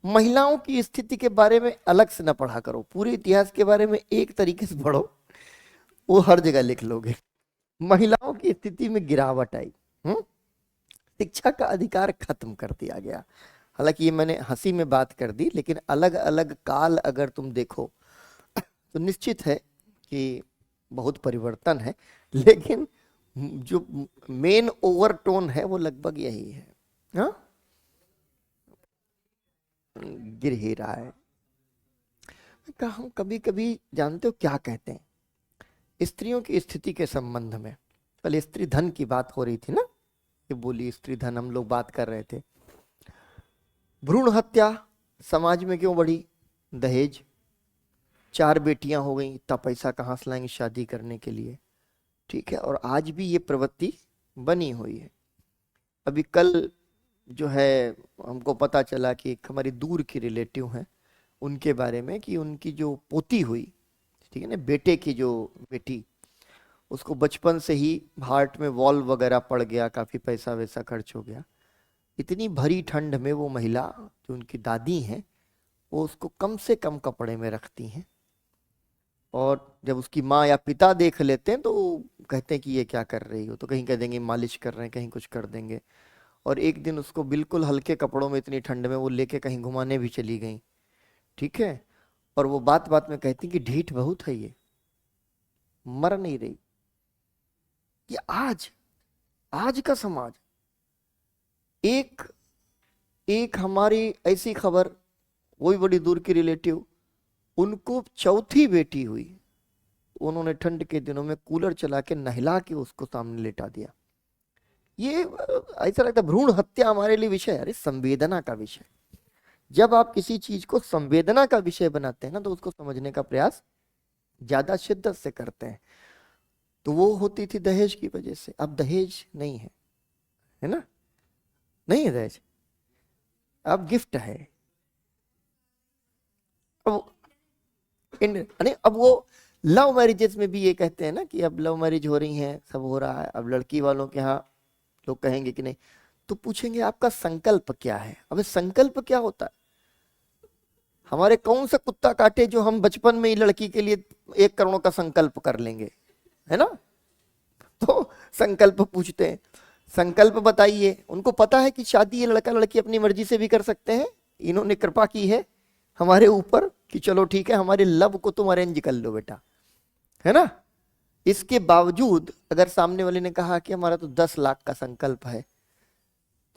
महिलाओं की स्थिति के बारे में अलग से न पढ़ा करो, पूरे इतिहास के बारे में एक तरीके से पढ़ो, वो हर जगह लिख लोगे। महिलाओं की स्थिति में गिरावट आई, शिक्षा का अधिकार खत्म कर दिया गया। हालांकि ये मैंने हंसी में बात कर दी, लेकिन अलग अलग काल अगर तुम देखो तो निश्चित है कि बहुत परिवर्तन है, लेकिन जो मेन ओवरटोन है वो लगभग यही है। हाँ, गिर ही रहा है। कहा हम कभी कभी जानते हो क्या कहते हैं स्त्रियों की स्थिति के संबंध में? कल स्त्री धन की बात हो रही थी ना, ये बोली स्त्री धन हम लोग बात कर रहे थे। भ्रूण हत्या समाज में क्यों बढ़ी? दहेज। 4 बेटियां हो गई, इतना पैसा कहाँ से लाएंगे शादी करने के लिए? ठीक है। और आज भी ये प्रवृत्ति बनी हुई है। अभी कल जो है हमको पता चला कि एक हमारी दूर की रिलेटिव हैं, उनके बारे में, कि उनकी जो पोती हुई, ठीक है ना, बेटे की जो बेटी, उसको बचपन से ही हार्ट में वॉल वगैरह पड़ गया, काफी पैसा वैसा खर्च हो गया। इतनी भरी ठंड में वो महिला जो उनकी दादी हैं, वो उसको कम से कम कपड़े में रखती हैं, और जब उसकी माँ या पिता देख लेते हैं तो कहते हैं कि ये क्या कर रही हो, तो कहीं कह देंगे मालिश कर रहे हैं, कहीं कुछ कर देंगे। और एक दिन उसको बिल्कुल हल्के कपड़ों में इतनी ठंड में वो लेके कहीं घुमाने भी चली गई। ठीक है। और वो बात बात में कहती कि ढीठ बहुत है, ये मर नहीं रही। ये आज का समाज। एक एक हमारी ऐसी खबर, वही बड़ी दूर की रिलेटिव, उनको चौथी बेटी हुई, उन्होंने ठंड के दिनों में कूलर चला के नहला के उसको सामने लेटा दिया। ये ऐसा लगता है भ्रूण हत्या हमारे लिए विषय, अरे संवेदना का विषय। जब आप किसी चीज को संवेदना का विषय बनाते हैं ना, तो उसको समझने का प्रयास ज्यादा शिद्दत से करते हैं। तो वो होती थी दहेज की वजह से, अब दहेज नहीं है ना? नहीं है दहेज, अब गिफ्ट है। अब अरे अब वो लव मैरिजेस में भी ये कहते हैं ना कि अब लव मैरिज हो रही हैं, सब हो रहा है, अब लड़की वालों के यहाँ लोग कहेंगे कि नहीं, तो पूछेंगे आपका संकल्प क्या है? अबे संकल्प क्या होता है? हमारे कौन सा कुत्ता काटे जो हम बचपन में ही लड़की के लिए 1 करोड़ का संकल्प कर लेंगे, है ना? तो संकल्प पूछते हैं, संकल्प बताइए। उनको पता है कि शादी ये लड़का लड़की अपनी मर्जी से भी कर सकते हैं, इन्होंने कृपा की है हमारे ऊपर कि चलो ठीक है, हमारे लव को तुम अरेंज कर लो बेटा, है ना? इसके बावजूद अगर सामने वाले ने कहा कि हमारा तो 10 लाख का संकल्प है,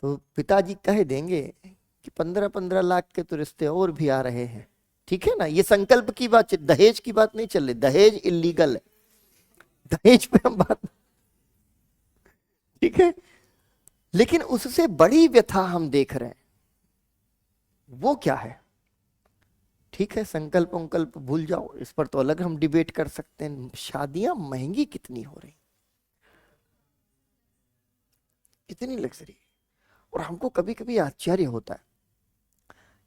तो पिताजी कह देंगे कि 15-15 लाख के तो रिश्ते और भी आ रहे हैं। ठीक है ना? ये संकल्प की बात, दहेज की बात नहीं चल रही। दहेज इलीगल है, दहेज पे हम बात, ठीक है। लेकिन उससे बड़ी व्यथा हम देख रहे हैं, वो क्या है? ठीक है, संकल्प संकल्प भूल जाओ, इस पर तो अलग हम डिबेट कर सकते हैं। शादियां महंगी कितनी हो रही, कितनी लग्जरी। और हमको कभी कभी आश्चर्य होता है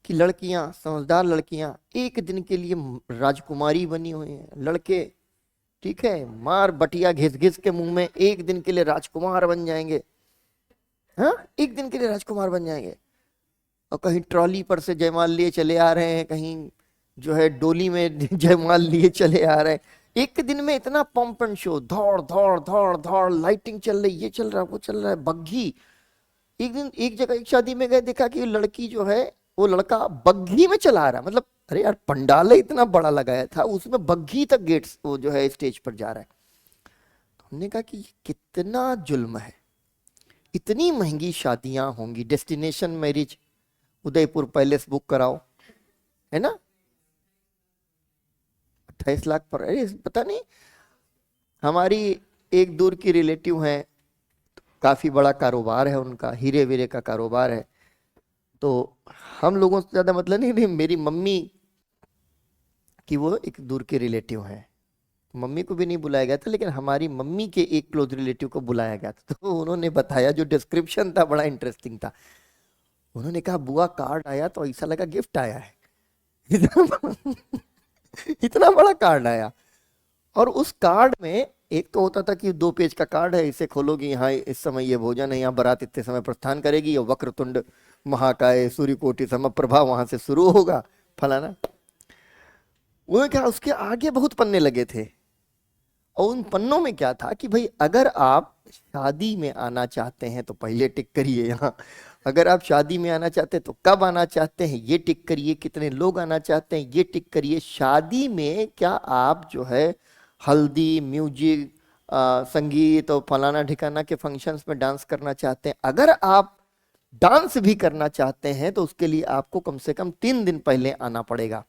कि लड़कियां, समझदार लड़कियां एक दिन के लिए राजकुमारी बनी हुई हैं, लड़के ठीक है मार बटिया घिस घिस के मुंह में एक दिन के लिए राजकुमार बन जाएंगे। हाँ, एक दिन के लिए राजकुमार बन जाएंगे, और कहीं ट्रॉली पर से जयमाल लिए चले आ रहे हैं, कहीं जो है डोली में जयमाल लिए चले आ रहे हैं। एक दिन में इतना पंप एंड शो, दौड़ दौड़ दौड़ दौड़, लाइटिंग चल रही, ये चल रहा है, वो चल रहा है, बग्घी। एक दिन एक जगह एक शादी में गए, देखा कि लड़की जो है वो लड़का बग्घी में चला रहा है। मतलब अरे यार, पंडाल इतना बड़ा लगाया था, उसमें बग्घी तक गेट्स वो जो है स्टेज पर जा रहा है। तो हमने कहा कि कितना जुल्म है। इतनी महंगी शादियां होंगी, destination marriage, Udaipur palace book कराओ, है ना, 28 लाख पर। अरे पता नहीं, हमारी एक दूर की रिलेटिव है, काफी बड़ा कारोबार है उनका, हीरे वीरे का कारोबार है। तो हम लोगों से ज्यादा मतलब नहीं, मेरी मम्मी की वो एक दूर के रिलेटिव है, मम्मी को भी नहीं बुलाया गया था, लेकिन हमारी मम्मी के एक क्लोज रिलेटिव को बुलाया गया था। तो उन्होंने बताया, जो डिस्क्रिप्शन था बड़ा इंटरेस्टिंग था। उन्होंने कहा बुआ कार्ड आया तो ऐसा लगा गिफ्ट आया है। इतना बड़ा कार्ड आया, और उस कार्ड में एक तो होता था कि 2 पेज का कार्ड है, इसे खोलोगी, यहाँ इस समय ये भोजन है, यहाँ बारात इतने समय प्रस्थान करेगी, और वक्रतुंड महाकाय सूर्यकोटि समप्रभा वहां से शुरू होगा, फलाना। वो क्या, उसके आगे बहुत पन्ने लगे थे, और उन पन्नों में क्या था कि भाई अगर आप शादी में आना चाहते हैं तो पहले टिक करिए यहाँ, अगर आप शादी में आना चाहते हैं तो कब आना चाहते हैं ये टिक करिए, कितने लोग आना चाहते हैं ये टिक करिए, शादी में क्या आप जो है हल्दी, म्यूजिक, संगीत और फलाना ठिकाना के फंक्शंस में डांस करना चाहते हैं। अगर आप डांस भी करना चाहते हैं तो उसके लिए आपको कम से कम 3 दिन पहले आना पड़ेगा।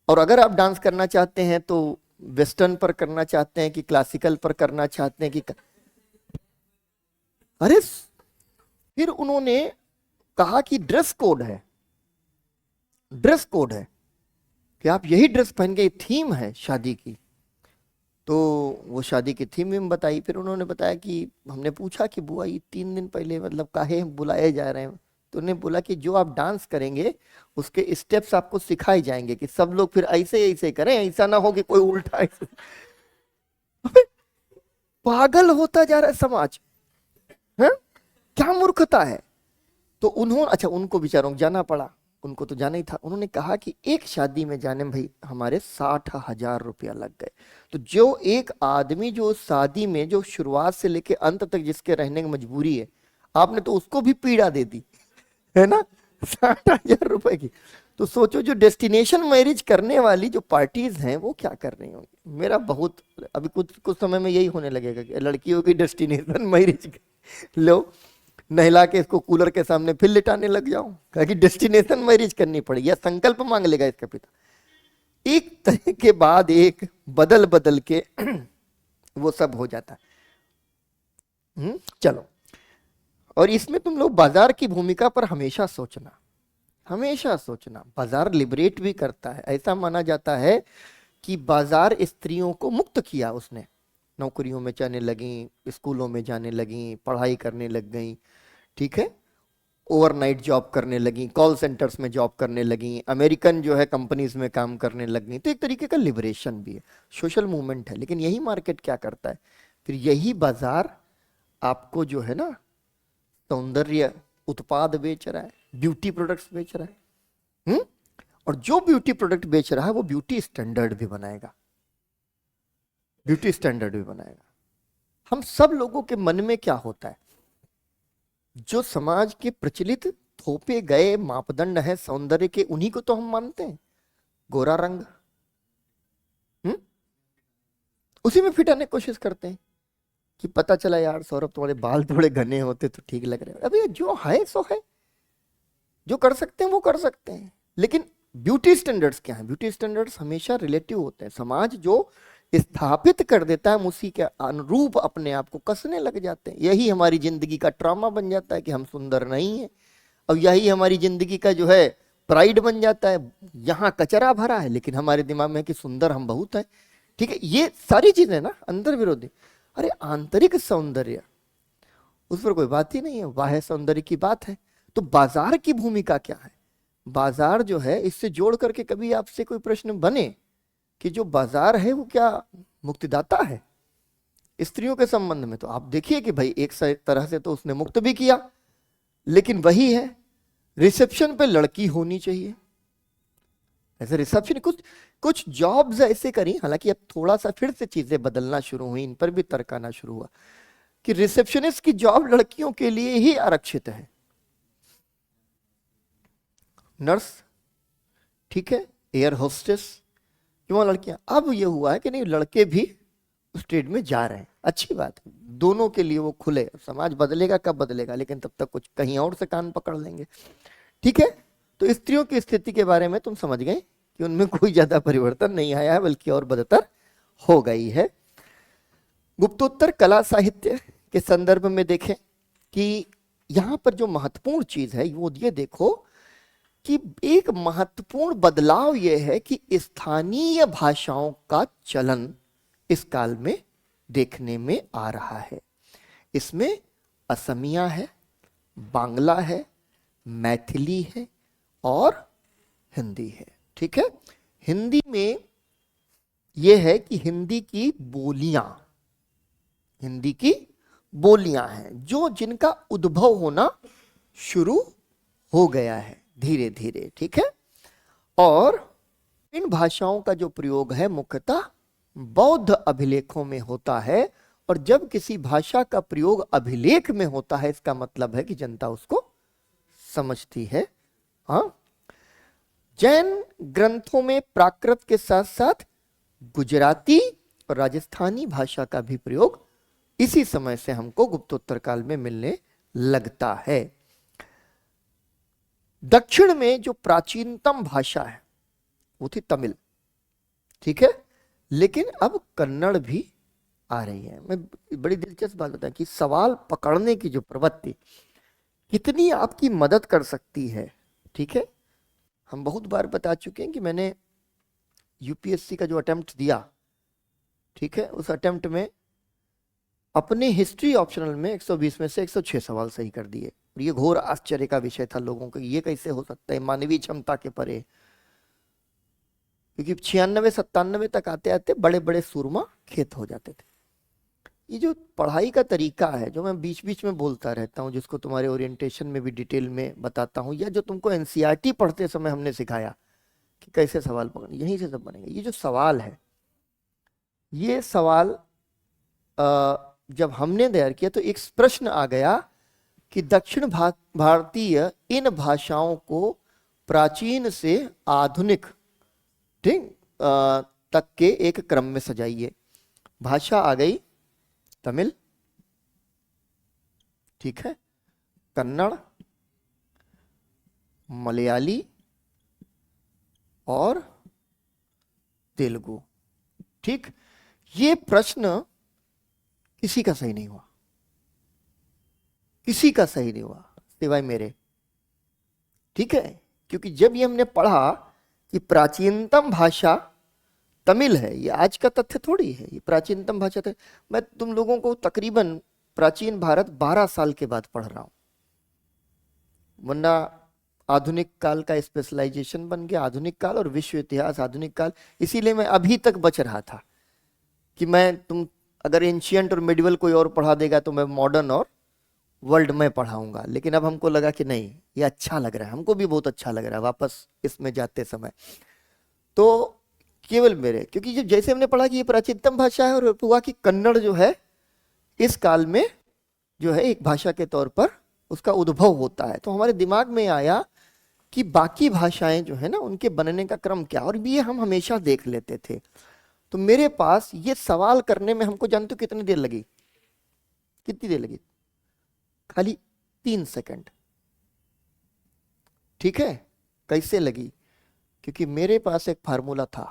और अगर आप डांस करना चाहते हैं तो वेस्टर्न पर करना चाहते हैं कि क्लासिकल पर करना चाहते हैं कि अरे फिर उन्होंने कहा कि ड्रेस कोड है, ड्रेस कोड है कि आप यही ड्रेस पहन के, थीम है शादी की। तो वो शादी की थीम में बताई। फिर उन्होंने बताया कि हमने पूछा कि बुआ ये 3 दिन पहले मतलब काहे बुलाए जा रहे हैं? तो उन्होंने बोला कि जो आप डांस करेंगे उसके स्टेप्स आपको सिखाए जाएंगे कि सब लोग फिर ऐसे ऐसे करें, ऐसा ना हो कि कोई उल्टा ऐसे। पागल होता जा रहा है समाज, है? क्या मूर्खता है। तो उन्होंने, अच्छा उनको बेचारों को जाना पड़ा, उनको तो जाना ही था। उन्होंने कहा कि एक शादी में जाने में भाई हमारे 60,000 रुपया लग गए। तो जो एक आदमी जो शादी में जो शुरुआत से लेके अंत तक जिसके रहने की मजबूरी है, आपने तो उसको भी पीड़ा दे दी, है ना, 60,000 रुपए की। तो सोचो जो डेस्टिनेशन मैरिज करने वाली जो पार्टीज हैं वो क्या कर रही होंगी। मेरा बहुत, अभी कुछ कुछ समय में यही होने लगेगा कि लड़कियों की डेस्टिनेशन मैरिज लो, नहला के इसको कूलर के सामने फिर लिटाने लग जाओ, कहा कि डेस्टिनेशन मैरिज करनी पड़ेगी, या संकल्प मांग लेगा इसका पिता। एक तरह के बाद एक बदल बदल के वो सब हो जाता है। चलो, और इसमें तुम लोग बाजार की भूमिका पर हमेशा सोचना, हमेशा सोचना। बाजार लिबरेट भी करता है, ऐसा माना जाता है कि बाजार स्त्रियों को मुक्त किया उसने, नौकरियों में जाने लगी, स्कूलों में जाने लगी, पढ़ाई करने लग गई, ठीक है, ओवरनाइट जॉब करने लगी, कॉल सेंटर्स में जॉब करने लगी, अमेरिकन जो है कंपनीज में काम करने लग गई। तो एक तरीके का लिबरेशन भी है, सोशल मूवमेंट है। लेकिन यही मार्केट क्या करता है, फिर यही बाजार आपको जो है ना सौंदर्य उत्पाद बेच रहा है, ब्यूटी प्रोडक्ट्स बेच रहा है। और जो ब्यूटी प्रोडक्ट बेच रहा है वो ब्यूटी स्टैंडर्ड भी बनाएगा, ब्यूटी स्टैंडर्ड भी बनाएगा। हम सब लोगों के मन में क्या होता है, जो समाज के प्रचलित थोपे गए मापदंड है सौंदर्य के, उन्हीं को तो हम मानते हैं। गोरा रंग, उसी में फिट आने की कोशिश करते हैं कि पता चला यार सौरभ तुम्हारे बाल थोड़े घने होते तो ठीक लग रहे। अभी जो है सो है, जो कर सकते हैं वो कर सकते हैं। लेकिन ब्यूटी स्टैंडर्ड्स क्या है? ब्यूटी स्टैंडर्ड्स हमेशा रिलेटिव होते हैं। समाज जो स्थापित कर देता है हम उसी के अनुरूप अपने आप को कसने लग जाते हैं। यही हमारी जिंदगी का ट्रॉमा बन जाता है कि हम सुंदर नहीं है, अब यही हमारी जिंदगी का जो है प्राइड बन जाता है। यहाँ कचरा भरा है लेकिन हमारे दिमाग में है कि सुंदर हम बहुत हैं। ठीक है, ये सारी चीजें ना अंतर विरोधी। अरे आंतरिक सौंदर्य उस पर कोई बात ही नहीं है, बाह्य सौंदर्य की बात है। तो बाजार की भूमिका क्या है? बाजार जो है, इससे जोड़ करके कभी आपसे कोई प्रश्न बने कि जो बाजार है वो क्या मुक्तिदाता है स्त्रियों के संबंध में? तो आप देखिए कि भाई एक तरह से तो उसने मुक्त भी किया, लेकिन वही है रिसेप्शन पे लड़की होनी चाहिए। ऐसे रिसेप्शन कुछ कुछ जॉब्स ऐसे करी, हालांकि अब थोड़ा सा फिर से चीजें बदलना शुरू हुई, इन पर भी तर्क आना शुरू हुआ कि रिसेप्शनिस्ट की जॉब लड़कियों के लिए ही आरक्षित है। नर्स, ठीक है, एयर होस्टेस, क्यों लड़कियां? अब ये हुआ है कि नहीं, लड़के भी उस ट्रेड में जा रहे हैं, अच्छी बात है, दोनों के लिए वो खुले। समाज बदलेगा कब बदलेगा, लेकिन तब तक कुछ कहीं और से कान पकड़ लेंगे। ठीक है, तो स्त्रियों की स्थिति के बारे में तुम समझ गए कि उनमें कोई ज्यादा परिवर्तन नहीं आया है, बल्कि और बदतर हो गई है। गुप्तोत्तर कला साहित्य के संदर्भ में देखें कि यहां पर जो महत्वपूर्ण चीज है वो ये देखो कि एक महत्वपूर्ण बदलाव यह है कि स्थानीय भाषाओं का चलन इस काल में देखने में आ रहा है। इसमें असमिया है, बांग्ला है, मैथिली है और हिंदी है। ठीक है, हिंदी में यह है कि हिंदी की बोलियां हैं जो जिनका उद्भव होना शुरू हो गया है धीरे धीरे। ठीक है, और इन भाषाओं का जो प्रयोग है मुख्यतः बौद्ध अभिलेखों में होता है, और जब किसी भाषा का प्रयोग अभिलेख में होता है इसका मतलब है कि जनता उसको समझती है। हाँ, जैन ग्रंथों में प्राकृत के साथ साथ गुजराती और राजस्थानी भाषा का भी प्रयोग इसी समय से हमको गुप्तोत्तर काल में मिलने लगता है। दक्षिण में जो प्राचीनतम भाषा है वो थी तमिल। ठीक है, लेकिन अब कन्नड़ भी आ रही है। मैं बड़ी दिलचस्प बात बताऊं कि सवाल पकड़ने की जो प्रवृत्ति कितनी आपकी मदद कर सकती है। ठीक है, हम बहुत बार बता चुके हैं कि मैंने यूपीएससी का जो अटेम्प्ट दिया, ठीक है, उस अटेम्प्ट में अपने हिस्ट्री ऑप्शनल में 120 में से 106 सवाल सही कर दिए। ये घोर आश्चर्य का विषय था लोगों को, ये कैसे हो सकता है, मानवीय क्षमता के परे। क्योंकि 96-97 तक आते आते बड़े बड़े सूरमा खेत हो जाते थे। ये जो पढ़ाई का तरीका है जो मैं बीच बीच में बोलता रहता हूँ, जिसको तुम्हारे ओरिएंटेशन में भी डिटेल में बताता हूँ, या जो तुमको एनसीईआरटी पढ़ते समय हमने सिखाया कि कैसे सवाल पकड़ने, यहीं से सब बनेगा। ये जो सवाल है, ये सवाल जब हमने तैयार किया तो एक प्रश्न आ गया कि दक्षिण भारतीय इन भाषाओं को प्राचीन से आधुनिक तक के एक क्रम में सजाइए। भाषा आ गई तमिल, ठीक है, कन्नड़, मलयाली और तेलुगु। ठीक, ये प्रश्न किसी का सही नहीं हुआ, किसी का सही नहीं हुआ सिवाय मेरे। ठीक है, क्योंकि जब ये हमने पढ़ा कि प्राचीनतम भाषा तमिल है, ये आज का तथ्य थोड़ी है, ये प्राचीनतम भाषा था। मैं तुम लोगों को तकरीबन प्राचीन भारत 12 साल के बाद पढ़ रहा हूं, वरना आधुनिक काल का स्पेशलाइजेशन बन गया, आधुनिक काल और विश्व इतिहास आधुनिक काल। इसीलिए मैं अभी तक बच रहा था कि तुम अगर एंशियंट और मिडिवल कोई और पढ़ा देगा तो मैं मॉडर्न और वर्ल्ड में पढ़ाऊंगा। लेकिन अब हमको लगा कि नहीं, ये अच्छा लग रहा है, हमको भी बहुत अच्छा लग रहा है वापस इसमें जाते समय। तो केवल मेरे, क्योंकि जब जैसे हमने पढ़ा कि ये प्राचीनतम भाषा है, और हुआ कि कन्नड़ जो है इस काल में जो है एक भाषा के तौर पर उसका उद्भव होता है, तो हमारे दिमाग में आया कि बाकी भाषाएं जो है ना उनके बनने का क्रम क्या, और ये हम हमेशा देख लेते थे। तो मेरे पास ये सवाल करने में हमको जानते हो कितनी देर लगी? कितनी देर लगी? खाली 3 सेकंड। ठीक है, कैसे लगी? क्योंकि मेरे पास एक फार्मूला था,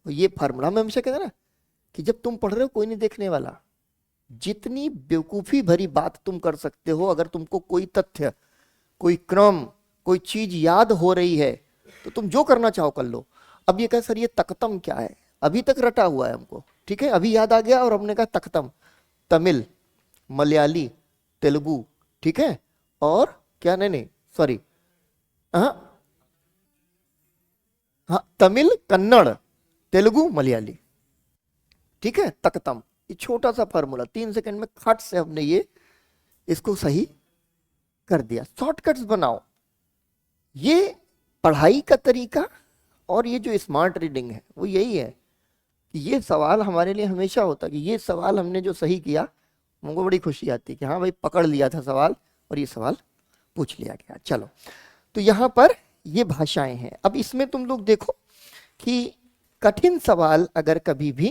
और ये फार्मूला मैं हमेशा कहता ना कि जब तुम पढ़ रहे हो कोई नहीं देखने वाला, जितनी बेवकूफी भरी बात तुम कर सकते हो, अगर तुमको कोई तथ्य कोई क्रम, कोई चीज याद हो रही है तो तुम जो करना चाहो कर लो। अब ये कहा सर ये तख्तम क्या है, अभी तक रटा हुआ है हमको, ठीक है, अभी याद आ गया और हमने कहा तख्तम, तमिल, मलयाली, तेलुगु, ठीक है, और क्या, नहीं नहीं सॉरी, हाँ हाँ, तमिल, कन्नड़, तेलुगु, मलयाली, ठीक है, तख्तम। ये छोटा सा फार्मूला 3 सेकंड में खट से हमने ये इसको सही कर दिया। शॉर्टकट्स बनाओ, ये पढ़ाई का तरीका और ये जो स्मार्ट रीडिंग है वो यही है कि ये सवाल हमारे लिए हमेशा होता कि ये सवाल हमने जो सही किया हमको बड़ी खुशी आती है कि हाँ भाई पकड़ लिया था सवाल और ये सवाल पूछ लिया गया। चलो, तो यहाँ पर ये भाषाएं हैं। अब इसमें तुम लोग देखो कि कठिन सवाल अगर कभी भी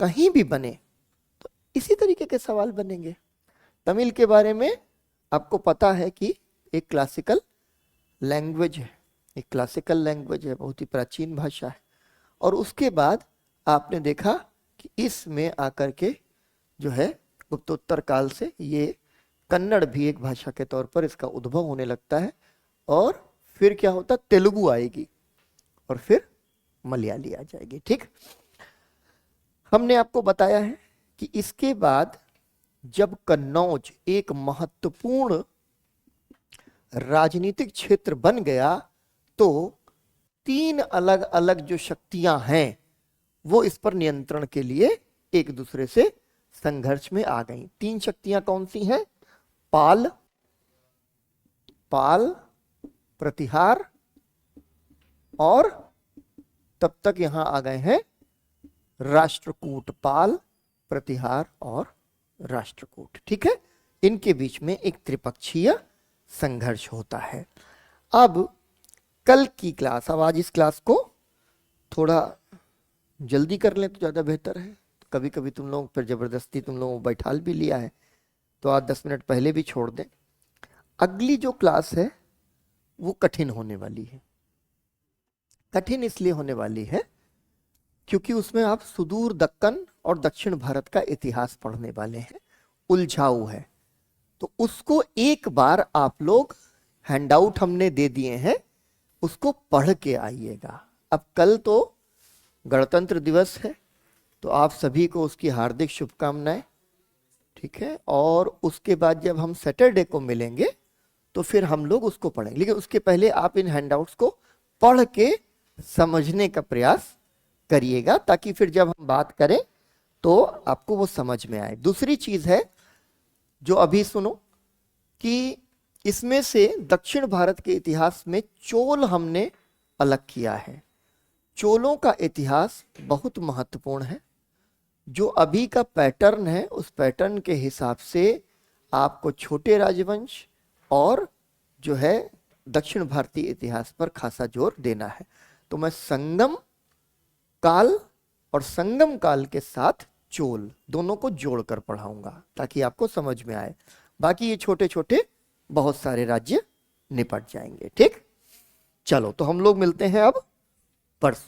कहीं भी बने तो इसी तरीके के सवाल बनेंगे। तमिल के बारे में आपको पता है कि एक क्लासिकल लैंग्वेज है, एक क्लासिकल लैंग्वेज है, बहुत ही प्राचीन भाषा है। और उसके बाद आपने देखा कि इसमें आकर के जो है गुप्तोत्तर काल से ये कन्नड़ भी एक भाषा के तौर पर इसका उद्भव होने लगता है। और फिर क्या होता, तेलुगु आएगी और फिर मलयाली आ जाएगी। ठीक, हमने आपको बताया है कि इसके बाद जब कन्नौज एक महत्वपूर्ण राजनीतिक क्षेत्र बन गया तो 3 अलग अलग जो शक्तियां हैं वो इस पर नियंत्रण के लिए एक दूसरे से संघर्ष में आ गई। 3 शक्तियां कौन सी हैं? पाल, प्रतिहार और तब तक यहां आ गए हैं राष्ट्रकूट। पाल, प्रतिहार और राष्ट्रकूट, ठीक है, इनके बीच में एक त्रिपक्षीय संघर्ष होता है। अब कल की क्लास, अब आज इस क्लास को थोड़ा जल्दी कर लें तो ज़्यादा बेहतर है। कभी कभी तुम लोग फिर ज़बरदस्ती तुम लोगों को बैठाल भी लिया है तो आज 10 मिनट पहले भी छोड़ दें। अगली जो क्लास है वो कठिन होने वाली है। कठिन इसलिए होने वाली है क्योंकि उसमें आप सुदूर दक्कन और दक्षिण भारत का इतिहास पढ़ने वाले हैं, उलझाऊ है। तो उसको एक बार आप लोग हैंडआउट हमने दे दिए हैं, उसको पढ़ के आइएगा। अब कल तो गणतंत्र दिवस है तो आप सभी को उसकी हार्दिक शुभकामनाएं, ठीक है। और उसके बाद जब हम सैटरडे को मिलेंगे तो फिर हम लोग उसको पढ़ेंगे, लेकिन उसके पहले आप इन हैंडआउट्स को पढ़ के समझने का प्रयास करिएगा ताकि फिर जब हम बात करें तो आपको वो समझ में आए। दूसरी चीज है जो अभी सुनो कि इसमें से दक्षिण भारत के इतिहास में चोल हमने अलग किया है। चोलों का इतिहास बहुत महत्वपूर्ण है। जो अभी का पैटर्न है उस पैटर्न के हिसाब से आपको छोटे राजवंश और जो है दक्षिण भारतीय इतिहास पर खासा जोर देना है। तो मैं संगम काल और संगम काल के साथ चोल दोनों को जोड़कर पढ़ाऊंगा ताकि आपको समझ में आए। बाकी ये छोटे छोटे बहुत सारे राज्य निपट जाएंगे। ठीक, चलो तो हम लोग मिलते हैं अब परसों।